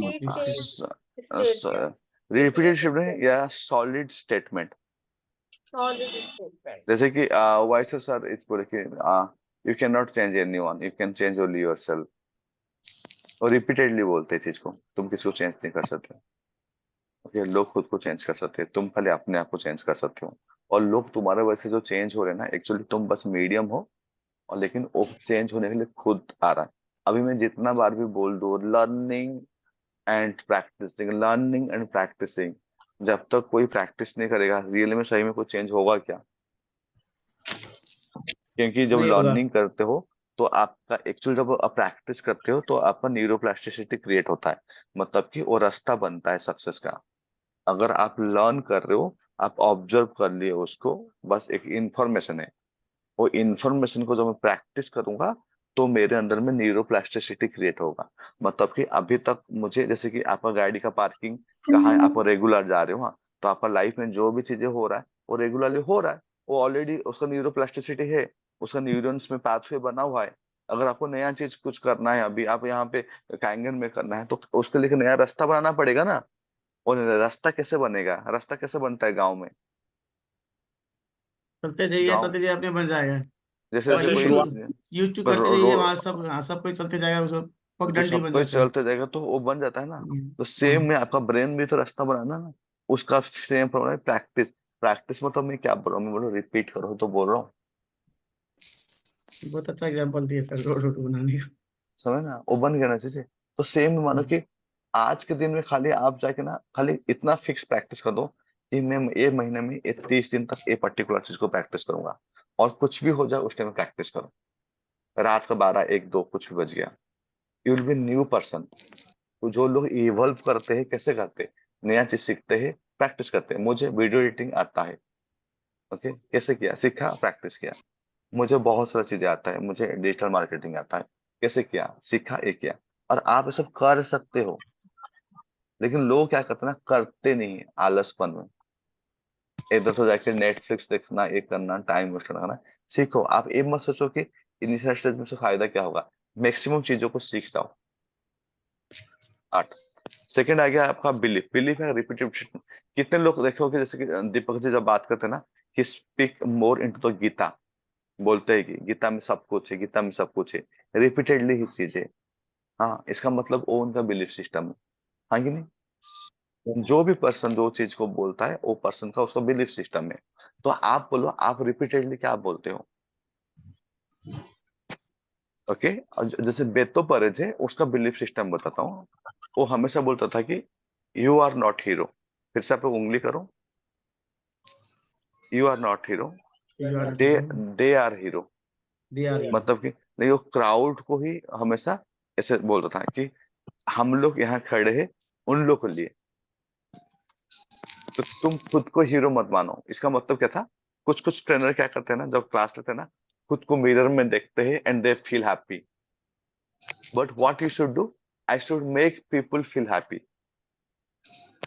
repeated statement या सॉलिड स्टेटमेंट। solid statement. जैसे कि वाइस सर इस बोले कि you can not change anyone, you can change only yourself. और रिपीटेडली बोलते हैं चीज को, तुम किसी को चेंज नहीं कर सकते। ओके, लोग खुद को चेंज कर सकते हैं, तुम खाली अपने आप को चेंज कर सकते हो। और लोग तुम्हारे वजह से जो चेंज हो रहे हैं ना, एक्चुअली तुम बस मीडियम हो, और लेकिन वो चेंज होने के लिए खुद आ रहा है। अभी मैं जितना बार भी बोल दूं learning and practising, learning and practising, जब तक कोई प्रैक्टिस नहीं करेगा रियल में सही में कोई चेंज होगा क्या? क्योंकि जब नहीं होगा। लर्निंग करते हो तो आपका एक्चुअल, जब आप प्रैक्टिस करते हो तो आपका न्यूरोप्लास्टिसिटी क्रिएट होता है, मतलब कि वो रास्ता बनता है सक्सेस का। अगर आप लर्न कर रहे हो, आप ऑब्जर्व कर लिए उसको, बस एक इंफॉर्मेशन है, वो इंफॉर्मेशन को जब मैं प्रैक्टिस करूंगा तो मेरे अंदर में न्यूरोप्लास्टिसिटी क्रिएट होगा। मतलब कि अभी तक मुझे, जैसे कि आपका गाड़ी का पार्किंग कहाँ है, आप रेगुलर जा रहे हो, हाँ, तो आपका लाइफ में जो भी चीजें हो रहा है वो रेगुलरली हो रहा है, वो ऑलरेडी उसका न्यूरोप्लास्टिसिटी है, उसका न्यूरॉन्स में पाथवे बना हुआ है। अगर आपको नया चीज कुछ करना है, अभी आप यहाँ पे कांगन में करना है, तो उसके लिए नया रास्ता बनाना पड़ेगा ना। और रास्ता कैसे बनेगा, रास्ता कैसे बनता है गाँव में? चलते जाइए गाँव चलते जाइए अपने बन जाएगा। जैसे और जैसे यूज कोई टू करते जाइए, वहां सब, हाँ, सब कोई चलते जाएगा, उसको जो पगडंडी सब बन कुछ जाता है। चलते जाएगा तो वो बन जाता है ना। तो हाँ, सेम में आपका ब्रेन भी तो रास्ता बनाना ना, उसका सेम प्रॉब्लम है प्रैक्टिस। प्रैक्टिस मतलब मैं क्या बोल रहा हूँ, मैं बोल रहा हूँ रिपीट करो तो बोल रहा हूँ, बहुत अच्छा एग्जाम्पल दिए सर रोड रोड बनाने का। समझ ना, वो बन गया ना चीजें। तो सेम में मानो कि आज के दिन में खाली आप जाके ना खाली इतना फिक्स प्रैक्टिस कर दो कि मैं ये महीने में ये 30 दिन तक ये पर्टिकुलर चीज को प्रैक्टिस करूंगा, और कुछ भी हो जाए उस टाइम में प्रैक्टिस करो। रात का 12 1 2 कुछ भी बज गया, you will be new person. तो जो लोग इवॉल्व करते हैं, कैसे करते हैं, नया चीज सीखते हैं, प्रैक्टिस करते हैं। मुझे वीडियो एडिटिंग आता है, ओके, कैसे किया, सीखा, प्रैक्टिस किया। मुझे बहुत सारी चीजें आता है, मुझे डिजिटल मार्केटिंग आता है, कैसे किया, सीखा, एक किया। और आप ये सब कर सकते हो, लेकिन लोग क्या करते हैं ना, करते नहीं है आलसपन में। इधर तो जाके नेटफ्लिक्स देखना, ये करना, टाइम वेस्ट करना। सीखो, आप ये मत सोचो कि इनिशियल स्टेज में से फायदा क्या होगा, मैक्सिमम चीजों को सीख जाओ। 8 सेकंड आ गया आपका बिलीफ। बिलीफ है रिपीटेड। कितने लोग देखो कि जैसे कि दीपक जी जब बात करते हैं ना कि speak more into the Gita, बोलते हैं कि गीता में सब कुछ है, गीता में सब कुछ है, रिपीटेडली ही चीज है। हाँ, इसका मतलब वो उनका बिलीफ सिस्टम है, हाँ कि नहीं? जो भी पर्सन जो चीज को बोलता है वो पर्सन का उसका बिलीफ सिस्टम है। तो आप बोलो, आप रिपीटेडली क्या बोलते हो? ओके, जैसे बेतो परेज है, उसका बिलीफ सिस्टम बताता हूँ। वो हमेशा बोलता था कि यू आर नॉट हीरो। फिर से आप लोग उंगली करो, you are not hero, they they are hero. मतलब कि नहीं, वो क्राउड को ही हमेशा ऐसे बोलता था कि हम लोग यहाँ खड़े हैं उन लोग के लिए, तो तुम खुद को हीरो मत मानो। इसका मतलब क्या था, कुछ कुछ ट्रेनर क्या करते हैं ना, जब क्लास लेते हैं ना, खुद को मिरर में देखते हैं and they feel happy. But what you should do, I should make people feel happy.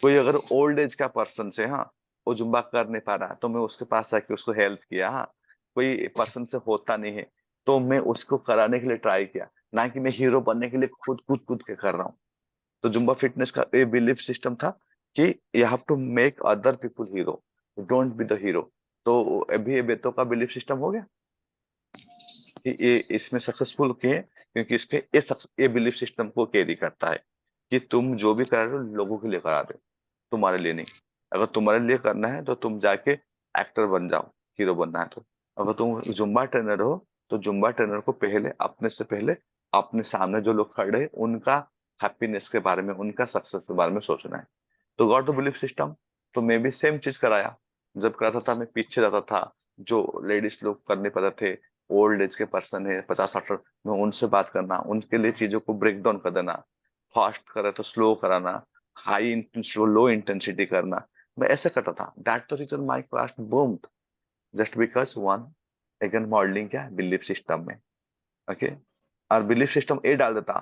कोई अगर ओल्ड एज का पर्सन से, हाँ, वो जुम्बा कर नहीं पा रहा, तो मैं उसके पास जाके उसको हेल्प किया। हाँ, कोई पर्सन से होता नहीं है तो मैं उसको कराने के लिए ट्राई किया, ना कि मैं हीरो बनने के लिए खुद कूद कूद के कर रहा हूँ। तो जुम्बा फिटनेस का ये बिलीफ सिस्टम था कि you have to make other people hero, don't be the hero. तो अभी ये बेतों का बिलीफ सिस्टम हो गया कि ये इसमें सक्सेसफुल किए, क्योंकि इसके ये बिलीफ सिस्टम को कैरी करता है कि तुम जो भी करा रहे हो लोगों के लिए करा रहे हो, तुम्हारे लिए नहीं। अगर तुम्हारे लिए करना है तो तुम जाके एक्टर बन जाओ, हीरो बनना है तो। अगर तुम जुम्बा ट्रेनर हो तो जुम्बा ट्रेनर को पहले, अपने से पहले, अपने सामने जो लोग खड़े हैं उनका हैप्पीनेस के बारे में, उनका सक्सेस के बारे में सोचना है। तो गॉट द बिलीफ सिस्टम। तो मैं भी सेम चीज कराया। जब कराता था मैं पीछे जाता था, जो लेडीज लोग कर नहीं पाते थे, ओल्ड एज के पर्सन है 50-60, मैं उनसे बात करना, उनके लिए चीजों को ब्रेक डाउन कर देना, फास्ट करे तो स्लो कराना, हाई इंटेंसिटी लो इंटेंसिटी करना। मैं ऐसे करता था। That the reason my class boomed, just because one, again modelling क्या बिलीफ सिस्टम में। ओके, और बिलीफ सिस्टम ये डाल देता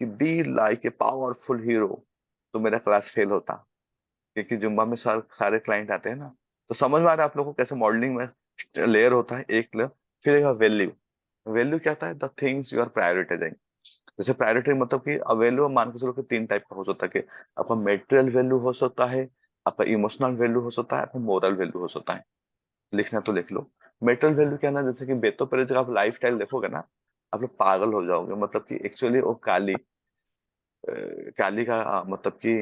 कि be like a powerful hero, तो मेरा क्लास फेल होता। क्योंकि जुम्बा में सारे क्लाइंट आते हैं ना। तो समझ में आ रहा है आप लोगों को कैसे मॉडलिंग में लेयर होता है, एक लेयर। फिर एक वैल्यू। वैल्यू क्या होता है, the things you are prioritising. जैसे प्रायोरिटी मतलब कि वैल्यू मान के चलो कि 3 टाइप का हो सकता है कि आपका मेटेरियल वैल्यू हो सकता है, आपका इमोशनल वैल्यू हो सकता है, आपका मोरल वैल्यू हो सकता है। लिखना तो लिख लो। मेटेरियल वैल्यू क्या है ना, जैसे कि बेतो परे जब आप लाइफ स्टाइल देखोगे ना, आप लोग पागल हो जाओगे। मतलब कि एक्चुअली वो काली का मतलब कि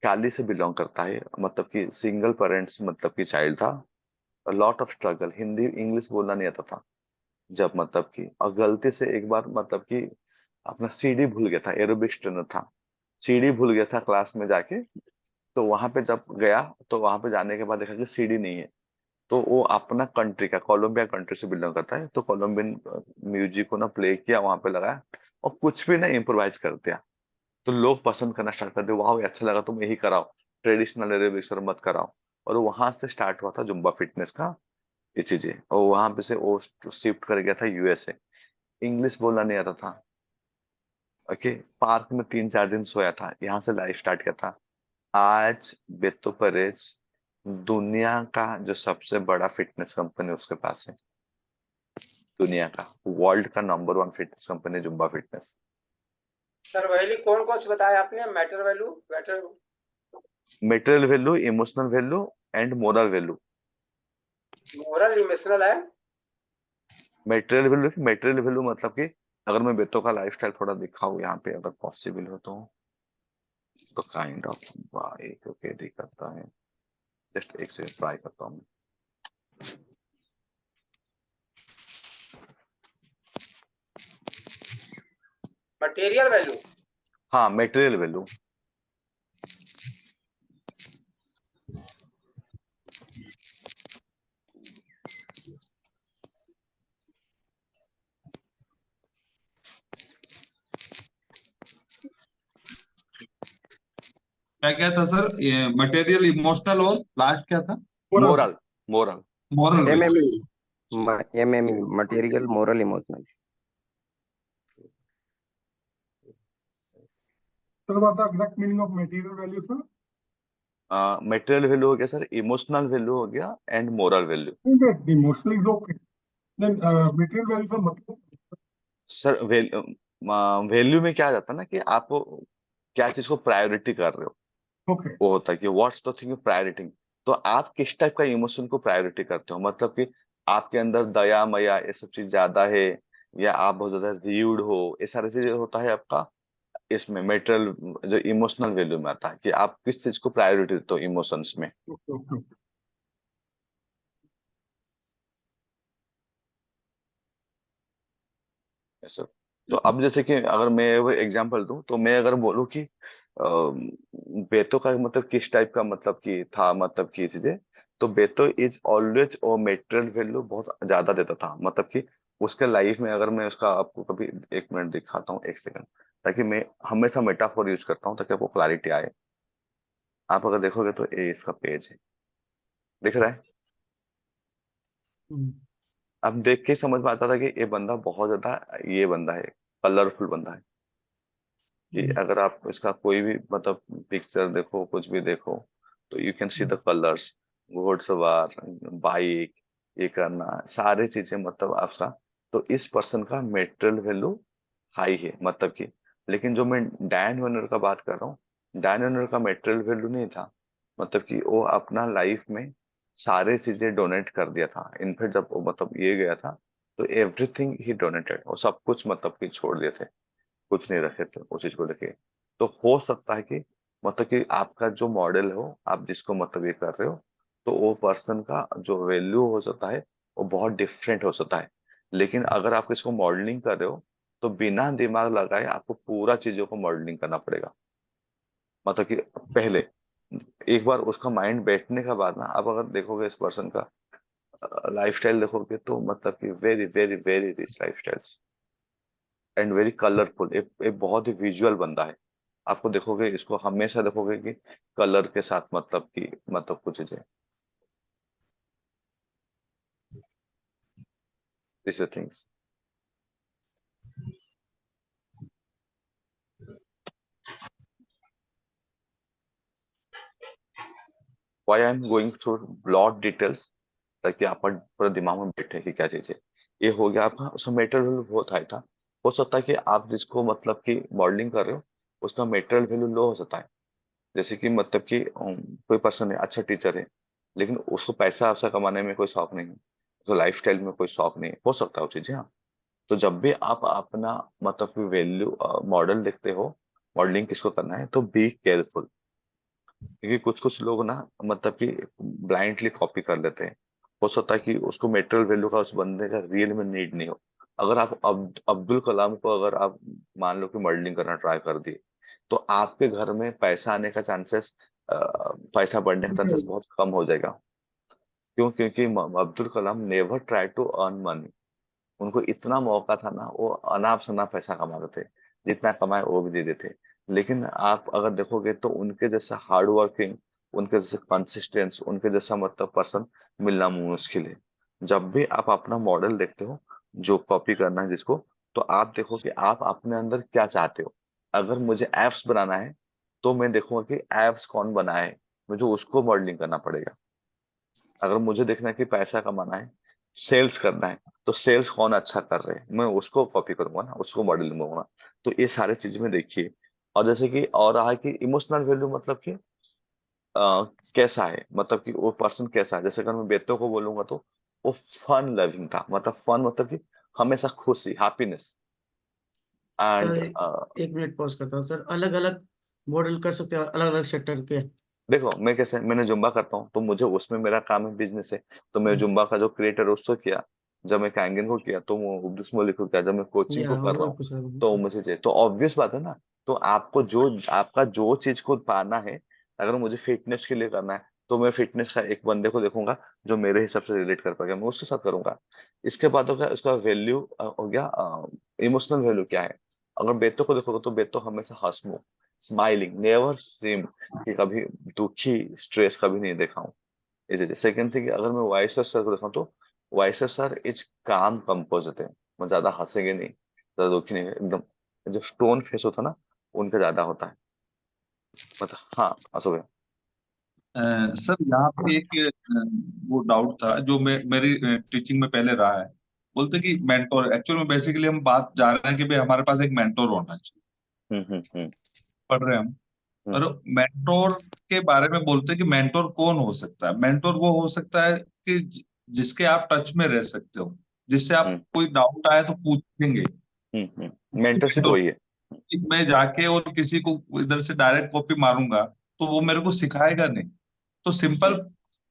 काली से बिलोंग करता है। मतलब कि सिंगल पेरेंट्स मतलब कि चाइल्ड था। Lot of struggle, Hindi English बोलना नहीं आता था जब, मतलब कि और गलती से एक बार मतलब कि अपना सीडी भूल गया था, एरोबिक ट्रेनर था, सीडी भूल गया था क्लास में जाके। तो वहां पे जब गया तो वहां पे जाने के बाद देखा कि सीडी नहीं है। तो वो अपना कंट्री का कोलंबिया कंट्री से बिलोंग करता है, तो कोलंबियन म्यूजिक को ना प्ले किया, वहां पे लगाया और कुछ भी ना इम्प्रोवाइज कर दिया। तो लोग पसंद करना स्टार्ट कर दिए, वाह ये अच्छा लगा, तुम यही कराओ, ट्रेडिशनल एरोबिक्स और मत कराओ। और वहां से स्टार्ट हुआ था जुम्बा फिटनेस का ये चीजें। और वहां पे से वो शिफ्ट कर गया था यूएसए। इंग्लिश बोलना नहीं आता था। ओके, पार्क में 3-4 दिन सोया था, यहाँ से लाइफ स्टार्ट किया था। आज बेतो परेज दुनिया का जो सबसे बड़ा फिटनेस कंपनी उसके पास है। दुनिया का, वर्ल्ड का number 1 fitness company Zumba fitness. Sir value कौन कौन सी बताया आपने? Matter value, matter, material value, emotional value and moral value. Moral, emotional है। मेटेरियल वैल्यू मतलब कि अगर मैं बेटो का लाइफस्टाइल थोड़ा दिखाऊं यहाँ पे, अगर पॉसिबल हो तो काइंड ऑफ बाइक कैरी करता है। जस्ट एक से ट्राई करता हूँ। मटेरियल वैल्यू, हाँ, मेटेरियल वैल्यू। क्या क्या था सर? ये मटेरियल, इमोशनल और लास्ट क्या था? Moral. Moral. Moral value. MME, material, moral, emotional. Sir what the exact meaning of material value sir? Material value हो गया सर, इमोशनल वैल्यू हो गया and moral value. That emotional is okay, then material value का मतलब? सर वैल्यू में क्या आ जाता है ना कि आप क्या चीज को प्रायोरिटी कर रहे हो, ओके। वो होता है कि व्हाट्स द थिंग प्रायोरिटी। तो आप किस टाइप का इमोशन को प्रायोरिटी करते हो, मतलब कि आपके अंदर दया मया ये सब चीज ज्यादा है, या आप बहुत ज्यादा रीड हो, ये सारी चीजें होता है आपका इसमें मेटेरियल जो इमोशनल वैल्यू में आता है कि आप किस चीज को प्रायोरिटी देते हो इमोशंस में। ऐसा। तो अब जैसे कि अगर मैं एग्जांपल दूं तो मैं अगर बोलूं कि बेतो का मतलब किस टाइप का मतलब कि था, मतलब की चीजें, तो बेतो इज ऑलवेज और मेटेरियल वैल्यू बहुत ज्यादा देता था। मतलब कि उसके लाइफ में, अगर मैं उसका आपको कभी 1 मिनट दिखाता हूँ, 1 सेकंड, ताकि मैं हमेशा मेटाफोर यूज करता हूँ ताकि आपको क्लैरिटी आए। आप अगर देखोगे तो ये इसका पेज है, दिख रहा है? अब देख के समझ में आता था कि ये बंदा बहुत ज्यादा, ये बंदा है कलरफुल बंदा है। कि अगर आप इसका कोई भी मतलब पिक्चर देखो, कुछ भी देखो, तो you can see the colours, घोड़सवार, बाइक, ये करना सारी चीजें मतलब आपका। तो इस पर्सन का मेटेरियल वैल्यू हाई है, मतलब कि। लेकिन जो मैं डैन वेनर का बात कर रहा हूँ, डैन वेनर का मेटेरियल वैल्यू नहीं था। मतलब कि वो अपना लाइफ में सारे चीजें डोनेट कर दिया था। इनफैक्ट जब वो मतलब ये गया था, तो एवरीथिंग ही डोनेटेड, और सब कुछ मतलब कि छोड़ दिए थे, कुछ नहीं रखे थे उस चीज को लेके। तो हो सकता है कि मतलब कि आपका जो मॉडल हो, आप जिसको मतलब ये कर रहे हो, तो वो पर्सन का जो वैल्यू हो सकता है वो बहुत डिफरेंट हो सकता है। लेकिन अगर आप इसको मॉडलिंग कर रहे हो, तो बिना दिमाग लगाए आपको पूरा चीजों को मॉडलिंग करना पड़ेगा। मतलब कि पहले एक बार उसका माइंड बैठने के बाद ना, आप अगर देखोगे इस पर्सन का लाइफस्टाइल देखोगे, तो मतलब कि very very very rich lifestyles and very colourful. एक बहुत ही विजुअल बंदा है। आपको देखोगे, इसको हमेशा देखोगे कि कलर के साथ मतलब कि मतलब कुछ चीजें, this things. Why I am going through blot details, ताकि आप पूरा दिमाग में बैठे कि क्या चीज है। ये हो गया आपका, उसका मेटेरियल बहुत हाई था। हो सकता है कि आप जिसको मतलब कि मॉडलिंग कर रहे हो उसका मेटेरियल वैल्यू लो हो सकता है। जैसे कि मतलब कि कोई पर्सन है, अच्छा टीचर है, लेकिन उसको पैसा वैसा कमाने में कोई शौक नहीं है, तो लाइफ स्टाइल में कोई शौक नहीं है, हो सकता है वो चीजें। हाँ, तो जब भी आप अपना मतलब कि वैल्यू मॉडल देखते हो, मॉडलिंग किसको करना है, तो बी केयरफुल। क्योंकि कुछ कुछ लोग ना मतलब कि ब्लाइंडली कॉपी कर लेते हैं। हो सकता है कि उसको मेटेरियल वैल्यू का उस बंदे का रियल में नीड नहीं हो। अगर आप अब्दुल कलाम को अगर आप मान लो कि मॉडलिंग करना ट्राई कर दिए, तो आपके घर में पैसा आने का चांसेस, पैसा बढ़ने का चांसेस बहुत कम हो जाएगा। क्यों? क्योंकि Abdul Kalam never try to earn money. उनको इतना मौका था ना, वो अनाप शनाप पैसा कमाते थे, जितना कमाए वो भी दे देते। लेकिन आप अगर देखोगे तो उनके जैसा हार्ड वर्किंग, उनके जैसे कंसिस्टेंस, उनके जैसा मतलब पर्सन मिलना मुश्किल है। जब भी आप अपना मॉडल देखते हो, जो कॉपी करना है जिसको, तो आप देखो कि आप अपने अंदर क्या चाहते हो। अगर मुझे एप्स बनाना है, तो मैं देखूंगा कि एप्स कौन बनाए है, मुझे उसको मॉडलिंग करना पड़ेगा। अगर मुझे देखना है कि पैसा कमाना है, सेल्स करना है, तो सेल्स कौन अच्छा कर रहे हैं, मैं उसको कॉपी करूंगा ना, उसको मॉडल लूंगा। तो ये सारे चीज में देखिए। और जैसे कि और रहा कि इमोशनल वैल्यू मतलब कि कैसा है, मतलब कि वो पर्सन कैसा है। जैसे अगर मैं बेटो को बोलूंगा तो वो फन लविंग था, मतलब फन मतलब कि हमेशा खुशी, हैप्पीनेस सर एंड। एक मिनट पॉज करता हूँ सर। अलग अलग मॉडल कर सकते हैं अलग अलग सेक्टर के। देखो मैं कैसे, मैंने जुम्बा करता हूँ तो मुझे उसमें मेरा काम है, बिजनेस है। तो मैं हम्म, जुम्बा का जो क्रिएटर उसको किया, जब मैं कैंगिंग को किया तो वो उब्दुस मलिक को किया, जब मैं कोचिंग को या कर रहा वो हूँ पूछ रहा हूँ तो वो सर। मुझे चाहिए। तो ऑब्वियस बात है ना। तो आपको जो आपका जो चीज को पाना है, अगर मुझे फिटनेस के लिए करना है, तो मैं फिटनेस का एक बंदे को देखूंगा जो मेरे हिसाब से रिलेट कर पाएगा, मैं उसके साथ करूंगा। इसके बाद हो गया उसका वैल्यू, हो गया इमोशनल वैल्यू क्या है। अगर बेतो को देखोगे तो बेतो हमेशा हंसमुख, स्माइलिंग, नेवर सेम, कि कभी दुखी, स्ट्रेस कभी नहीं देखा हूँ। इसीलिए सेकंड थिंग, अगर मैं वाइसेस सर को देखा तो वाइसेस सर इज काम कंपोज होते हैं, वो ज्यादा हंसेंगे नहीं, ज्यादा दुखी नहीं, एकदम जो स्टोन फेस होता है ना, उनका ज्यादा होता है। मतलब हाँ, हंसोगे। सर यहाँ पे एक वो डाउट था जो मेरी टीचिंग में पहले रहा है। बोलते कि मेंटोर, एक्चुअल में बेसिकली हम बात जा रहे हैं कि भाई हमारे पास एक मेंटोर होना चाहिए। हम्म। पढ़ रहे हैं हम। हम्म और मेंटोर के बारे में बोलते हैं कि मेंटोर कौन हो सकता है। मेंटोर वो हो सकता है कि जिसके आप टच में रह सकते हो, जिससे आप हम्म कोई डाउट आए तो पूछेंगे। मेंटरशिप मेंटोर, वही है। मैं जाके और किसी को इधर से डायरेक्ट कॉपी मारूंगा तो वो मेरे को सिखाएगा नहीं। तो सिंपल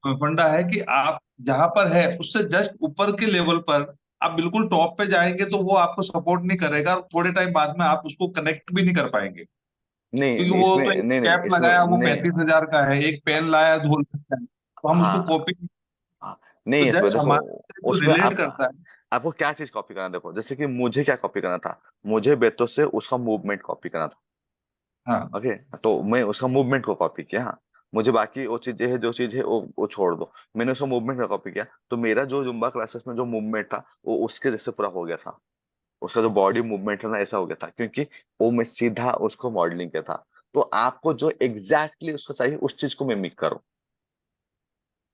हम्म फंडा है कि आप जहां पर है उससे जस्ट ऊपर के लेवल पर आप बिल्कुल टॉप पे जाएंगे तो वो आपको सपोर्ट नहीं करेगा, और थोड़े टाइम बाद में आप उसको कनेक्ट भी नहीं कर पाएंगे। नहीं क्योंकि नहीं, वो इसमें तो एक नहीं नहीं, कैप इसमें लगाया, वो नहीं। 35,000 का है, एक पेन लाया 2 लाख का है, तो हम उसको हाँ कॉपी। हाँ, तो नहीं इसमें जस्ट देखो, हमारे से जो उसमें रिलेट आप करता है। आपको क्या चीज कॉपी करना है। देखो जैसे कि मुझे क्या कॉपी करना था, मुझे बेतो से उसका मूवमेंट कॉपी करना था। हाँ, ओके, तो मैं उसका मूवमेंट को कॉपी किया। हाँ, मुझे बाकी वो चीजें है, जो चीज है वो छोड़ दो। मैंने उसका मूवमेंट का कॉपी किया, तो मेरा जो जुम्बा क्लासेस में जो मूवमेंट था वो उसके जैसे पूरा हो गया था। उसका जो बॉडी मूवमेंट था ना, ऐसा हो गया था, क्योंकि वो मैं सीधा उसको मॉडलिंग किया था। तो आपको जो एग्जैक्टली उसको चाहिए उस चीज को मिमिक करो।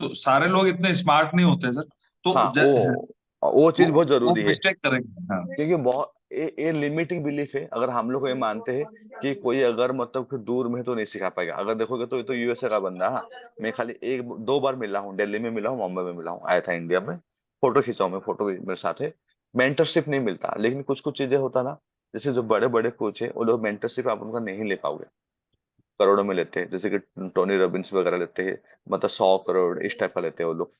तो सारे लोग इतने स्मार्ट नहीं होते सर। तो हाँ, वो वो चीज बहुत वो जरूरी है। मिस्टेक करेंगे। हाँ, क्योंकि बहुत ये लिमिटिंग बिलीफ है। अगर हम लोग ये मानते हैं कि कोई अगर मतलब कि दूर में है तो नहीं सिखा पाएगा, अगर देखोगे तो ये तो यूएसए का बंदा। हाँ, मैं खाली एक दो बार मिला हूँ, दिल्ली में मिला हूँ, मुंबई में मिला हूँ, आया था इंडिया में, फोटो खींचा हूँ मैं, फोटो भी मेरे साथ है। मेंटरशिप नहीं मिलता, लेकिन कुछ कुछ चीजें होता ना, जैसे जो बड़े बड़े कोच है वो लोग मेंटरशिप आप उनका नहीं ले पाओगे। करोड़ों में लेते हैं, जैसे कि टोनी रॉबिन्स वगैरह लेते हैं, मतलब 100 करोड़ इस टाइप का लेते हैं वो लोग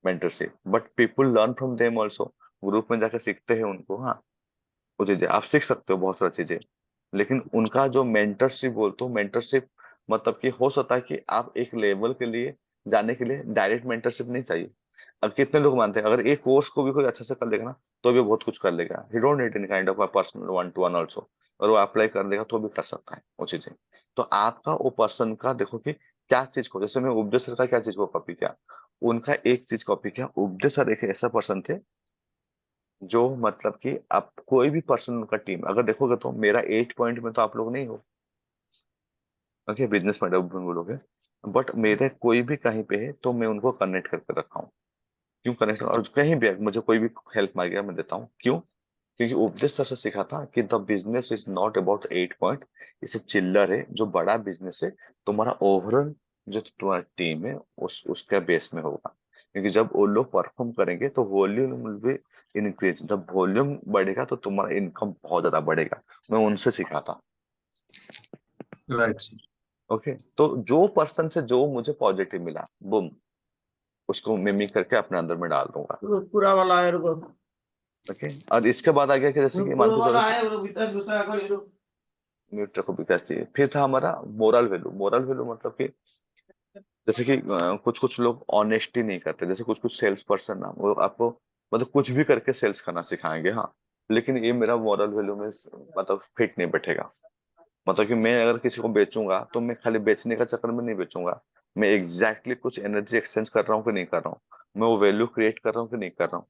mentorship. But people learn from them also, group में जाकर सीखते हैं उनको। हाँ, वो चीजें आप सीख सकते हो, बहुत सारी चीजें। लेकिन उनका जो मेंटरशिप बोलते हो, मेंटरशिप मतलब कि हो सकता है कि आप एक लेवल के लिए जाने के लिए डायरेक्ट मेंटरशिप नहीं चाहिए। अब कितने लोग मानते हैं अगर एक कोर्स को भी कोई अच्छे से कर लेगा ना, तो भी बहुत कुछ कर लेगा, ही don't need any kind of personal one two one also. और वो अप्लाई कर लेगा तो भी कर सकता है वो चीजें। तो आपका वो पर्सन का देखो कि क्या चीज को, जैसे मैं उपदेश सर का क्या चीज को कॉपी किया, उनका एक चीज कॉपी किया। उपदेश सर एक ऐसा पर्सन थे जो मतलब कि आप कोई भी पर्सन उनका टीम अगर देखोगे तो मेरा 8 पॉइंट में तो आप लोग नहीं हो। Okay, business point of view बोलोगे, बट मेरे कोई भी कहीं पे है तो मैं उनको कनेक्ट करके रखा हूँ। क्यों कनेक्ट, और कहीं भी मुझे कोई भी हेल्प मांगेगा मैं देता हूँ। क्यों? क्योंकि उपदेश सर से सीखा था कि the business is not about 8 point, ये सिर्फ चिल्लर है। जो बड़ा बिजनेस है तुम्हारा ओवरऑल जो तुम्हारा टीम है उसका बेस में होगा। क्योंकि जब वो लोग परफॉर्म करेंगे तो वॉल्यूम विल बी इंक्रीज, जब वॉल्यूम बढ़ेगा तो तुम्हारा इनकम बहुत ज्यादा बढ़ेगा। मैं उनसे सीखा था। Right sir. ओके, तो जो पर्सन से जो मुझे पॉजिटिव मिला, बुम, उसको मिमिक करके अपने अंदर में डाल दूंगा। पूरा वाला है, रुको ओके, और इसके बाद आ गया कि जैसे कि मान पूरा के वाला चलो है, वो भीतर दूसरा को ले लो। म्यूट रखो विकास जी। फिर था हमारा मोरल वैल्यू। मोरल वैल्यू मतलब कि जैसे कि कुछ कुछ लोग ऑनेस्टी नहीं करते, जैसे कुछ कुछ सेल्स पर्सन ना, वो आपको मतलब कुछ भी करके सेल्स करना सिखाएंगे, हाँ, लेकिन ये मेरा मोरल वैल्यू में मतलब फिट नहीं बैठेगा। मतलब कि मैं अगर किसी को बेचूंगा तो मैं खाली बेचने का चक्कर में नहीं बेचूंगा, मैं एग्जैक्टली कुछ एनर्जी एक्सचेंज कर रहा हूँ कि नहीं कर रहा हूँ, मैं वो वैल्यू क्रिएट कर रहा हूँ कि नहीं कर रहा हूँ।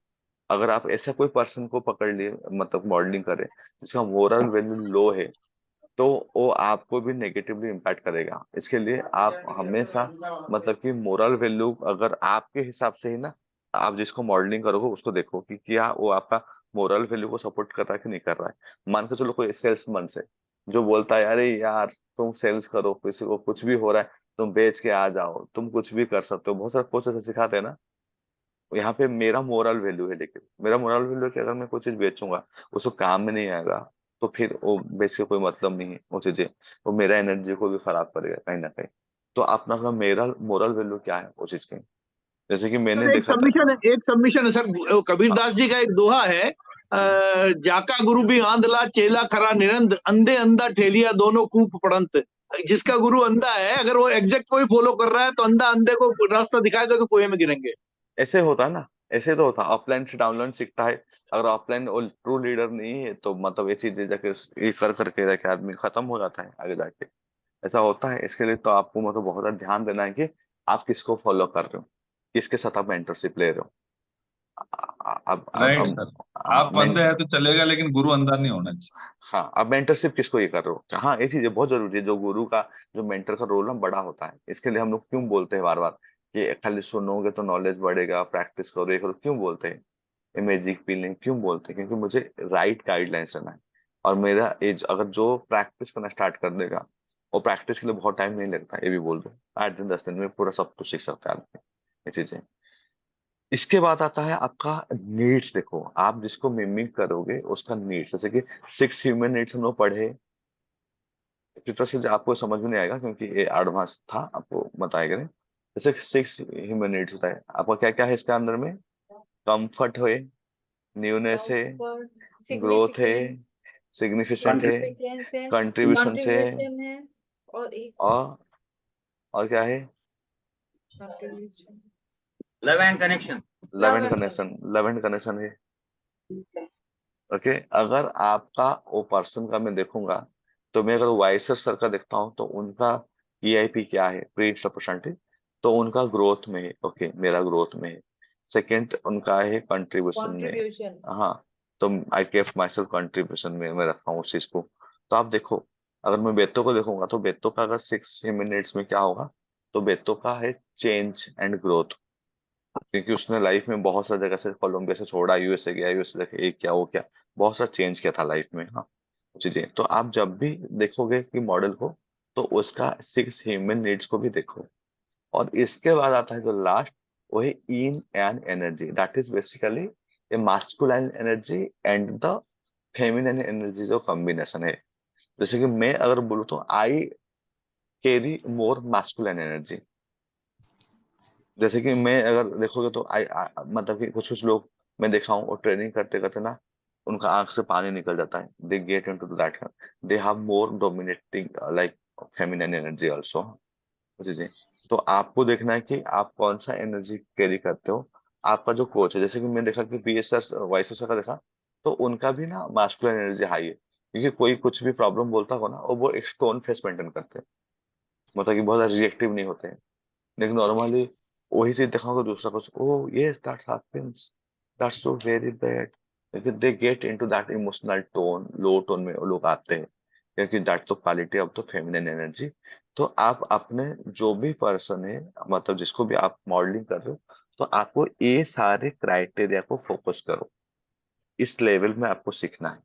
अगर आप ऐसा कोई पर्सन को पकड़ लिए, मतलब मॉडलिंग करे जिसका मोरल वैल्यू लो है, तो वो आपको भी नेगेटिवली इम्पैक्ट करेगा। इसके लिए आप हमेशा मतलब कि मोरल वैल्यू अगर आपके हिसाब से ही ना, आप जिसको मॉडलिंग करोगे उसको देखो कि क्या वो आपका मोरल वैल्यू को सपोर्ट कर रहा है कि नहीं कर रहा है। मान के चलो कोई सेल्समैन से जो बोलता है अरे यार तुम सेल्स करो, किसी को कुछ भी हो रहा है तुम बेच के आ जाओ, तुम कुछ भी कर सकते हो, बहुत सारे कोच ऐसे सिखाते हैं ना। यहाँ पे मेरा मोरल वैल्यू है, लेकिन मेरा मोरल वैल्यू है कि अगर मैं कोई चीज बेचूंगा उसको काम में नहीं आएगा तो फिर वो बेच के कोई मतलब नहीं है। वो चीजें वो मेरा एनर्जी को भी खराब करेगा कहीं ना कहीं। तो अपना अपना मेरा मोरल वैल्यू क्या है वो चीज की, जैसे कि मैंने सर देखा था। एक सबमिशन है सर, कबीरदास जी का एक दोहा है, जाका गुरु भी आंधला चेला खरा निरंद, अंधे अंधा ठेलिया दोनों कूप पड़ंत। जिसका गुरु अंधा है, अगर वो एग्जैक्ट कोई फॉलो कर रहा है तो अंधा अंधे को रास्ता दिखाएगा तो कुएं में गिरेंगे। ऐसे होता है ना, ऐसे तो होता है, ऑफलाइन से डाउनलाइन सीखता है। अगर ऑफलाइन वो ट्रू लीडर नहीं है तो मतलब ये चीजें जाके ये कर करके जाके आदमी खत्म हो जाता है आगे जाके। ऐसा होता है। इसके लिए तो आपको मतलब बहुत ज्यादा ध्यान देना है कि आप किसको फॉलो कर रहे हो, किसके साथ आप मेंटरशिप ले रहे हो। राइट अब सर। हाँ आप अंधे हैं तो चलेगा, लेकिन गुरु अंधा नहीं होना चाहिए। हाँ, अब मेंटरशिप किसको ये कर रहे हो, हाँ ये चीजें बहुत जरूरी है। जो गुरु का जो मेंटर का रोल ना बड़ा होता है, इसके लिए हम लोग क्यों बोलते हैं बार बार कि खाली सुनोगे तो नॉलेज बढ़ेगा, प्रैक्टिस करो ये करो, क्यों बोलते हैं ये मैजिक फीलिंग क्यों बोलते हैं? क्योंकि मुझे राइट गाइडलाइंस रहना है। और मेरा एज अगर जो प्रैक्टिस करना स्टार्ट कर देगा, और प्रैक्टिस के लिए बहुत टाइम नहीं लगता, ये भी बोल दो 8 दिन 10 दिन में पूरा सब कुछ सीख सकता है आदमी ये चीजें। इसके बाद आता है आपका नीड्स। देखो आप जिसको मिमिक करोगे उसका नीड्स, जैसे कि 6 ह्यूमन नीड्स हम लोग पढ़े। इस तरह से आपको समझ में नहीं आएगा क्योंकि ये एडवांस था, आपको बताया गया। जैसे 6 ह्यूमन नीड्स होता है, आपका क्या क्या है इसके अंदर में? कंफर्ट है, न्यूनेस है, Comfort, ग्रोथ है, significant, सिग्निफिकेंट है, significance है, कंट्रीब्यूशन है, contribution है, और एक और और क्या है? contribution, love and connection. Love love and and connection. Love and connection है। ओके, अगर आपका वो पर्सन का मैं देखूंगा तो मैं अगर वाइसर सर का देखता हूँ तो उनका पीआईपी क्या है, प्री परसेंटेज, तो उनका ग्रोथ में है। ओके, मेरा ग्रोथ में है। सेकंड उनका है कंट्रीब्यूशन में। contribution. हाँ, तो आई केप माई सेल्फ कंट्रीब्यूशन में मैं रखा हूँ उस चीज को। तो आप देखो, अगर मैं बेतो को देखूंगा तो बेतो का अगर 6 मिनट्स में क्या होगा, तो बेतो का है चेंज एंड ग्रोथ। क्योंकि उसने लाइफ में बहुत सारी जगह से, कोलंबिया से छोड़ा, यूएसए गया, यूएसए जाके एक क्या वो क्या, बहुत सारा चेंज किया था लाइफ में, हाँ चीजें। तो आप जब भी देखोगे कि मॉडल को, तो उसका 6 ह्यूमन नीड्स को भी देखो। और इसके बाद आता है जो लास्ट, वो है in and energy, that is basically A masculine energy and the feminine energy जो कॉम्बिनेशन है। जैसे कि मैं अगर बोलूँ तो I carry more masculine energy. जैसे कि मैं अगर देखोगे तो मतलब कि कुछ कुछ लोग मैं देखा हूँ, वो ट्रेनिंग करते करते ना उनका आंख से पानी निकल जाता है, दे get into that, they have more dominating like feminine energy also चीजें। तो आपको देखना है कि आप कौन सा एनर्जी कैरी करते हो। आपका जो कोच है, जैसे कि मैं देखा कि पीएसएस वाइस का देखा, तो उनका भी ना मास्कुलिन एनर्जी हाई है। क्योंकि कोई कुछ भी प्रॉब्लम बोलता हो ना, वो एक स्टोन फेस मेंटेन करते हैं, मतलब कि बहुत रिएक्टिव नहीं होते हैं। लेकिन नॉर्मली वही चीज दिखाओगे दूसरा कुछ, oh yes that's happens, that's so very bad, लेकिन they get into that emotional tone, low tone में वो लोग आते हैं, क्योंकि that's the quality of the feminine energy. तो आप अपने जो भी पर्सन है, मतलब जिसको भी आप मॉडलिंग कर रहे हो, तो आपको ये सारे क्राइटेरिया को फोकस करो। इस लेवल में आपको सीखना है,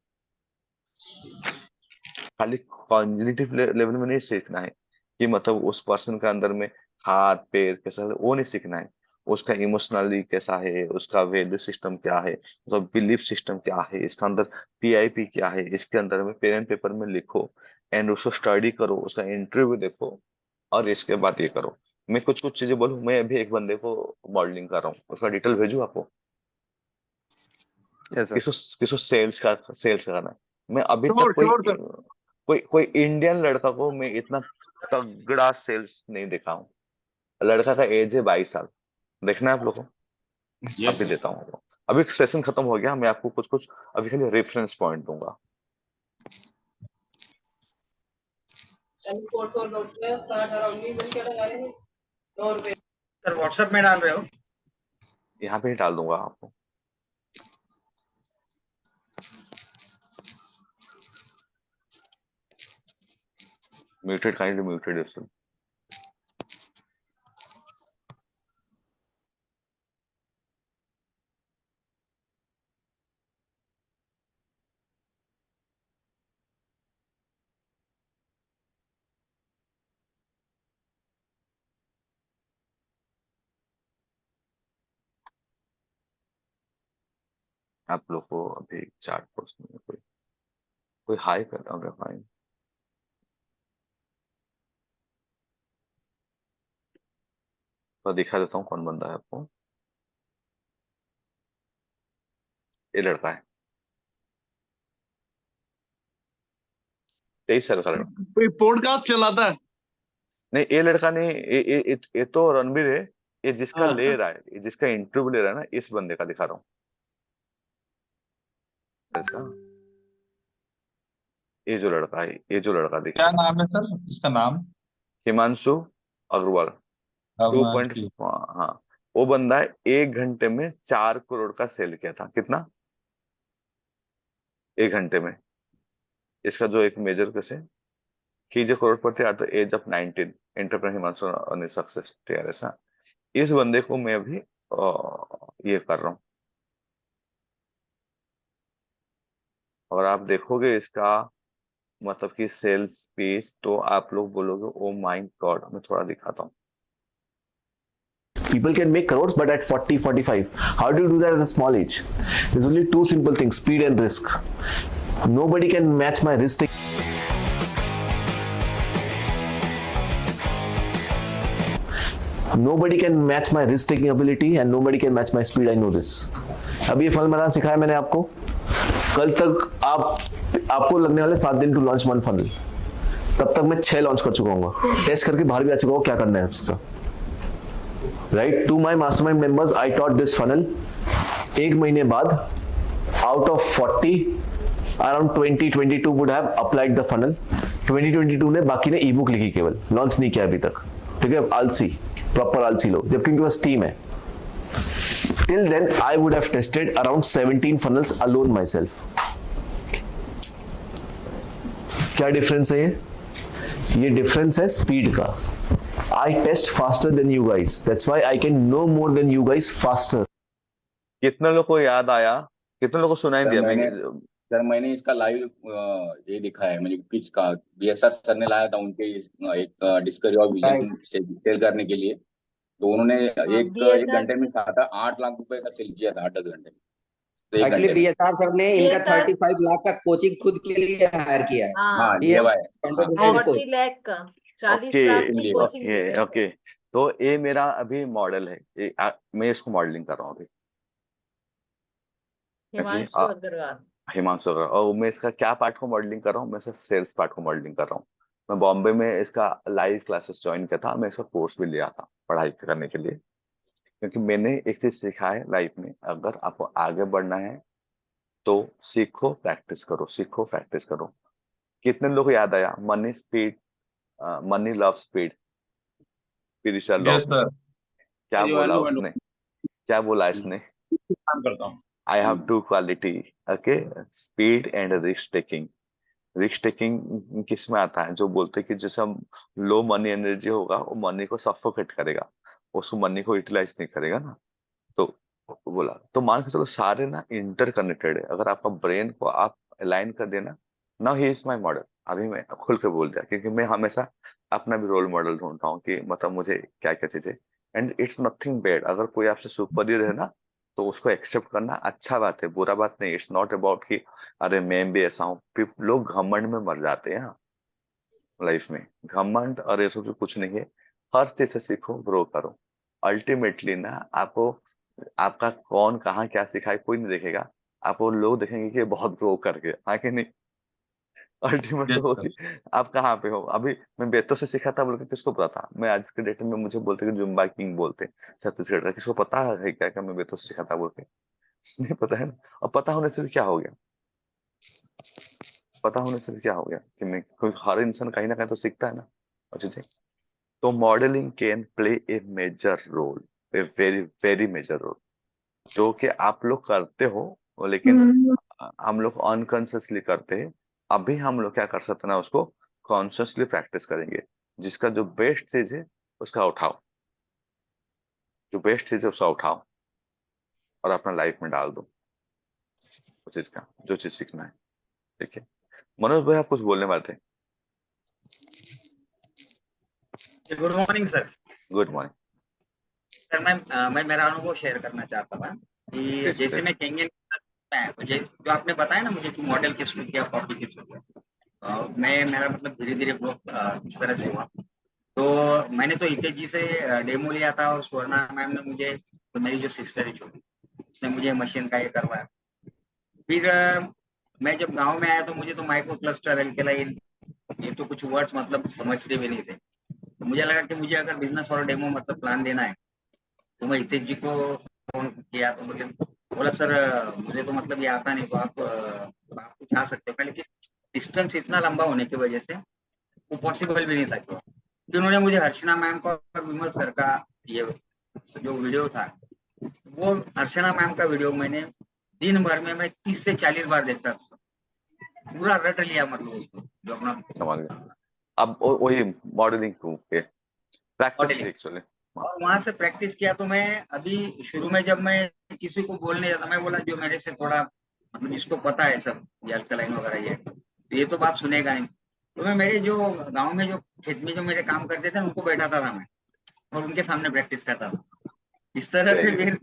खाली कॉग्निटिव लेवल में नहीं सीखना है कि मतलब उस पर्सन के अंदर में हाथ पैर कैसा है, वो नहीं सीखना है। उसका इमोशनली कैसा है, उसका वैल्यू सिस्टम क्या है, उसका बिलीफ सिस्टम क्या है, इसका अंदर पीआईपी क्या है, इसके अंदर में पेन एंड पेपर में लिखो एंड उसको स्टडी करो, उसका इंटरव्यू देखो और इसके बाद ये करो। मैं कुछ कुछ चीजें बोलूँ, मैं अभी एक बंदे को मॉडलिंग कर रहा हूँ, उसका डिटेल भेजू आपको। Yes sir. किसको किसको सेल्स करना है। मैं अभी तक श्योर कोई श्योर सर। कोई इंडियन लड़का को मैं इतना तगड़ा सेल्स नहीं देखा हूँ। लड़का का एज है 22 साल, देखना है आप लोगों को, यस अभी सर। देता हूँ। अभी सेशन खत्म हो गया, मैं आपको कुछ कुछ अभी खाली रेफरेंस पॉइंट दूंगा। सर व्हाट्सएप में डाल रहे हो? यहाँ पे ही डाल दूंगा आपको। म्यूटेड, काइंडली म्यूटेड इसको। आप लोग को अभी चार्ट पोस्ट में कोई कोई हाई करता हूँ, फाइन। तो दिखा देता हूँ कौन बंदा है आपको। ये लड़का है, 23 साल का लड़का। कोई पॉडकास्ट चलाता है? नहीं, ये लड़का नहीं, ये तो रणबीर है। ये जिसका हाँ। ले रहा है, ये जिसका इंटरव्यू ले रहा है ना, इस बंदे का दिखा रहा हूँ इसका। ये जो लड़का है, ये जो लड़का दिख क्या रहा है, नाम है सर इसका नाम? हिमांशु अग्रवाल। 2. हाँ, वो बंदा है 1 घंटे में 4 करोड़ का सेल किया था। कितना? 1 घंटे में। इसका जो एक मेजर कैसे ही जो करोड़पति at the age of 19, entrepreneur Himanshu success ऐसा। इस बंदे को मैं अभी ये कर रहा हूँ, और आप देखोगे इसका मतलब कि सेल्स पेज, तो आप लोग बोलोगे ओ माय गॉड। मैं थोड़ा दिखाता हूँ। People can make crores, but at 40, 45. How do you do that at a small age? There's only two simple things: speed and risk. Nobody can match my risk. Nobody can match my risk-taking ability, and nobody can match my speed. I know this. अभी ये फल बनाना सिखाया मैंने आपको। कल तक आपको लगने वाले 7 दिन टू लॉन्च 1 फनल। तब तक मैं 6 लॉन्च कर चुका हूँ, टेस्ट करके बाहर भी आ चुका हूँ क्या करना है उसका। Right, to my mastermind members, I taught this funnel. 1 महीने बाद, out of 40, around 20-22 would have applied the funnel. 20-22 ने बाकी ने ईबुक लिखी, केवल लॉन्च नहीं किया अभी तक। ठीक है, आलसी, प्रॉपर आलसी लोग, जबकि उनके पास टीम है। Till then, I would have tested around 17 funnels alone myself. क्या डिफरेंस है ये डिफरेंस है स्पीड का। I test faster than you guys. That's why I can know more than you guys faster. कितने लोगों को याद आया, कितने लोगों को सुनाई दिया? सर मैंने इसका लाइव ये दिखा है, मुझे पिच का बीएसआर सर ने लाया था उनके एक डिस्कवरी और विजन सेल करने के लिए। तो उन्होंने एक घंटे में 8 लाख रुपए का सेल किया था 8 घंटे में। तो एक्चुअली बीएसआर सर ने इनका 35 लाख का कोचिंग खुद के लिए हायर किया है। हाँ, ये है 40 लाख का 40 लाख की कोचिंग दी है। ओके, तो ये मेरा अभी मॉडल है, मैं इसको मॉडलिंग कर रहा हूँ अभी। हिमांशु अग्रवाल। हिमांशु अग्रवाल। और मैं इसका क्या पार्ट को मॉडलिंग कर रहा हूँ? मैं इसका सेल्स पार्ट को मॉडलिंग कर रहा हूँ। मैं बॉम्बे में इसका लाइव क्लासेस ज्वाइन किया था, मैं इसका कोर्स भी लिया था पढ़ाई करने के लिए, क्योंकि मैंने एक चीज सीखा है लाइफ में, अगर आपको आगे बढ़ना है तो सीखो प्रैक्टिस करो, सीखो प्रैक्टिस करो। कितने लोग को याद आया money speed, money love speed, spiritual law? क्या बोला उसने, क्या बोला इसने? I have 2 quality, okay, speed and risk taking. Risk taking किस में आता है? जो बोलते हैं कि जैसे लो मनी एनर्जी होगा वो मनी को सफोकेट करेगा, उसको मनी को यूटिलाइज नहीं करेगा ना। तो बोला तो मान के चलो सारे ना इंटरकनेक्टेड है। अगर आपका ब्रेन को आप अलाइन कर देना, now he is my model. अभी मैं खुल के बोल दिया क्योंकि मैं हमेशा अपना भी रोल मॉडल ढूंढता हूँ कि मतलब मुझे क्या क्या चीजें। एंड इट्स नथिंग बैड, अगर कोई आपसे सुपीरियर है ना तो उसको एक्सेप्ट करना अच्छा बात है, बुरा बात नहीं। इट्स नॉट अबाउट कि अरे मैं भी ऐसा हूँ। लोग घमंड में मर जाते हैं लाइफ में। घमंड और ये सब कुछ नहीं है। हर चीज से सीखो, ग्रो करो। अल्टीमेटली ना आपको आपका कौन कहाँ क्या सिखाए कोई नहीं देखेगा, आपको लोग देखेंगे कि ये बहुत ग्रो करके, हाँ कि नहीं। अल्टीमेट तो यस सर। होगी आप कहाँ पे हो। अभी मैं बेतों से सीखा था बोल के किसको पता था। मैं आज के डेट में मुझे बोलते कि जुम्बा किंग बोलते छत्तीसगढ़ का, किसको पता है क्या क्या मैं बेतों से सीखा था बोल के। नहीं पता है ना। और पता होने से भी क्या हो गया, पता होने से भी क्या हो गया कि मैं कोई, हर इंसान कहीं ना कहीं तो सीखता है ना और चीजें। तो modelling can play a major role, a very very major role, जो कि आप लोग करते हो लेकिन हम लोग अनकॉन्शियसली करते हैं। अभी हम लोग क्या कर सकते हैं ना, उसको कॉन्शियसली प्रैक्टिस करेंगे। जिसका जो बेस्ट चीज है उसका उठाओ, जो बेस्ट चीज है उसका उठाओ और अपना लाइफ में डाल दो उस चीज का, जो चीज सीखना है। ठीक है मनोज भाई, आप कुछ बोलने वाले थे। Good morning sir. Good morning sir मैं मेरा अनुभव शेयर करना चाहता था कि जैसे मैं केंगेन मुझे जो आपने बताया ना मुझे कि मॉडल किसको किया, कॉपी किसको किया, मैं मेरा मतलब धीरे धीरे ग्रोथ इस तरह से हुआ। तो मैंने तो हितेश जी से डेमो लिया था और स्वर्णा मैम ने मुझे, तो मेरी जो सिस्टर है छोटी, उसने मुझे मशीन का ये करवाया। फिर मैं जब गांव में आया तो मुझे तो माइक्रो क्लस्टर, एल्केलाइन, ये तो कुछ वर्ड्स मतलब समझते भी नहीं थे। तो मुझे लगा कि मुझे अगर बिजनेस और डेमो मतलब प्लान देना है तो मैं हितेश जी को फोन किया तो मुझे बोला सर मुझे तो मतलब ये आता नहीं, तो आप कुछ आ सकते हो, लेकिन डिस्टेंस इतना लंबा होने की वजह से वो पॉसिबल भी नहीं था। क्यों उन्होंने मुझे हर्षना मैम का और विमल सर का ये जो वीडियो था, वो हर्षना मैम का वीडियो मैंने दिन भर में मैं 30 से 40 बार देखता था, पूरा रट लिया मतलब उसको जो अपना समझ गया। अब वही मॉडलिंग पे प्रैक्टिस एक्चुअली। और वहां से प्रैक्टिस किया। तो मैं अभी शुरू में जब मैं किसी को बोलने जाता, मैं बोला जो मेरे से थोड़ा मतलब जिसको पता है सब ये अल्कलाइन वगैरह ये तो बात सुनेगा नहीं। तो मैं मेरे जो गांव में जो खेत में जो मेरे काम करते थे उनको बैठाता था मैं और उनके सामने प्रैक्टिस करता था। इस तरह से फिर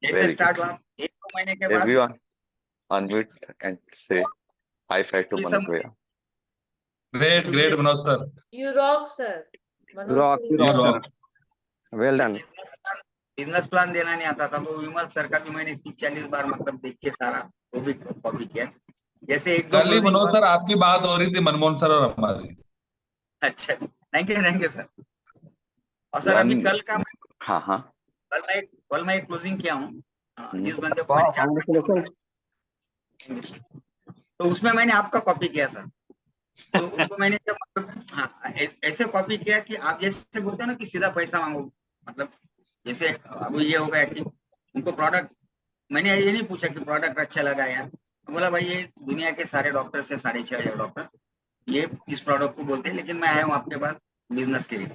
जैसे स्टार्ट हुआ 1-2 महीने के बाद एवरीवन अनम्यूट एंड से हाई फाइव टू मनोज भैया। Great great Manoj sir. You rock, sir. Rock rock. Well done. Business plan देना नहीं आता था तो विमल सर का भी मैंने 30-40 बार मतलब देख के सारा वो भी कॉपी किया। जैसे 1-2 कल ही मनोज सर आपकी बात हो रही थी मनमोहन सर और हमारी। अच्छा थैंक यू सर। और सर अभी कल का हाँ हाँ कल मैं एक क्लोजिंग किया हूँ जिस बंदे को मैंने तो उसमें मैंने आपका कॉपी किया सर। तो उनको मैंने हाँ ऐसे कॉपी किया कि आप जैसे बोलते हैं ना कि सीधा पैसा मांगो, मतलब जैसे अब ये हो गया कि उनको प्रोडक्ट, मैंने ये नहीं पूछा कि प्रोडक्ट अच्छा लगा यार, तो बोला भाई ये दुनिया के सारे डॉक्टर से 6500 डॉक्टर ये इस प्रोडक्ट को बोलते हैं, लेकिन मैं आया हूँ आपके पास बिजनेस के लिए।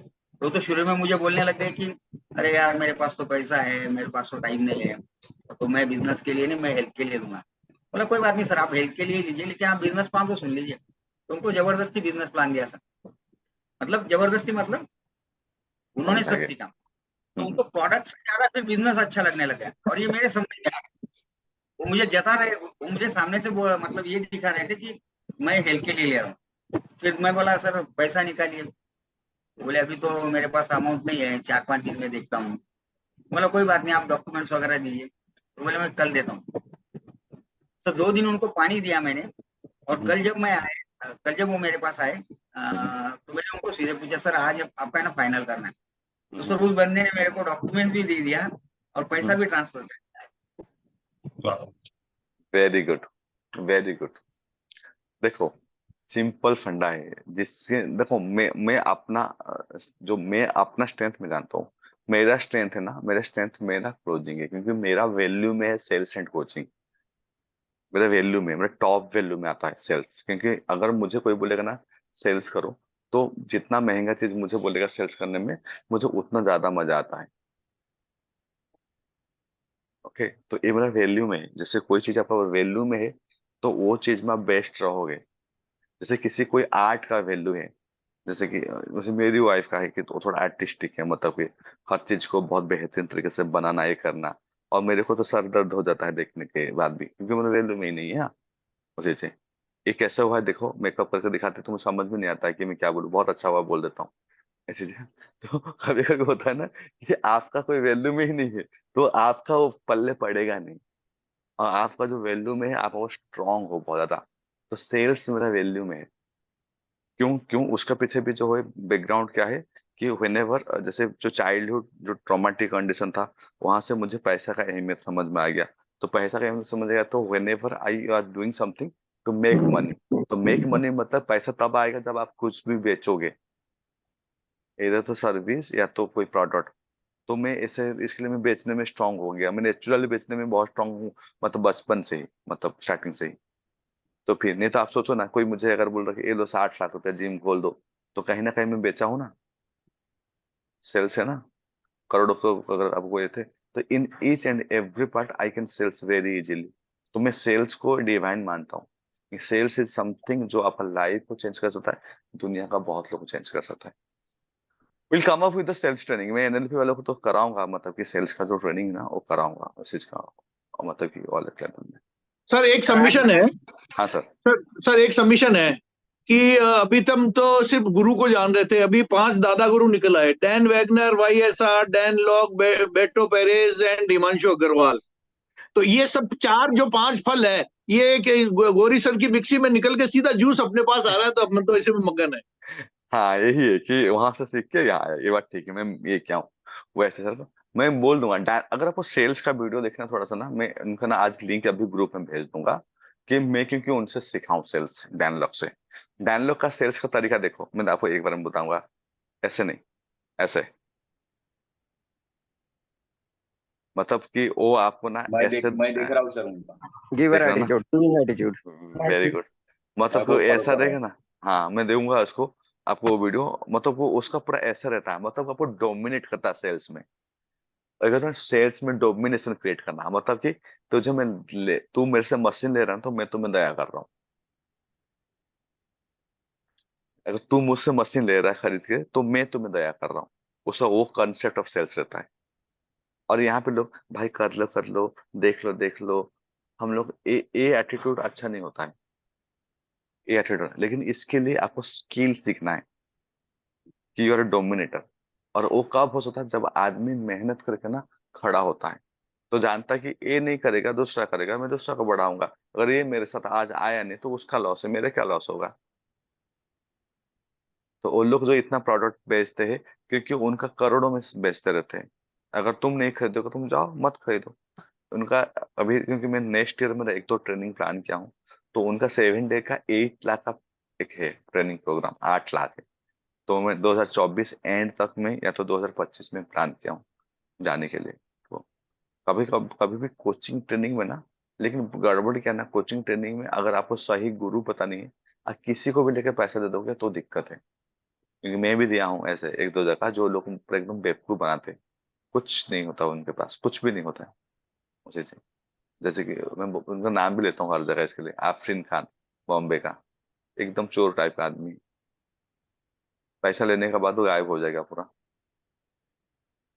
तो शुरू में मुझे बोलने लग गए कि अरे यार मेरे पास तो पैसा है, मेरे पास तो टाइम नहीं है, तो मैं बिजनेस के लिए नहीं, मैं हेल्प के लिए दूंगा। बोला कोई बात नहीं सर, आप हेल्प के लिए लीजिए लेकिन आप बिजनेस प्लान तो सुन लीजिए। तो उनको जबरदस्ती बिजनेस प्लान दिया सर, मतलब जबरदस्ती मतलब उन्होंने सब सीखा। तो उनको प्रोडक्ट से ज्यादा फिर बिजनेस अच्छा लगने लगा और ये मेरे समझ में आ गया। वो मुझे जता रहे, वो मुझे सामने से मतलब ये दिखा रहे थे कि मैं हेल्प के लिए ले रहा हूँ। फिर मैं बोला सर पैसा निकालिए, बोले अभी तो मेरे पास अमाउंट नहीं है, 4-5 दिन में देखता हूँ। बोला कोई बात नहीं आप डॉक्यूमेंट्स वगैरह दीजिए, तो बोले मैं कल देता हूँ। तो 2 दिन उनको पानी दिया मैंने और कल जब मैं आया, कल जब वो मेरे पास आए तो मैंने उनको सीधे पूछा सर आज आपका है ना फाइनल करना है। तो सर उस बंदे ने मेरे को डॉक्यूमेंट भी दे दिया और पैसा भी ट्रांसफर कर दिया। Very good very good. देखो सिंपल फंडा है जिसके, देखो मैं अपना जो मैं अपना स्ट्रेंथ में जानता हूँ। मेरा स्ट्रेंथ है ना, मेरा स्ट्रेंथ मेरा क्लोजिंग है, क्योंकि मेरा वैल्यू में है सेल्स एंड कोचिंग। मेरा वैल्यू में, मेरा टॉप वैल्यू में आता है सेल्स। क्योंकि अगर मुझे कोई बोलेगा ना सेल्स करो, तो जितना महंगा चीज मुझे बोलेगा सेल्स करने में, मुझे उतना ज्यादा मजा आता है। ओके, तो ये मेरा वैल्यू में है। जैसे कोई चीज आपका वैल्यू में है तो वो चीज में आप बेस्ट रहोगे। जैसे किसी कोई आर्ट का वैल्यू है, जैसे कि जैसे मेरी वाइफ का है कि तो थोड़ा आर्टिस्टिक है, मतलब कि हर चीज को बहुत बेहतरीन तरीके से बनाना, ये करना। और मेरे को तो सर दर्द हो जाता है देखने के बाद भी, क्योंकि मेरे वैल्यू में ही नहीं है हाँ, वो चीजें। ये कैसे हुआ है देखो, मेकअप करके दिखाते तो मुझे समझ में नहीं आता है कि मैं क्या बोलूँ, बहुत अच्छा हुआ बोल देता हूँ ऐसी चीजें। तो कभी कभी होता है ना कि आपका कोई वैल्यू में ही नहीं है, तो आपका वो पल्ले पड़ेगा नहीं। और आपका जो वैल्यू में है, आप वो स्ट्रांग हो बहुत ज्यादा। तो सेल्स मेरा वैल्यू में है। क्यों क्यों उसका पीछे भी जो है बैकग्राउंड क्या है कि व्हेनेवर, जैसे जो चाइल्डहुड जो ट्रॉमेटिक कंडीशन था, वहां से मुझे पैसा का अहमियत समझ में आ गया। तो पैसा का अहमियत समझ गया, तो whenever I are doing something to make money, तो मेक मनी मतलब पैसा तब आएगा जब आप कुछ भी बेचोगे, इधर तो सर्विस या तो कोई प्रोडक्ट। तो मैं इसे इसके लिए मैं बेचने में स्ट्रांग हो गया। मैं नेचुरली बेचने में बहुत स्ट्रांग हूँ, मतलब बचपन से ही, मतलब स्टार्टिंग से ही। तो फिर नहीं तो आप सोचो ना, कोई मुझे अगर बोल रहा है कि ये लो 60 लाख रुपया जिम खोल दो, तो कहीं ना कहीं मैं बेचा हूं ना, सेल्स है ना। करोड़ों तो अगर आपको ये थे, तो in each and every part I can sales very easily. तो मैं सेल्स को डिवाइन मानता हूँ। सेल्स इज समथिंग जो आपका लाइफ को चेंज कर सकता है, दुनिया का बहुत लोग चेंज कर सकता है। Will come up with the sales training. मैं एनएलपी वालों को तो कराऊंगा, मतलब कि सेल्स का जो ट्रेनिंग ना वो कराऊंगा उस चीज का, और मतलब कि वाले लेवल में। सर एक सबमिशन है। हाँ सर। सर एक सबमिशन है कि अभी तक तो सिर्फ गुरु को जान रहे थे, अभी 5 दादा गुरु निकल आए, Dan Wagner, YSR, Dan lock, बेटो पेरेज एंड हिमांशु अग्रवाल। तो ये सब 5 फल है, ये कि गोरी सर की मिक्सी में निकल के सीधा जूस अपने पास आ रहा है, तो अपने तो इसे में मगन है। हाँ यही है कि वहां से सीख के यहाँ आया, ये बात ठीक है। मैं ये क्या हूँ वैसे सर, मैं बोल दूंगा अगर आपको सेल्स का वीडियो देखना थोड़ा सा ना, मैं उनका ना आज लिंक अभी ग्रुप में भेज दूंगा कि मैं क्योंकि उनसे सिखाऊं सेल्स, डैनलॉक से। डैनलॉक का सेल्स का तरीका देखो, मैं आपको एक बार में बताऊंगा, ऐसे नहीं, ऐसे। मतलब कि वो आपको ना ऐसे मैं देख रहा हूँ सर उनका। गिवर देख रहा ना, attitude, giving attitude. Very good. मतलब आपको को फॉलो ऐसा कर रहा रहेगा हूँ। ना, हाँ मैं दूंगा उसको आपको वो वीडियो। मतलब वो उसका पूरा ऐसा रहता है, मतलब आपको डोमिनेट करता है सेल्स में। अगर तो सेल्स में डोमिनेशन क्रिएट करना, मतलब कि तू मेरे से मशीन ले रहा है तो मैं तुम्हें दया कर रहा हूँ। अगर तू मुझसे मशीन ले रहा है खरीद के, तो मैं तुम्हें दया कर रहा हूँ। उसका वो कॉन्सेप्ट ऑफ सेल्स रहता है। और यहाँ पे लोग भाई कर लो, देख लो देख लो। हम लोग ये एटीट्यूड अच्छा नहीं होता है, ये एटीट्यूड। लेकिन इसके लिए आपको स्किल सीखना है कि यू आर डोमिनेटर। और वो कब हो सकता है, जब आदमी मेहनत करके ना खड़ा होता है, तो जानता है कि ये नहीं करेगा दूसरा करेगा, मैं दूसरा को बढ़ाऊंगा। अगर ये मेरे साथ आज आया नहीं तो उसका लॉस है, मेरे क्या लॉस होगा। तो वो लोग जो इतना प्रोडक्ट बेचते हैं, क्योंकि उनका करोड़ों में बेचते रहते हैं। अगर तुम नहीं खरीदोगे, तुम जाओ मत खरीदो उनका। अभी क्योंकि मैं नेक्स्ट ईयर में एक तो ट्रेनिंग प्लान किया हूँ, तो उनका 7 डे का 8 लाख का एक है ट्रेनिंग प्रोग्राम, 8 लाख है। तो मैं 2024 एंड तक में या तो 2025 में प्लान किया हूँ जाने के लिए। तो कभी भी कोचिंग ट्रेनिंग में ना, लेकिन गड़बड़ क्या ना, कोचिंग ट्रेनिंग में अगर आपको सही गुरु पता नहीं है, और किसी को भी लेकर पैसा दे दोगे तो दिक्कत है। क्योंकि मैं भी दिया हूँ ऐसे 1-2 जगह, जो लोग एकदम बेवकूफ बनाते हैं। कुछ नहीं होता उनके पास, कुछ भी नहीं होता है उसी से। जैसे कि मैं उनका नाम भी लेता हूँ हर जगह इसके लिए, आफरीन खान, बॉम्बे का, एकदम चोर टाइप का आदमी। पैसा लेने के बाद वो गायब हो जाएगा पूरा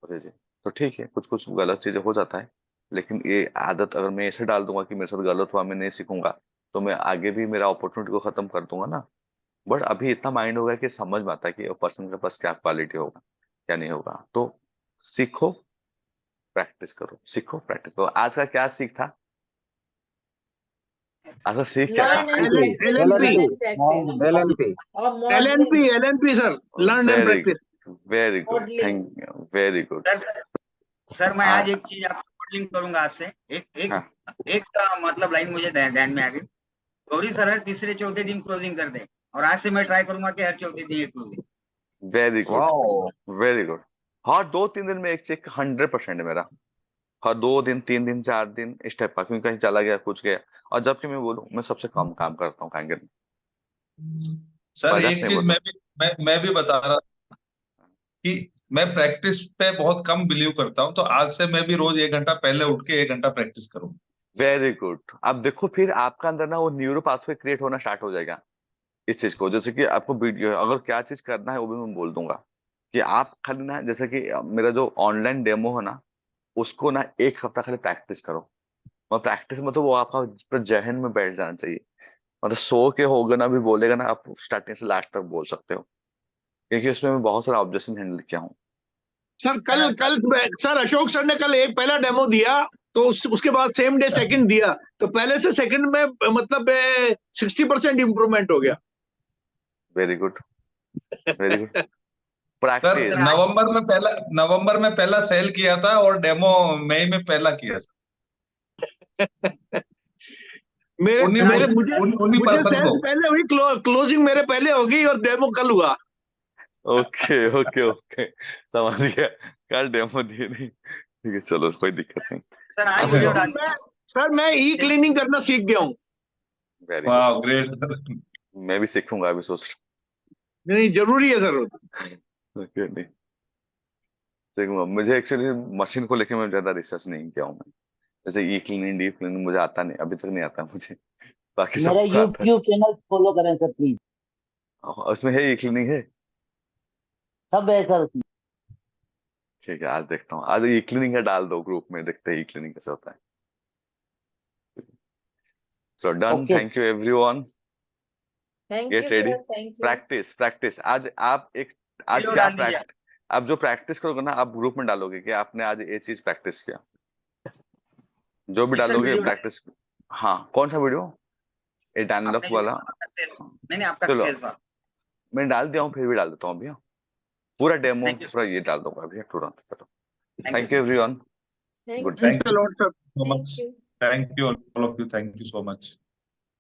उसी से। तो ठीक है, कुछ कुछ गलत चीजें हो जाता है, लेकिन ये आदत अगर मैं ऐसे डाल दूंगा कि मेरे साथ गलत हुआ मैं नहीं सीखूंगा, तो मैं आगे भी मेरा अपॉर्चुनिटी को खत्म कर दूंगा ना। बट अभी इतना माइंड होगा कि समझ में आता है कि पर्सन के पास क्या क्वालिटी होगा क्या नहीं होगा। तो सीखो, प्रैक्टिस करो, सीखो प्रैक्टिस करो। आज का क्या सीख था, आज का सीख क्या था? LNP LNP LNP LNP sir, learn and very practice. Very good, thank you, very good. Sir मैं आज एक चीज आपको मॉडलिंग करूंगा आज से। एक का मतलब लाइन मुझे ध्यान में आ गई। गौरी सर हर तीसरे चौथे दिन क्लोजिंग कर दे, और आज से मैं ट्राई करूंगा कि हर चौथे दिन एक closing. Very good, very good. हाँ 2-3 दिन में एक चेक 100% मेरा। हर 2 दिन 3 दिन 4 दिन इस टाइप का, क्योंकि कहीं चला गया कुछ गया। और जबकि मैं बोलूँ मैं सबसे कम काम करता हूँ कहेंगे, सर मजाक एक नहीं चीज बोलता। मैं भी बता रहा था कि मैं प्रैक्टिस पे बहुत कम बिलीव करता हूँ, तो आज से मैं भी रोज 1 घंटा पहले उठ के 1 घंटा प्रैक्टिस करूँ। Very good. अब देखो फिर आपका अंदर ना वो न्यूरो पाथवे क्रिएट होना स्टार्ट हो जाएगा इस चीज को। जैसे कि आपको वीडियो अगर क्या चीज करना है वो भी मैं बोल दूंगा कि आप खाली ना, जैसे कि मेरा जो ऑनलाइन डेमो है ना, उसको ना 1 हफ्ता खाली प्रैक्टिस करो। और प्रैक्टिस मतलब वो आपका पूरा जहन में बैठ जाना चाहिए। मतलब सो के होगा ना भी बोलेगा ना, आप स्टार्टिंग से लास्ट तक बोल सकते हो, क्योंकि उसमें मैं बहुत सारा ऑब्जेक्शन हैंडल किया हूँ। सर कल कल सर अशोक सर ने कल एक पहला डेमो दिया, तो उसके बाद सेम डे सेकंड दिया, तो पहले से सेकंड में मतलब 60% इम्प्रूवमेंट हो गया। Very good, very good. Sir practice. नवंबर में पहला सेल किया था और डेमो मई में पहला किया था। मुझे सेल्स पहले हुई, क्लोजिंग मेरे पहले हो गई और डेमो कल हुआ। ओके ओके ओके, समझ गया। कल डेमो दिए नहीं, ठीक है, चलो कोई दिक्कत नहीं। सर आज वीडियो डाल सर मैं ई क्लीनिंग करना सीख गया हूँ। वेरी वाह ग्रेट। मैं भी सीखूंगा, अभी सोच नहीं जरूरी है सर। ओके, नहीं सीखूंगा। मुझे एक्चुअली मशीन को लेके मैं ज्यादा रिसर्च नहीं किया हूँ मैं। जैसे ई क्लीनिंग, डीप क्लीनिंग मुझे आता नहीं, अभी तक नहीं आता मुझे। बाकी मेरा सब आता है। YouTube चैनल फॉलो करें सर प्लीज। उसमें है ई क्लीनिंग है? सब है सर उसमें। ठीक है, आज देखता हूँ। आज ई क्लीनिंग का डाल दो ग्रुप में, देखते हैं ई क्लीनिंग कैसे होता है। So done, thank you everyone. Thank get you ready, sir, thank you. Practice practice. आज आप वीडियो क्या डाल दीजिए। आप जो प्रैक्टिस करोगे ना, आप ग्रुप में डालोगे कि आपने आज ये चीज प्रैक्टिस किया, जो भी जी सर, डालोगे वीडियो प्रैक्टिस। हाँ, कौन सा वीडियो? ये डायलॉग आपने वाला? नहीं आपका चलो सेल्स वाला मैं डाल दिया हूँ, फिर भी डाल देता हूँ अभी। पूरा डेमो Thank you, पूरा ये डाल दूंगा अभी तुरंत। चलो, Thank thank you everyone. Thank good you day. Thank you so much. Thank you all of you, thank you so much.